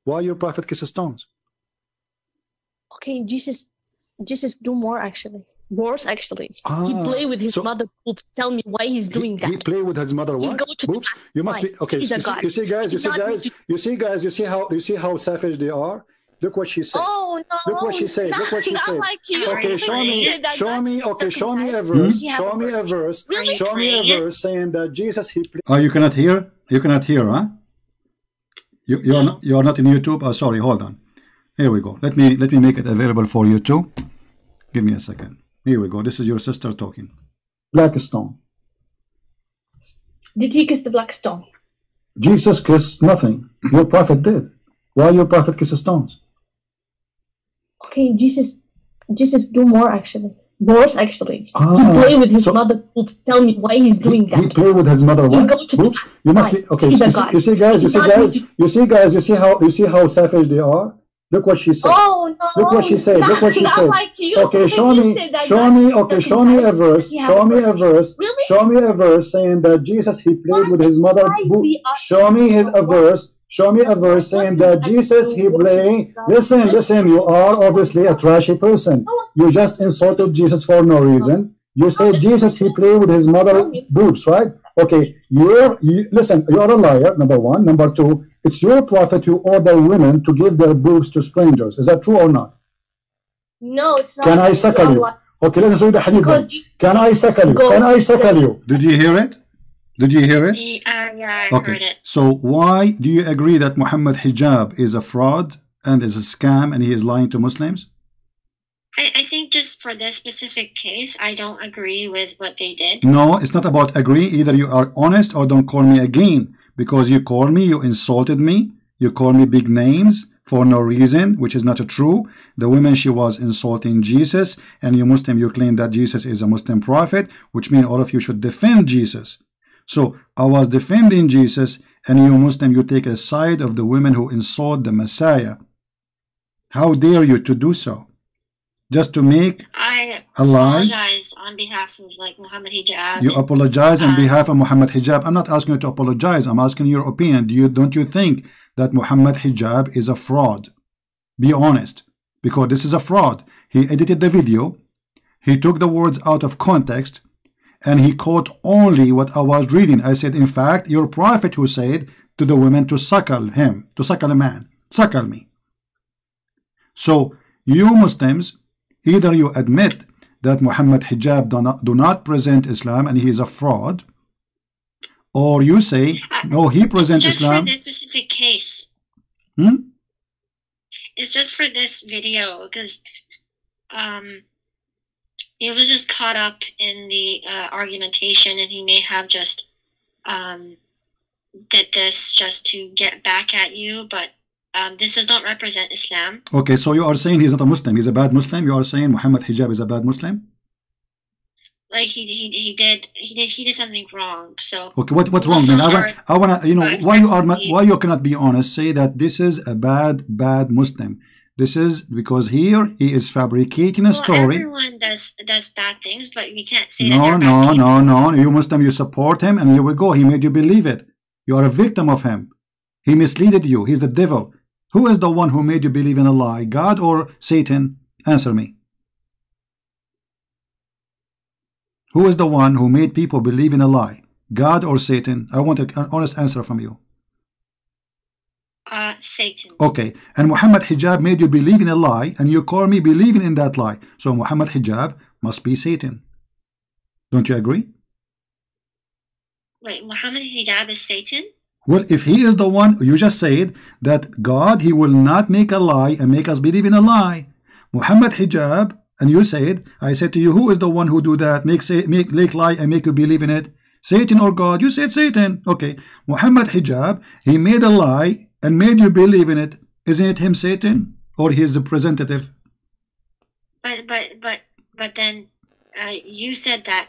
Why your prophet kisses stones? Okay, Jesus do more actually. Worse actually. He play with his mother boobs. Tell me why he's doing that. He play with his mother what? Boobs? You must be okay. You see guys, you see how savage they are? Look what she said. Oh no! Look what she said. Look what she said. Like you. Okay, show me. Okay, show me a verse. Show me a verse. Show me a verse saying that Jesus he. Oh, you cannot hear. You cannot hear, huh? You are not in YouTube. Oh, sorry. Hold on. Here we go. Let me make it available for you too. Give me a second. Here we go. This is your sister talking. Black stone. Did he kiss the black stone? Jesus kissed nothing. Your prophet did. Why your prophet kisses stones? Okay, Jesus do more actually. Worse actually. He play with his mother boobs. Tell me why he's doing that. He play with his mother what? Boobs? You must be okay. You see guys. You see how savage they are. Look what she said. Oh no! Look what she said. Look what she said. Like you. Okay, show me. Okay, show me a verse. Show me a verse. Really? Show me a verse saying that Jesus he played with his mother. Show me a verse. Show me a verse saying that Jesus he played. Listen. You are obviously a trashy person. You just insulted Jesus for no reason. You say Jesus he played with his mother boobs, right? Okay, listen. You are a liar. Number one. Number two. it's your prophet who order women to give their boobs to strangers. Is that true or not? No, it's not. Can I suckle you? Okay, let's read the hadith. Can I suckle you? Can I suckle you? Did you hear it? Did you hear it? Yeah, I heard it. So why do you agree that Muhammad hijab is a fraud and is a scam and he is lying to Muslims? I think just for this specific case, I don't agree with what they did. No, it's not about agree. Either you are honest or don't call me again. Because you called me, you insulted me, you called me big names for no reason, which is not true. The woman, she was insulting Jesus, and you Muslim, you claim that Jesus is a Muslim prophet, which means all of you should defend Jesus. So I was defending Jesus, and you Muslim, you take a side of the women who insult the Messiah. How dare you to do so? Just to make a lie? I apologize on behalf of like Muhammad Hijab. You apologize on behalf of Muhammad Hijab. I'm not asking you to apologize. I'm asking your opinion. Don't you think that Muhammad Hijab is a fraud? Be honest. Because this is a fraud. He edited the video. He took the words out of context. And he quote only what I was reading. I said, in fact, your prophet who said to the women to suckle him, to suckle a man. Suckle me. So, you Muslims, either you admit that Muhammad Hijab do not present Islam and he is a fraud, or you say, no, he presents Islam. It's just for this specific case. It's just for this video because he was just caught up in the argumentation and he may have just did this just to get back at you, but this does not represent Islam. Okay, so you are saying he's not a Muslim, he's a bad Muslim? You are saying Muhammad Hijab is a bad Muslim? Like he did something wrong. So okay, what wrong? Then I wanna you know why you cannot be honest. Say that this is a bad Muslim. This is because here he is fabricating a story. Everyone does bad things, but we can't say no. You Muslim, you support him, and here we go. He made you believe it. You are a victim of him. He misled you. He's the devil. Who is the one who made you believe in a lie? God or Satan? Answer me. Who is the one who made people believe in a lie? God or Satan? I want an honest answer from you. Satan. Okay, and Muhammad Hijab made you believe in a lie, and you call me believing in that lie. So Muhammad Hijab must be Satan. Don't you agree? Wait, Muhammad Hijab is Satan? Well, if he is the one, you just said that God, he will not make a lie and make us believe in a lie. Muhammad Hijab, and you said, I said to you, who is the one who do that? Make lie and make you believe in it? Satan or God? You said Satan. Okay, Muhammad Hijab, he made a lie and made you believe in it. Isn't it him Satan? Or his representative? But then you said that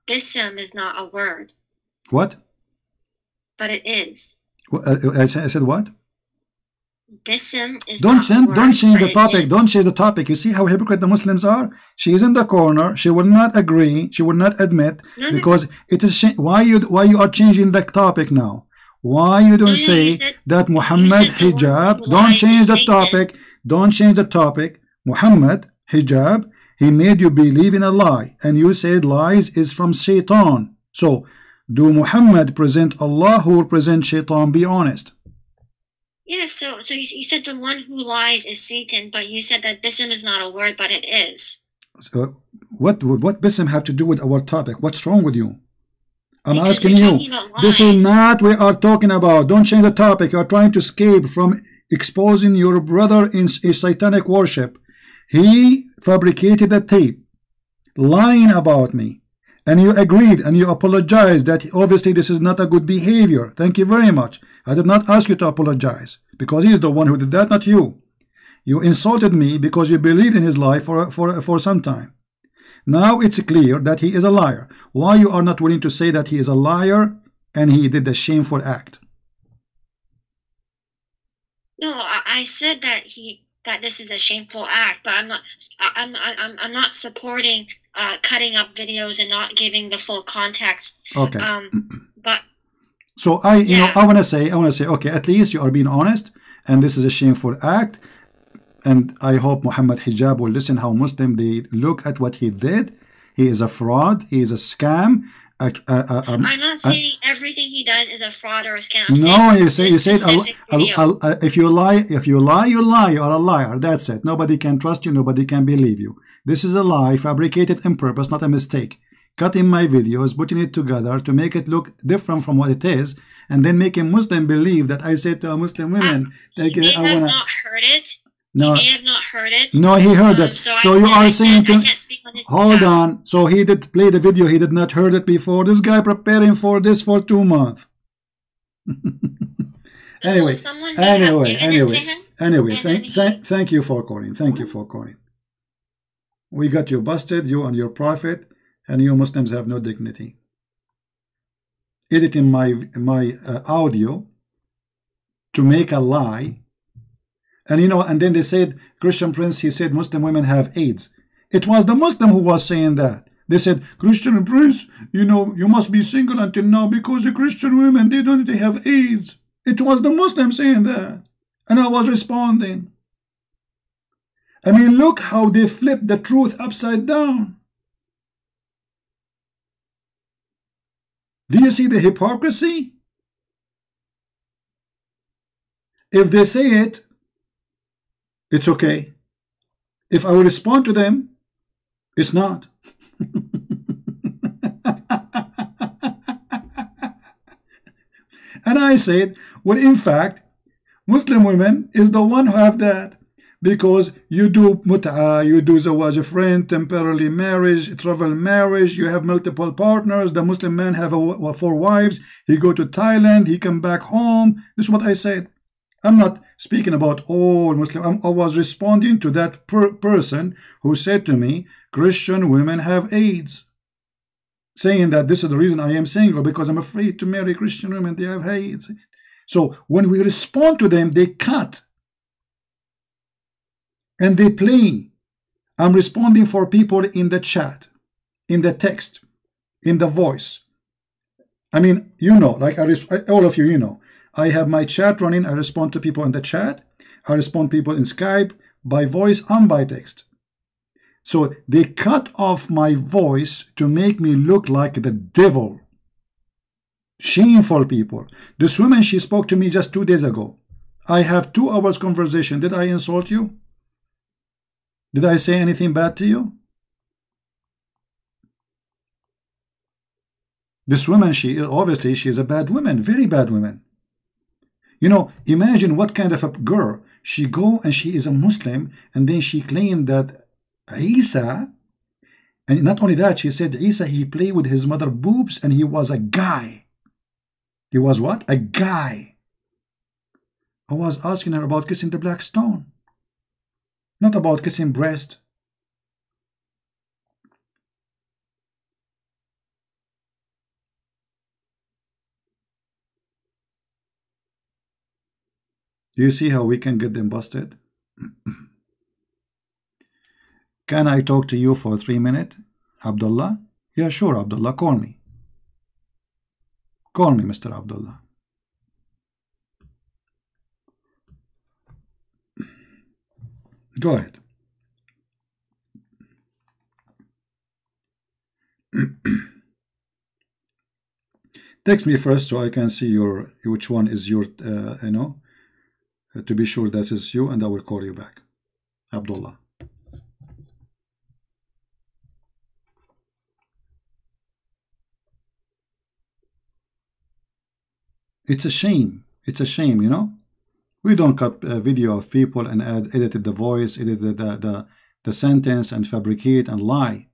Bism is not a word. What? But it is. I said what? Bism is don't change the topic. Don't change the topic. You see how hypocrite the Muslims are? She is in the corner. She will not agree. She will not admit because it is why you are changing the topic now. Why you don't say that Muhammad Hijab? Don't change the topic. Don't change the topic. Muhammad Hijab, he made you believe in a lie, and you said lies is from Shaitan. So, do Muhammad present Allah who present Shaitan? Be honest. Yes. So you said the one who lies is Satan, but you said that Bism is not a word, but it is. So, what Bism have to do with our topic? What's wrong with you? I'm asking you. This is not what we are talking about. Don't change the topic. You are trying to escape from exposing your brother in satanic worship. He fabricated a tape lying about me, and you agreed and you apologized that obviously this is not a good behavior. Thank you very much. I did not ask you to apologize because he is the one who did that, not you. You insulted me because you believed in his lie for some time. Now it's clear that he is a liar. Why you are not willing to say that he is a liar and he did a shameful act? No, I said that this is a shameful act, but I'm not supporting cutting up videos and not giving the full context. Okay. But so I want to say, okay, at least you are being honest, and this is a shameful act. And I hope Muhammad Hijab will listen how Muslim they look at what he did. He is a fraud. He is a scam. I'm not saying everything he does is a fraud or a scam. No, you said if you lie, you lie. You are a liar. That's it. Nobody can trust you. Nobody can believe you. This is a lie fabricated on purpose, not a mistake. Cutting my videos, putting it together to make it look different from what it is, and then making Muslim believe that I said to a Muslim women, he may have not heard it. No, he may have not heard it. No, he heard it. So you are saying to hold on. So he did play the video. He did not heard it before. This guy preparing for this for 2 months. Anyway, thank you for calling. Thank you for calling. We got you busted, you and your prophet, and you Muslims have no dignity. Editing my audio to make a lie. And you know, and then they said, Christian Prince, he said Muslim women have AIDS. It was the Muslim who was saying that. They said, Christian Prince, you know, you must be single until now because the Christian women, they have AIDS. It was the Muslim saying that. And I was responding. I mean, look how they flipped the truth upside down. Do you see the hypocrisy? If they say it, it's okay. If I will respond to them, it's not. And I said, well, in fact, Muslim women is the one who have that. Because you do mut'a, you do zawaj a friend, temporary marriage, travel marriage, you have multiple partners. The Muslim man have 4 wives. He go to Thailand, he come back home. This is what I said. I'm not speaking about all Muslim. I was responding to that person who said to me, Christian women have AIDS. Saying that this is the reason I am single, because I'm afraid to marry Christian women. They have AIDS. So when we respond to them, they cut. And they play. I'm responding for people in the chat, in the text, in the voice. I mean, you know, like all of you, you know. I have my chat running. I respond to people in the chat. I respond to people in Skype by voice and by text. So they cut off my voice to make me look like the devil. Shameful people. This woman, she spoke to me just 2 days ago. I have 2 hours conversation. Did I insult you? Did I say anything bad to you? This woman, obviously she is a bad woman, very bad woman. You know, imagine what kind of a girl. She go and she is a Muslim, and then she claimed that Isa, and not only that, she said Isa, he played with his mother boobs and he was a guy. He was what? A guy. I was asking her about kissing the black stone. Not about kissing breast. Do you see how we can get them busted? Can I talk to you for 3 minutes, Abdullah? Yeah, sure, Abdullah. Call me. Call me, Mr. Abdullah. Go ahead. Text me first so I can see which one is your, you know, to be sure that is you, and I will call you back. Abdullah. It's a shame. It's a shame, you know. We don't cut a video of people and edited the voice, edited the sentence, and fabricate and lie.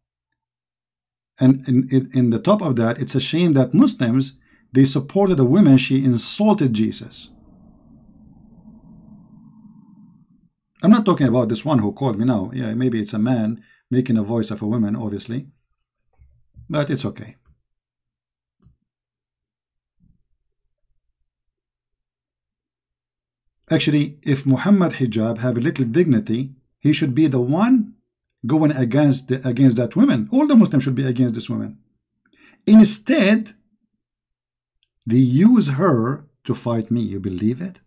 And in the top of that, it's a shame that Muslims, they supported a woman. She insulted Jesus. I'm not talking about this one who called me now. Yeah, maybe it's a man making a voice of a woman, obviously. But it's okay. Actually, if Muhammad Hijab have a little dignity, he should be the one going against that woman. All the Muslims should be against this woman. Instead, they use her to fight me. You believe it?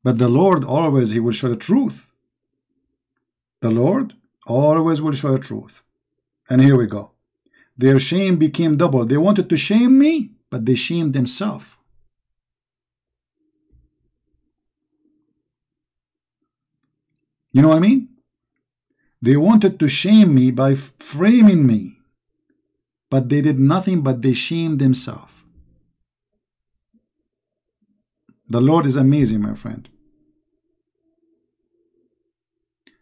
But the Lord always, he will show the truth. The Lord always will show the truth. And here we go. Their shame became double. They wanted to shame me, but they shamed themselves. You know what I mean? They wanted to shame me by framing me, but they did nothing but they shamed themselves. The Lord is amazing, my friend.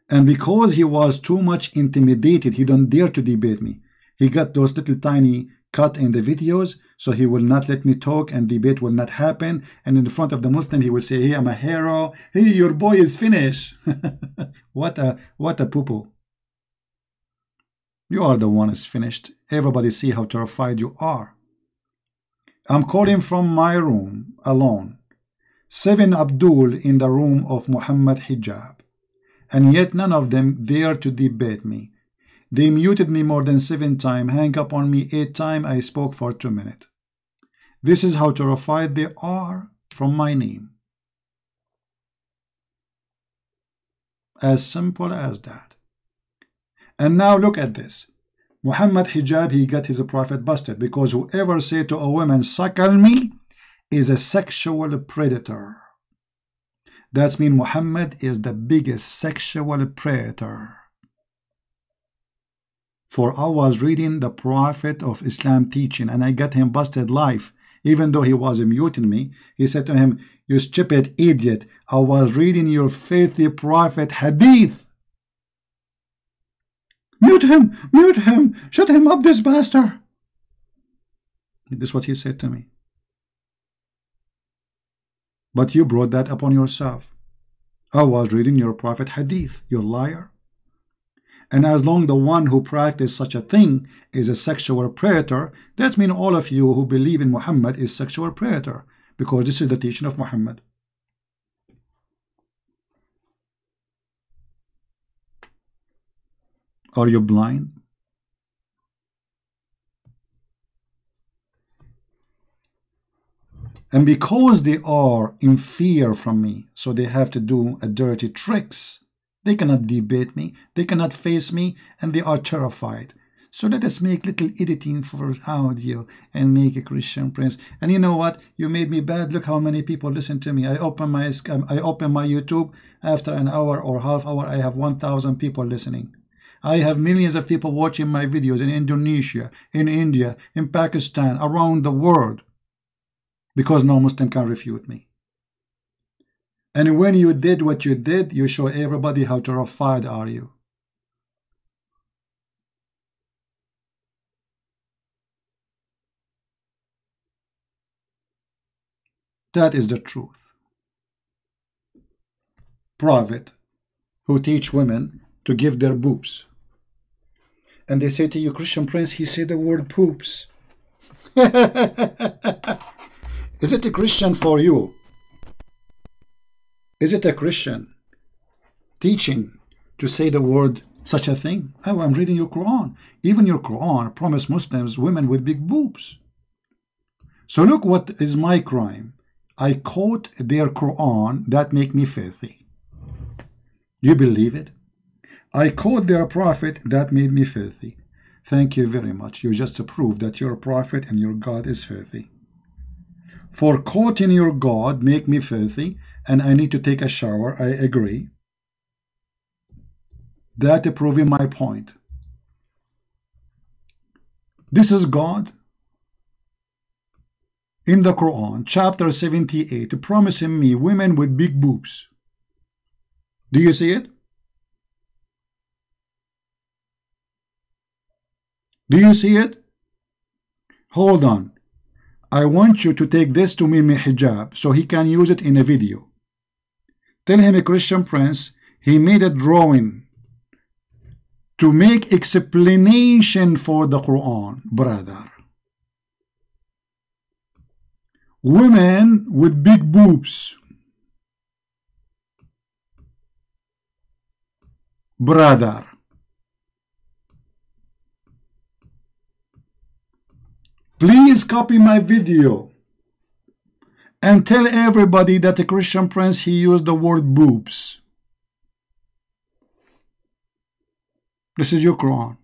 And because he was too much intimidated, he don't dare to debate me. He got those little tiny cut in the videos, so he will not let me talk and debate will not happen. And in front of the Muslim, he will say, hey, I'm a hero. Hey, your boy is finished. What a poo-poo. You are the one who's finished. Everybody see how terrified you are. I'm calling from my room alone. 7 Abdul in the room of Muhammad Hijab. And yet none of them dare to debate me. They muted me more than 7 times, hang up on me 8 times, I spoke for 2 minutes. This is how terrified they are from my name. As simple as that. And now look at this. Muhammad Hijab, he got his prophet busted because whoever say to a woman, suckle me, is a sexual predator. That means Muhammad is the biggest sexual predator. For I was reading the Prophet of Islam teaching and I got him busted live. Even though he was muting me, he said to him, you stupid idiot, I was reading your faithful Prophet Hadith. Mute him, shut him up, this bastard. This is what he said to me. But you brought that upon yourself. I was reading your Prophet Hadith, you liar. And as long the one who practiced such a thing is a sexual predator, that means all of you who believe in Muhammad is sexual predator, because this is the teaching of Muhammad. Are you blind? And because they are in fear from me, so they have to do a dirty tricks. They cannot debate me, they cannot face me, and they are terrified. So let us make little editing for audio and make a Christian Prince. And you know what? You made me bad. Look how many people listen to me. I open my YouTube. After an hour or half hour, I have 1,000 people listening. I have millions of people watching my videos in Indonesia, in India, in Pakistan, around the world. Because no Muslim can refute me. And when you did what you did, you show everybody how terrified are you. That is the truth. Prophet who teach women to give their boobs. And they say to you, Christian Prince, he said the word poops. Is it a Christian for you? Is it a Christian teaching to say the word such a thing? Oh, I'm reading your Quran. Even your Quran promised Muslims women with big boobs. So look what is my crime. I quote their Quran that make me filthy. You believe it? I quote their prophet that made me filthy. Thank you very much. You just prove that your prophet and your God is filthy. For quoting your God make me filthy and I need to take a shower, I agree. That proving my point. This is God in the Quran, chapter 78, promising me women with big boobs. Do you see it? Do you see it? Hold on. I want you to take this to Mimi Hijab so he can use it in a video. Tell him, a Christian Prince, he made a drawing to make explanation for the Quran, brother. Women with big boobs. Brother. Please copy my video and tell everybody that the Christian Prince, he used the word boobs. This is your Quran.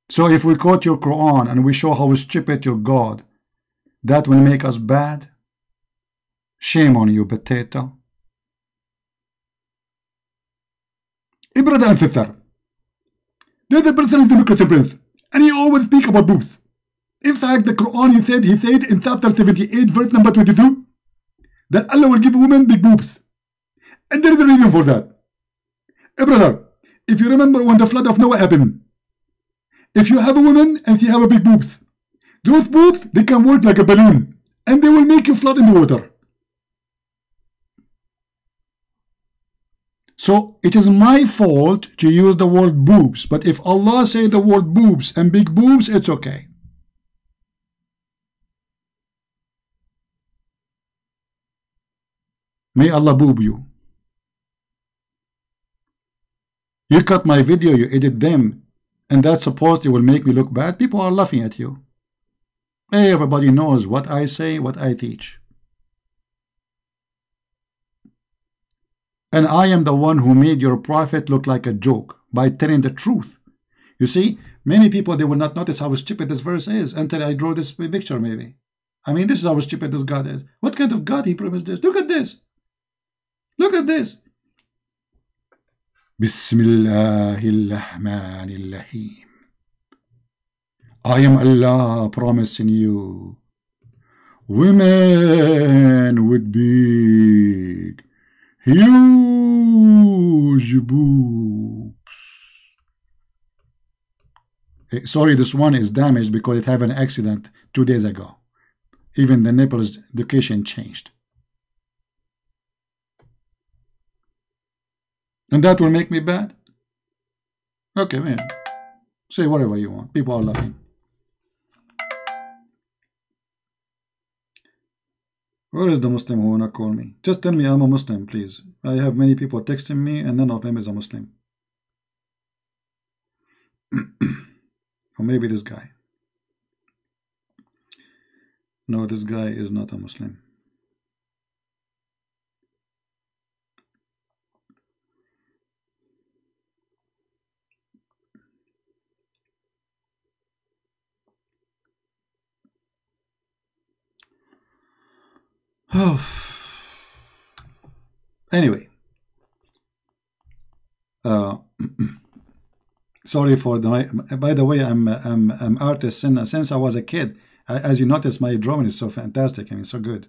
So if we quote your Quran and we show how stupid your God, that will make us bad? Shame on you, potato. Brother and sister, there's a person in the Democracy Prince, and he always speak about boobs. In fact, the Quran, he said in chapter 78, verse number 22, that Allah will give women big boobs. And there is a reason for that. Brother, if you remember when the flood of Noah happened, if you have a woman and she have a big boobs, those boobs, they can work like a balloon, and they will make you float in the water. So it is my fault to use the word boobs, but if Allah say the word boobs and big boobs, it's okay. May Allah boob you. You cut my video, you edit them, and that's supposed it will make me look bad. People are laughing at you. Hey, everybody knows what I say, what I teach. And I am the one who made your prophet look like a joke by telling the truth. You see, many people, they will not notice how stupid this verse is until I draw this picture, maybe. I mean, this is how stupid this God is. What kind of God he promised this? Look at this. Look at this. Bismillahirrahmanirrahim. I am Allah promising you women with big, huge boobs. Sorry, this one is damaged because it had an accident 2 days ago. Even the nipples education changed. And that will make me bad? Okay, man. Say whatever you want. People are laughing. Where is the Muslim who wanna call me? Just tell me I'm a Muslim, please. I have many people texting me and none of them is a Muslim. Or maybe this guy. No, this guy is not a Muslim. Anyway, sorry for the. By the way, I'm artist since I was a kid. As you notice, my drawing is so fantastic. I mean, so good,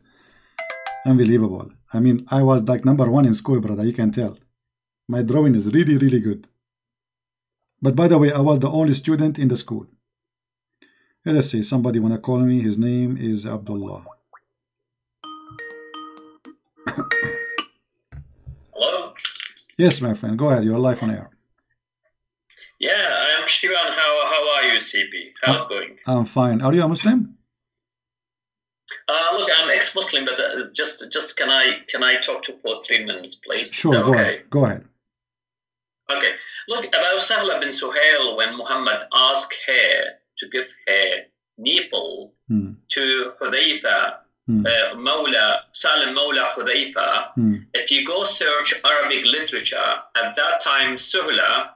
unbelievable. I mean, I was like #1 in school, brother. You can tell. My drawing is really, really good. But by the way, I was the only student in the school. Let's see. Somebody wanna call me? His name is Abdullah. Hello? Yes, my friend. Go ahead. You're live on air. Yeah, I'm Shivan. How are you, CP? How's it going? I'm fine. Are you a Muslim? Look, I'm ex-Muslim, but just can I talk to for 3 minutes, please? Sure. Go ahead. Go ahead. Okay. Look, about Sahla bin Suhail, when Muhammad asked her to give her nipple to Hudayfa, Salim Mawla Hudayfa, if you go search Arabic literature, at that time Sahla,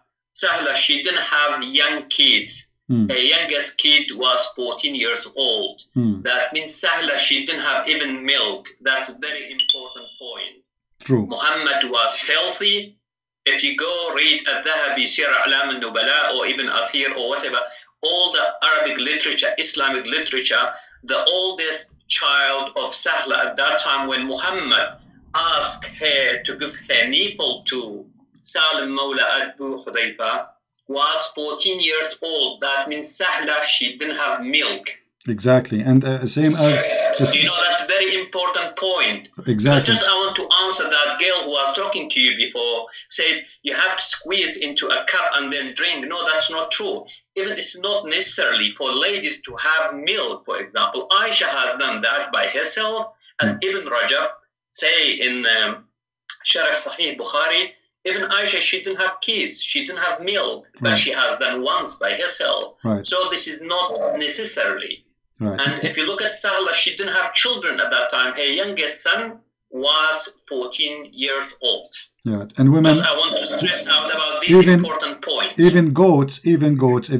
she didn't have young kids. Her youngest kid was 14 years old. That means Sahla, she didn't have even milk. That's a very important point. True. Muhammad was healthy. If you go read Al-Dhahabi, Sir A'lam al-Nubala, or even Athir or whatever, all the Arabic literature, Islamic literature, the oldest child of Sahla at that time when Muhammad asked her to give her nipple to Salim Mawla Abu Hudayfa was 14 years old. That means Sahla, she didn't have milk. Exactly. And same as... you know, that's a very important point. Exactly. But just I want to answer that girl who was talking to you before, said you have to squeeze into a cup and then drink. No, that's not true. Even it's not necessarily for ladies to have milk, for example. Aisha has done that by herself, as Ibn Rajab say in Sharh Sahih Bukhari. Even Aisha, she didn't have kids. She didn't have milk, but she has done once by herself. Right. So this is not necessarily. Right. And if you look at Sahla, she didn't have children at that time. Her youngest son was 14 years old. Yeah, and women. Just I want to stress out about this important point. Even goats, if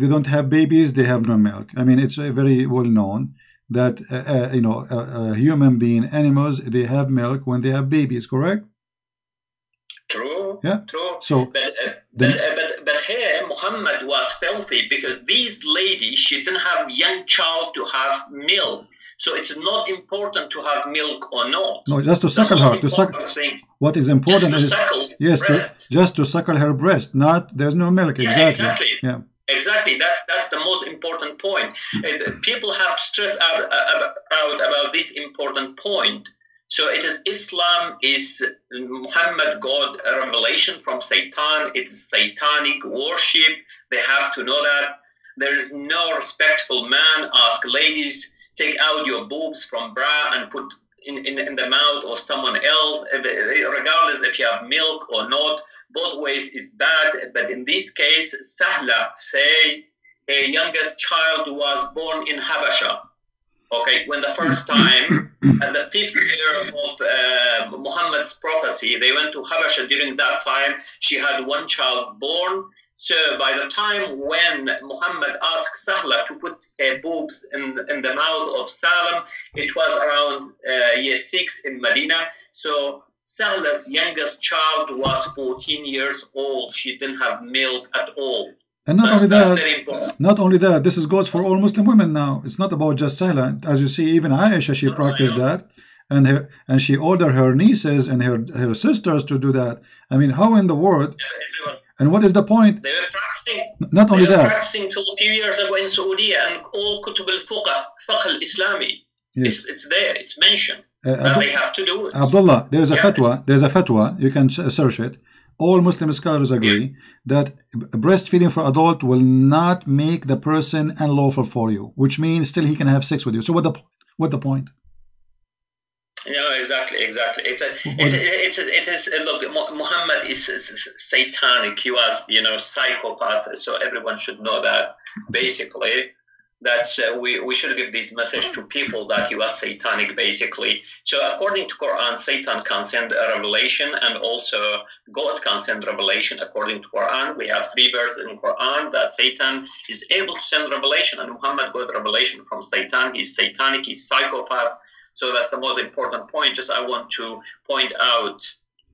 they don't have babies, they have no milk. I mean, it's very well known that you know, human being animals, they have milk when they have babies. Correct? True. Yeah. True. So, but here Muhammad was filthy because this lady, she didn't have young child to have milk. So it's not important to have milk or not. No, just to suckle her. What is important is just to suckle her breast. Not there's no milk. Yeah, exactly. Yeah. Exactly. That's the most important point. People have to stress out about this important point. So it is Islam is Muhammad got a revelation from Satan. It's satanic worship. They have to know that. There is no respectful man ask ladies, take out your boobs from bra and put in the mouth of someone else, regardless if you have milk or not. Both ways is bad. But in this case, Sahla say a youngest child was born in Habasha. Okay, when the first time, as the 5th year of Muhammad's prophecy, they went to Habasha. During that time, she had one child born. So by the time when Muhammad asked Sahla to put boobs in the mouth of Salam, it was around year 6 in Medina. So Sahla's youngest child was 14 years old. She didn't have milk at all. And not only that, this goes for all Muslim women now. It's not about just Sahla. As you see, even Aisha, she practiced that, and she ordered her nieces and her sisters to do that. I mean, how in the world? And what is the point? They were practicing. Not only that, practicing till a few years ago in Saudi, and all Kutub al-Fiqh al-Islami. Yes. It's there. It's mentioned. That they have to do it. Abdullah, there's a fatwa. There's a fatwa. You can search it. All Muslim scholars agree that breastfeeding for adult will not make the person unlawful for you, which means still he can have sex with you. So what the point? No, exactly. It is. Look, Muhammad is satanic. He was, psychopath. So everyone should know that. Basically, that's we should give this message to people that he was satanic. Basically, so according to Quran, Satan can send a revelation, and also God can send revelation. According to Quran, we have 3 verses in Quran that Satan is able to send revelation, and Muhammad got revelation from Satan. He's satanic. He's psychopath. So that's the most important point. Just I want to point out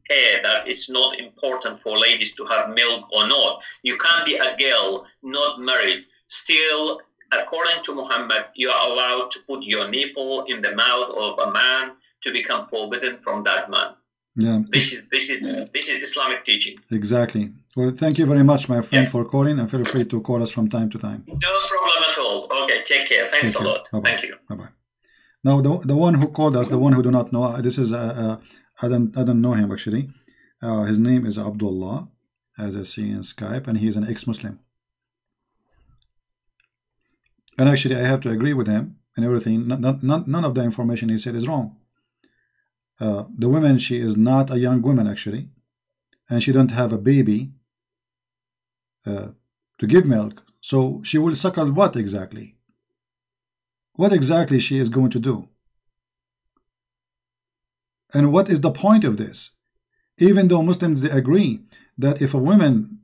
here that it's not important for ladies to have milk or not. You can't be a girl not married. Still, according to Muhammad, you are allowed to put your nipple in the mouth of a man to become forbidden from that man. Yeah. This is Islamic teaching. Exactly. Well, thank you very much, my friend, for calling, and feel free to call us from time to time. No problem at all. Okay, take care. Thanks a lot. Bye-bye. Thank you. Bye-bye. Now, the one who called us, the one who do not know, this is I don't know him actually. His name is Abdullah, as I see in Skype, and he's an ex-Muslim. And actually, I have to agree with him and everything. None of the information he said is wrong. The woman, she is not a young woman actually, and she don't have a baby to give milk. So she will suckle what exactly? What exactly she is going to do? And what is the point of this? Even though Muslims, they agree that if a woman,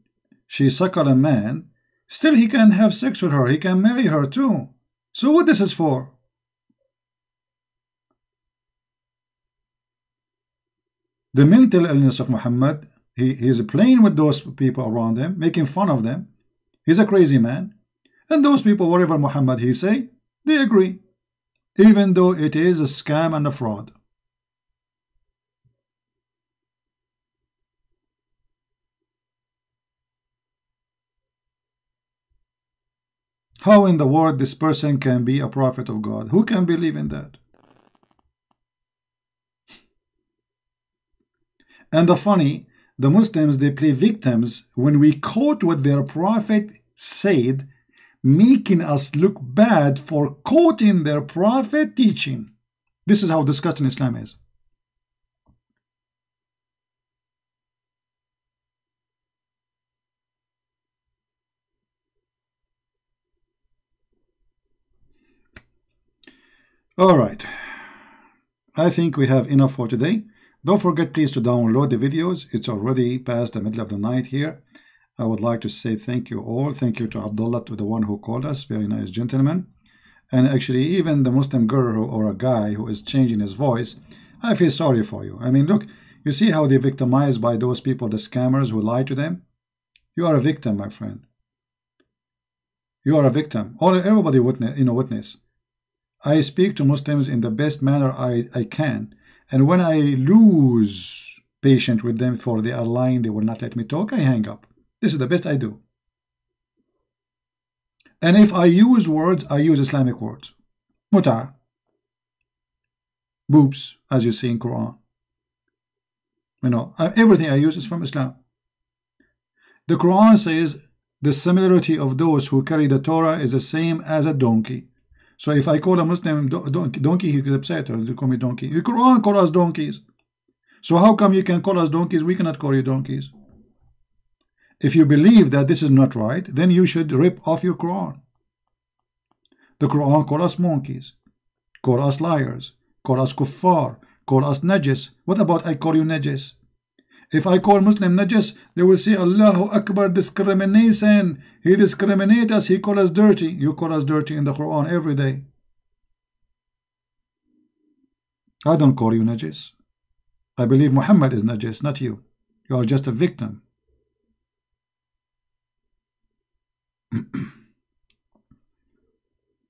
she suckle a man, still he can have sex with her, he can marry her too. So what this is for? The mental illness of Muhammad, he is playing with those people around him, making fun of them. He's a crazy man. And those people, whatever Muhammad he say, they agree, even though it is a scam and a fraud. How in the world this person can be a prophet of God? Who can believe in that? And the Muslims, they play victims when we quote what their prophet said, making us look bad for quoting their prophet teaching. This is how disgusting Islam is. All right. I think we have enough for today. Don't forget, please, to download the videos. It's already past the middle of the night here. I would like to say thank you all. Thank you to Abdullah, to the one who called us. Very nice gentleman. And actually, even the Muslim girl or a guy who is changing his voice, I feel sorry for you. I mean, look, you see how they're victimized by those people, the scammers who lie to them? You are a victim, my friend. You are a victim. Everybody witness. I speak to Muslims in the best manner I can. And when I lose patience with them for they are lying, they will not let me talk, I hang up. This is the best I do. And if I use words, I use Islamic words. Muta. Boobs, as you see in Quran. Everything I use is from Islam. The Quran says the similarity of those who carry the Torah is the same as a donkey. So if I call a Muslim donkey, he gets upset, or they call me donkey. The Quran calls us donkeys. So how come you can call us donkeys? We cannot call you donkeys. If you believe that this is not right, then you should rip off your Quran. The Quran calls us monkeys, call us liars, call us kuffar, call us najis. What about I call you najis? If I call Muslim najis, they will say Allahu Akbar, discrimination. He discriminates us, he calls us dirty. You call us dirty in the Quran every day. I don't call you najis. I believe Muhammad is najis, not you. You are just a victim.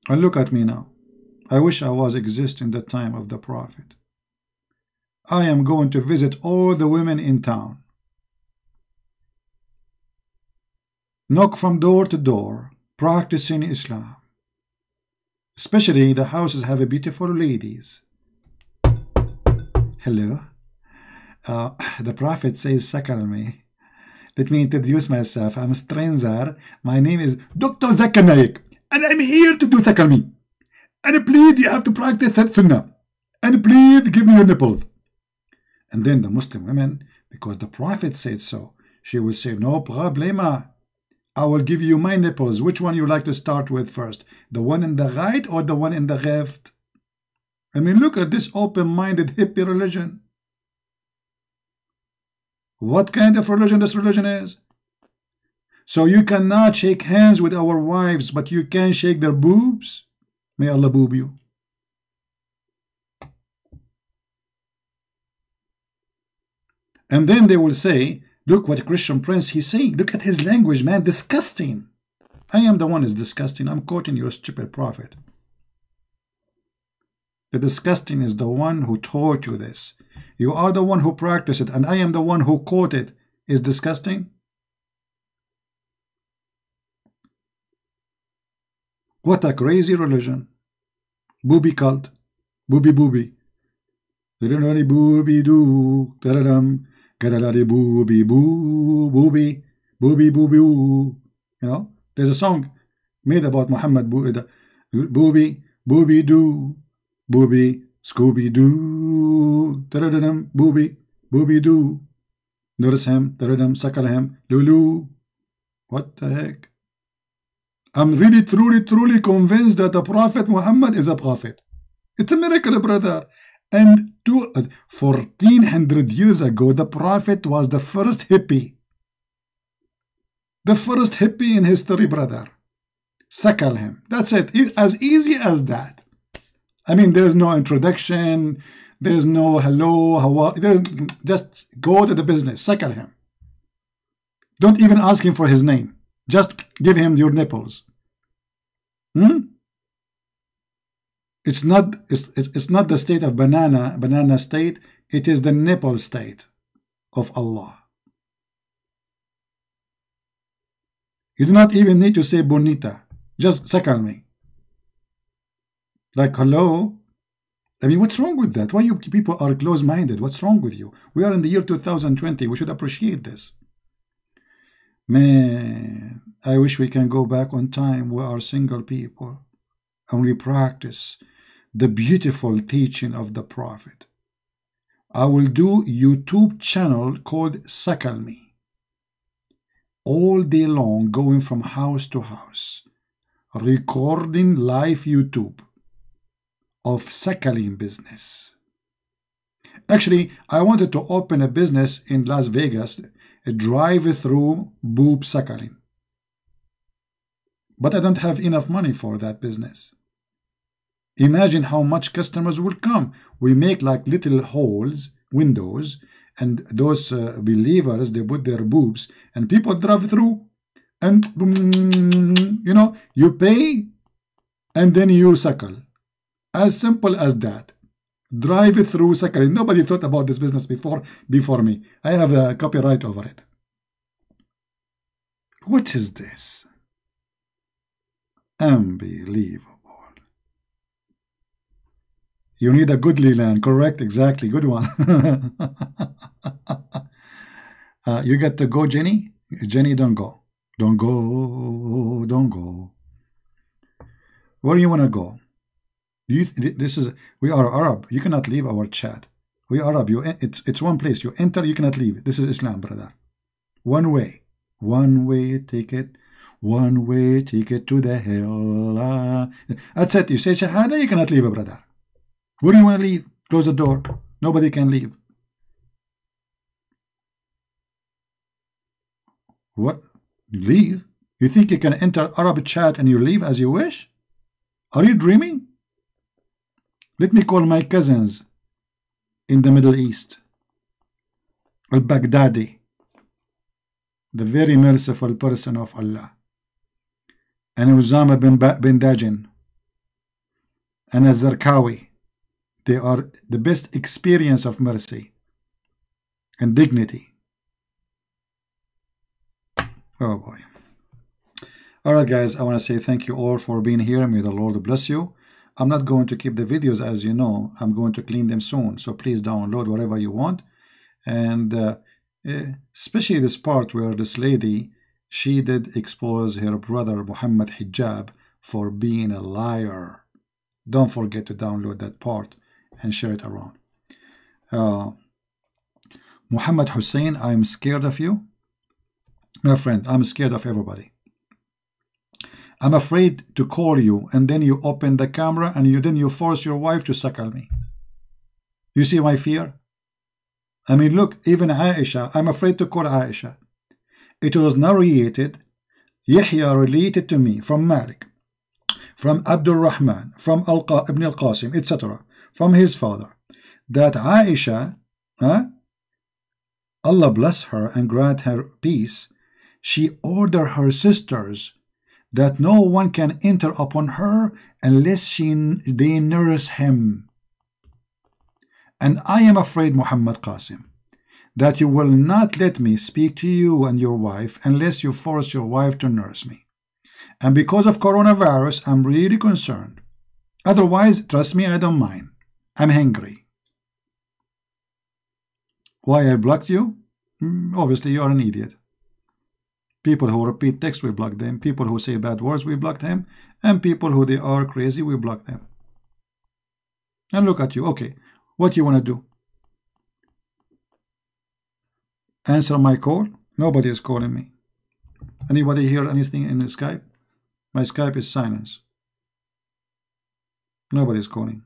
And look at me now. I wish I was exist in the time of the Prophet. I am going to visit all the women in town. Knock from door to door, practicing Islam. Especially the houses have a beautiful ladies. Hello. The Prophet says, "Sakal me." Let me introduce myself. I'm a stranger. My name is Dr. Zakir Naik, and I'm here to do sakal me. And please, you have to practice sunnah. And please give me your nipples. And then the Muslim women, because the Prophet said so, she will say, no problema. I will give you my nipples. Which one you like to start with first? The one in the right or the one in the left? I mean, look at this open-minded hippie religion. What kind of religion this religion is? So you cannot shake hands with our wives, but you can shake their boobs? May Allah boob you. And then they will say, look what Christian Prince he's saying. Look at his language, man. Disgusting. I am the one who's disgusting. I'm quoting your stupid prophet. The disgusting is the one who taught you this. You are the one who practiced it, and I am the one who quoted. Is disgusting? What a crazy religion. Booby cult. Booby booby. Booby doo. Booby boo. Booby. Booby booby boo. You know, there's a song made about Muhammad. Booby. Booby doo. Booby. Scooby doo. Booby. Booby doo. Nurse him. Suckle him. Lulu. What the heck? I'm really, truly convinced that the Prophet Muhammad is a prophet. It's a miracle, brother. And 1400 years ago, the Prophet was the first hippie. The first hippie in history, brother. Suckle him. That's it. As easy as that. I mean, there is no introduction. There is no hello, how. Just go to the business. Suckle him. Don't even ask him for his name. Just give him your nipples. It's not the state of banana state. It is the nipple state of Allah. You do not even need to say bonita. Just suckle me. Like hello. I mean, what's wrong with that? Why you people are close-minded? What's wrong with you? We are in the year 2020. We should appreciate this. Man, I wish we can go back on time. We are single people and we practice the beautiful teaching of the Prophet. I will do YouTube channel called Suckle Me. All day long, going from house to house, recording live YouTube of suckling business. Actually, I wanted to open a business in Las Vegas, a drive-through boob suckling. But I don't have enough money for that business. Imagine how much customers will come. We make like little holes, windows, and those believers, they put their boobs, and people drive through, and you know, you pay, and then you suckle. As simple as that. Drive-through suckling. Nobody thought about this business before me. I have a copyright over it. What is this? Unbelievable. You need a goodly land, correct? Exactly, good one. You get to go, Jenny? Jenny, don't go. Don't go. Don't go. Where do you want to go? We are Arab. You cannot leave our chat. We are Arab. It's one place. You enter, you cannot leave. This is Islam, brother. One way. One way ticket. One way ticket to the hell. That's it. You say Shahada, you cannot leave, brother. Where do you want to leave? Close the door. Nobody can leave. What? You leave? You think you can enter Arab chat and you leave as you wish? Are you dreaming? Let me call my cousins in the Middle East. Al-Baghdadi, the very merciful person of Allah, and Usama bin Dajin, and Az-Zarqawi. They are the best experience of mercy and dignity. Oh boy. Alright guys, I want to say thank you all for being here. May the Lord bless you. I'm not going to keep the videos, as you know. I'm going to clean them soon. So please download whatever you want. And especially this part where this lady, she did expose her brother Muhammad Hijab for being a liar. Don't forget to download that part and share it around. Muhammad Hussein, I'm scared of you. My friend, I'm scared of everybody. I'm afraid to call you, and then you open the camera and then you force your wife to suckle me. You see my fear? I mean, look, even Aisha, I'm afraid to call Aisha. It was narrated, Yahya related to me from Malik, from Abdul Rahman, from Ibn al-Qasim, etc., from his father, that Aisha, Allah bless her and grant her peace, she ordered her sisters that no one can enter upon her unless they nurse him. And I am afraid, Muhammad Qasim, that you will not let me speak to you and your wife unless you force your wife to nurse me. And because of coronavirus, I'm really concerned. Otherwise, trust me, I don't mind. I'm hungry. Why I blocked you? Obviously, you are an idiot. People who repeat text, we block them. People who say bad words, we block them. And people who they are crazy, we block them. And look at you. Okay, what you want to do? Answer my call? Nobody is calling me. Anybody hear anything in the Skype? My Skype is silence. Nobody is calling.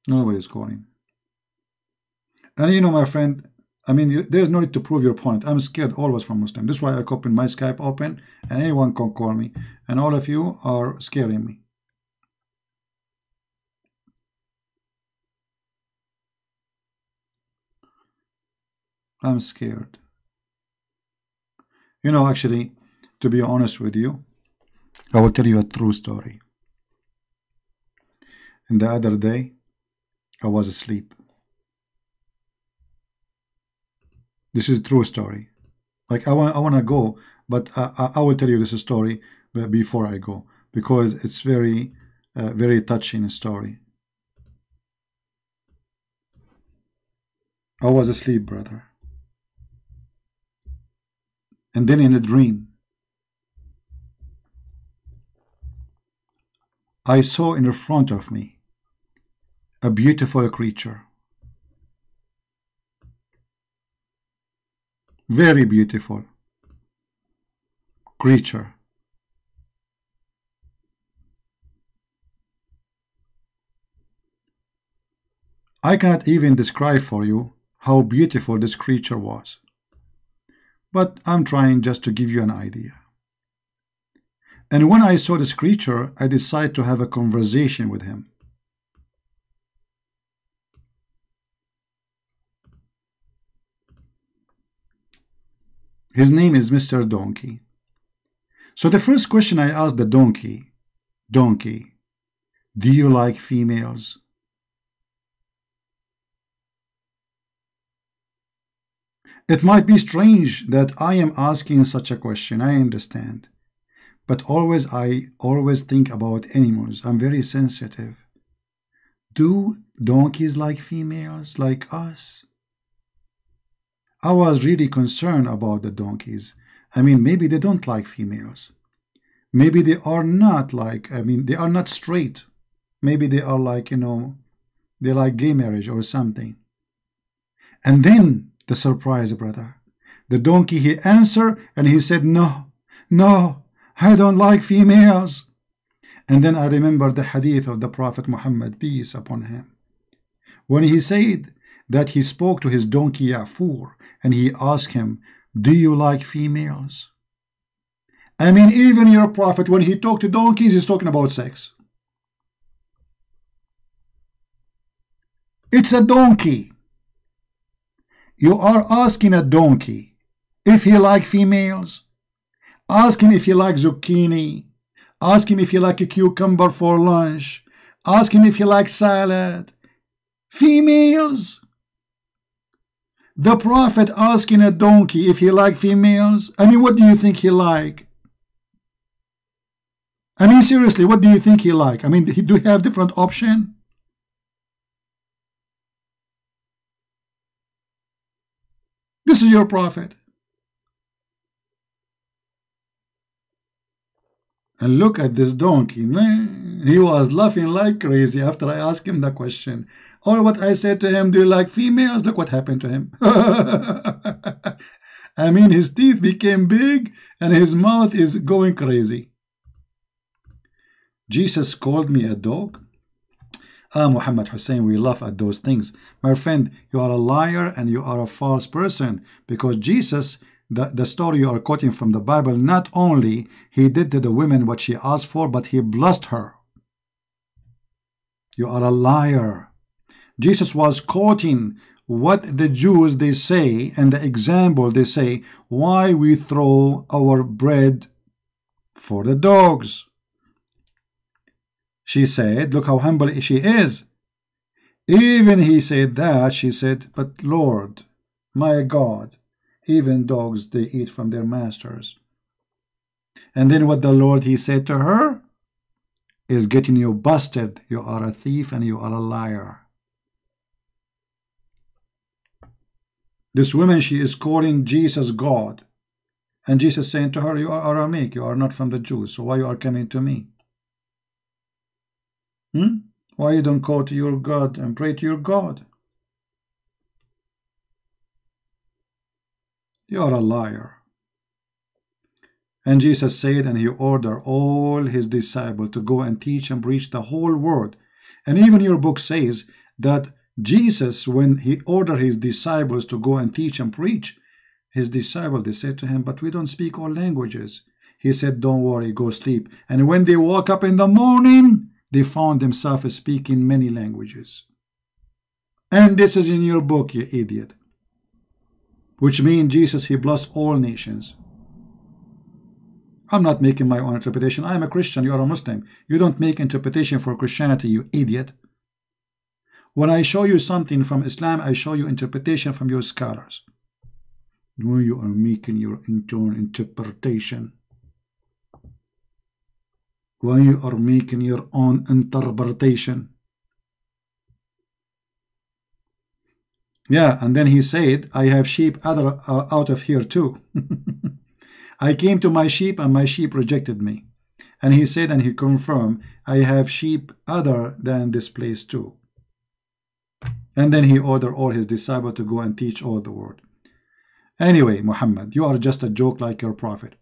Nobody's calling. And you know, my friend, I mean, there's no need to prove your point. I'm scared always from Muslim. This is why I open my Skype open, and anyone can call me. And all of you are scaring me. I'm scared. You know, actually, to be honest with you, I will tell you a true story. And the other day, I was asleep. This is a true story. Like I want to go, but I will tell you this story before I go, because it's very touching story. I was asleep, brother. And then in a dream, I saw in front of me a beautiful creature. Very beautiful creature. I cannot even describe for you how beautiful this creature was, but I'm trying just to give you an idea. And when I saw this creature, I decided to have a conversation with him. His name is Mr. Donkey. So the first question I asked the donkey, Donkey, do you like females? It might be strange that I am asking such a question, I understand. But I always think about animals. I'm very sensitive. Do donkeys like females like us? I was really concerned about the donkeys. I mean, maybe they don't like females. Maybe they are not like, they are not straight. Maybe they are like, they like gay marriage or something. And then the surprise, brother. The donkey, he answered and he said, no, I don't like females. And then I remember the hadith of the Prophet Muhammad, peace upon him, when he said that he spoke to his donkey Ya'fur and he asked him, do you like females? Even your Prophet, when he talked to donkeys, he's talking about sex. It's a donkey. You are asking a donkey if he likes females. Ask him if he likes zucchini. Ask him if he likes a cucumber for lunch. Ask him if he likes salad. Females. The Prophet asking a donkey if he likes females. What do you think he like? Seriously, what do you think he like? Do he have different option? This is your Prophet. And look at this donkey, man. He was laughing like crazy after I asked him the question. Or what I said to him, do you like females? Look what happened to him. His teeth became big and his mouth is going crazy. Jesus called me a dog. Muhammad Hussein, we laugh at those things. My friend, you are a liar and you are a false person, because Jesus, the story you are quoting from the Bible, not only he did to the women what she asked for, but he blessed her. You are a liar. Jesus was quoting what the Jews they say, and the example they say, why we throw our bread for the dogs. She said, look how humble she is. Even he said that, she said, but Lord, my God, even dogs, they eat from their masters. And then what the Lord, he said to her, is getting you busted. You are a thief and you are a liar. This woman, she is calling Jesus God. And Jesus saying to her, you are Aramaic, you are not from the Jews, so why you are coming to me? Why you don't call to your God and pray to your God? You are a liar. And Jesus said, and he ordered all his disciples to go and teach and preach the whole world. And even your book says that Jesus, when he ordered his disciples to go and teach and preach, his disciples, they said to him, but we don't speak all languages. He said, don't worry, go sleep. And when they woke up in the morning, they found themselves speaking many languages. And this is in your book, you idiot. Which means Jesus, he blessed all nations. I'm not making my own interpretation. I am a Christian, you are a Muslim. You don't make interpretation for Christianity, you idiot. When I show you something from Islam, I show you interpretation from your scholars. When you are making your own interpretation. When you are making your own interpretation. Yeah, and then he said, I have sheep out of here too. I came to my sheep and my sheep rejected me. And he said, and he confirmed, I have sheep other than this place too. And then he ordered all his disciples to go and teach all the world. Anyway, Muhammad, you are just a joke like your prophet.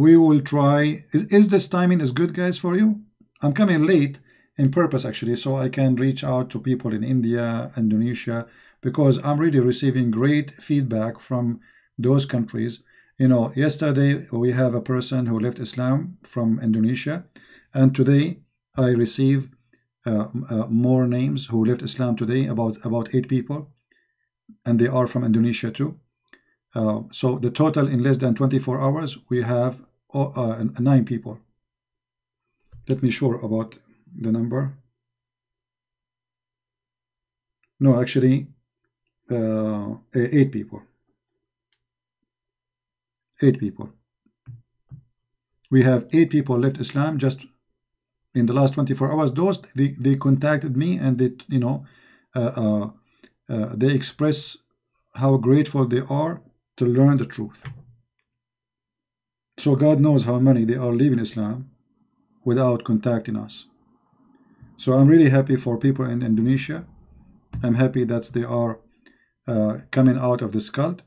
We will try. Is this timing is good, guys, for you? I'm coming late in purpose, actually, so I can reach out to people in India, Indonesia, because I'm really receiving great feedback from those countries. You know, yesterday we have a person who left Islam from Indonesia, and today I receive more names who left Islam today, about 8 people, and they are from Indonesia too. So the total in less than 24 hours, we have 9 people. Let me sure about the number. No, actually, 8 people. 8 people. We have 8 people left Islam just in the last 24 hours. Those they contacted me, and they, you know, they express how grateful they are to learn the truth. So God knows how many they are leaving Islam without contacting us. So I'm really happy for people in Indonesia. I'm happy that they are coming out of this cult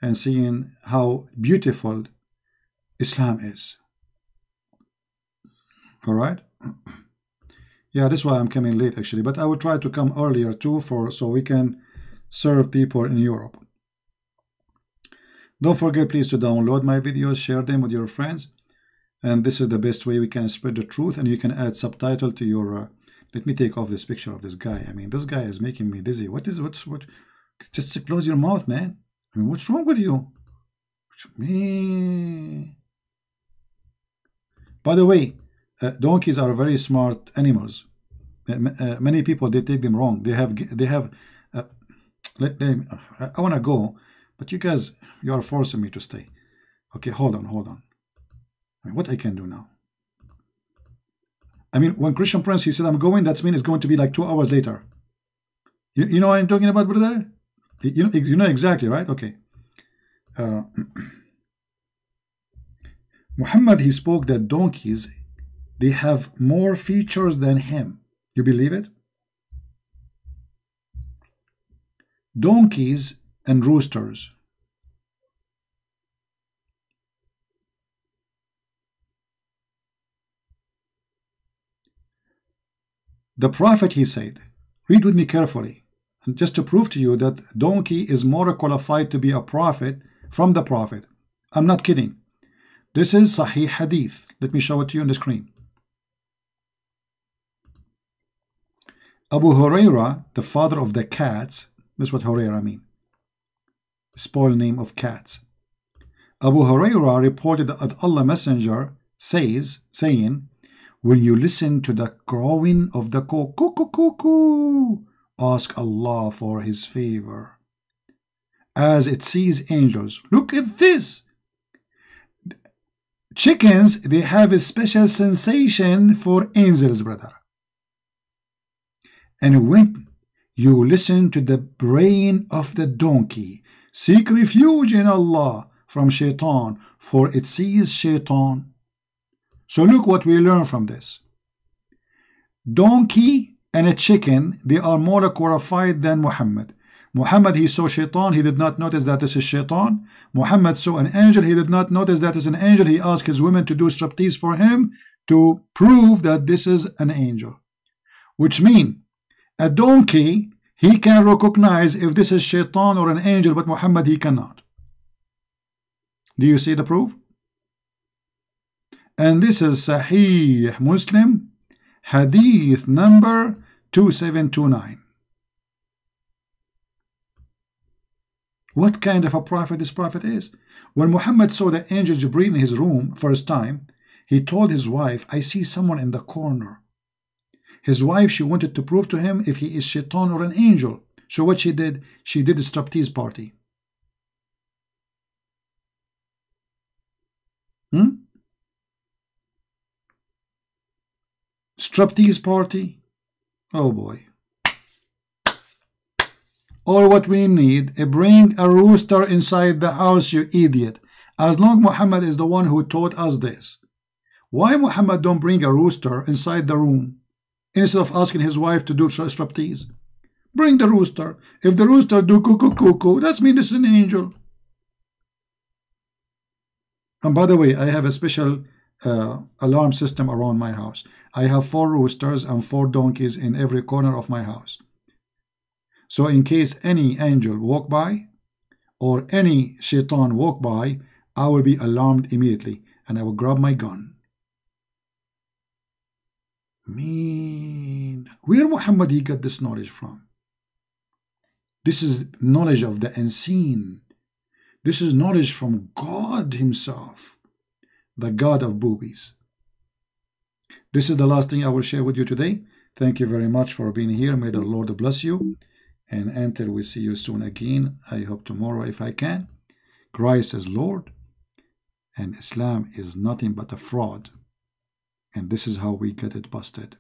and seeing how beautiful Islam is. All right. Yeah, that's why I'm coming late, actually, but I will try to come earlier too, so we can serve people in Europe. Don't forget, please, to download my videos, share them with your friends, and this is the best way we can spread the truth. And you can add subtitle to your let me take off this picture of this guy. I mean, this guy is making me dizzy. What? Just close your mouth, man. I mean, what's wrong with you? By the way, donkeys are very smart animals. Many people, they take them wrong. They have I want to go, but you guys, you are forcing me to stay. Okay, hold on. I mean, what I can do now? I mean, when Christian Prince, he said, I'm going, that means it's going to be like 2 hours later. You know what I'm talking about, brother? You know exactly, right? Okay. Muhammad, he spoke that donkeys, they have more features than him. You believe it? Donkeys and roosters. The prophet, he said, read with me carefully, and just to prove to you that donkey is more qualified to be a prophet from the prophet. I'm not kidding. This is Sahih Hadith. Let me show it to you on the screen. Abu Huraira, the father of the cats, that's what Huraira mean. Spoil name of cats. Abu Huraira reported that Allah Messenger saying, when you listen to the crowing of the cuckoo, ask Allah for His favor, as it sees angels. Look at this. Chickens, they have a special sensation for angels, brother. And when you listen to the braying of the donkey, seek refuge in Allah from shaitan, for it sees shaitan. So look what we learn from this. Donkey and a chicken, they are more qualified than Muhammad. Muhammad, he saw shaitan, he did not notice that this is shaitan. Muhammad saw an angel, he did not notice that is an angel. He asked his women to do striptease for him to prove that this is an angel. Which means, a donkey, he can recognize if this is shaitan or an angel, but Muhammad, he cannot. Do you see the proof? And this is Sahih Muslim, Hadith number 2729. What kind of a prophet this prophet is? When Muhammad saw the angel Jibreel in his room first time, he told his wife, I see someone in the corner. His wife, she wanted to prove to him if he is shaitan or an angel. So what she did a striptease party. Striptease party? Oh boy. All what we need, bring a rooster inside the house, you idiot. As long Muhammad is the one who taught us this. Why Muhammad don't bring a rooster inside the room instead of asking his wife to do striptease? Bring the rooster. If the rooster do cuckoo cuckoo, that means this is an angel. And by the way, I have a special alarm system around my house. I have 4 roosters and 4 donkeys in every corner of my house. So in case any angel walk by or any shaitan walk by, I will be alarmed immediately and I will grab my gun. Man, where Muhammad he got this knowledge from? This is knowledge of the unseen. This is knowledge from God himself, the God of boobies. This is the last thing I will share with you today. Thank you very much for being here. May the Lord bless you. And until we see you soon again, I hope tomorrow if I can. Christ is Lord and Islam is nothing but a fraud. And this is how we get it busted.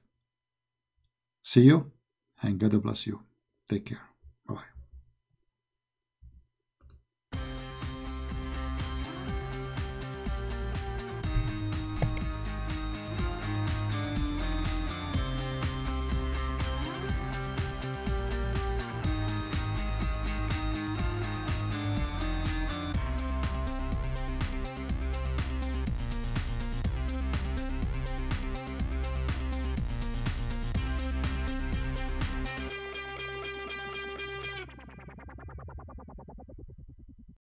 See you and God bless you. Take care.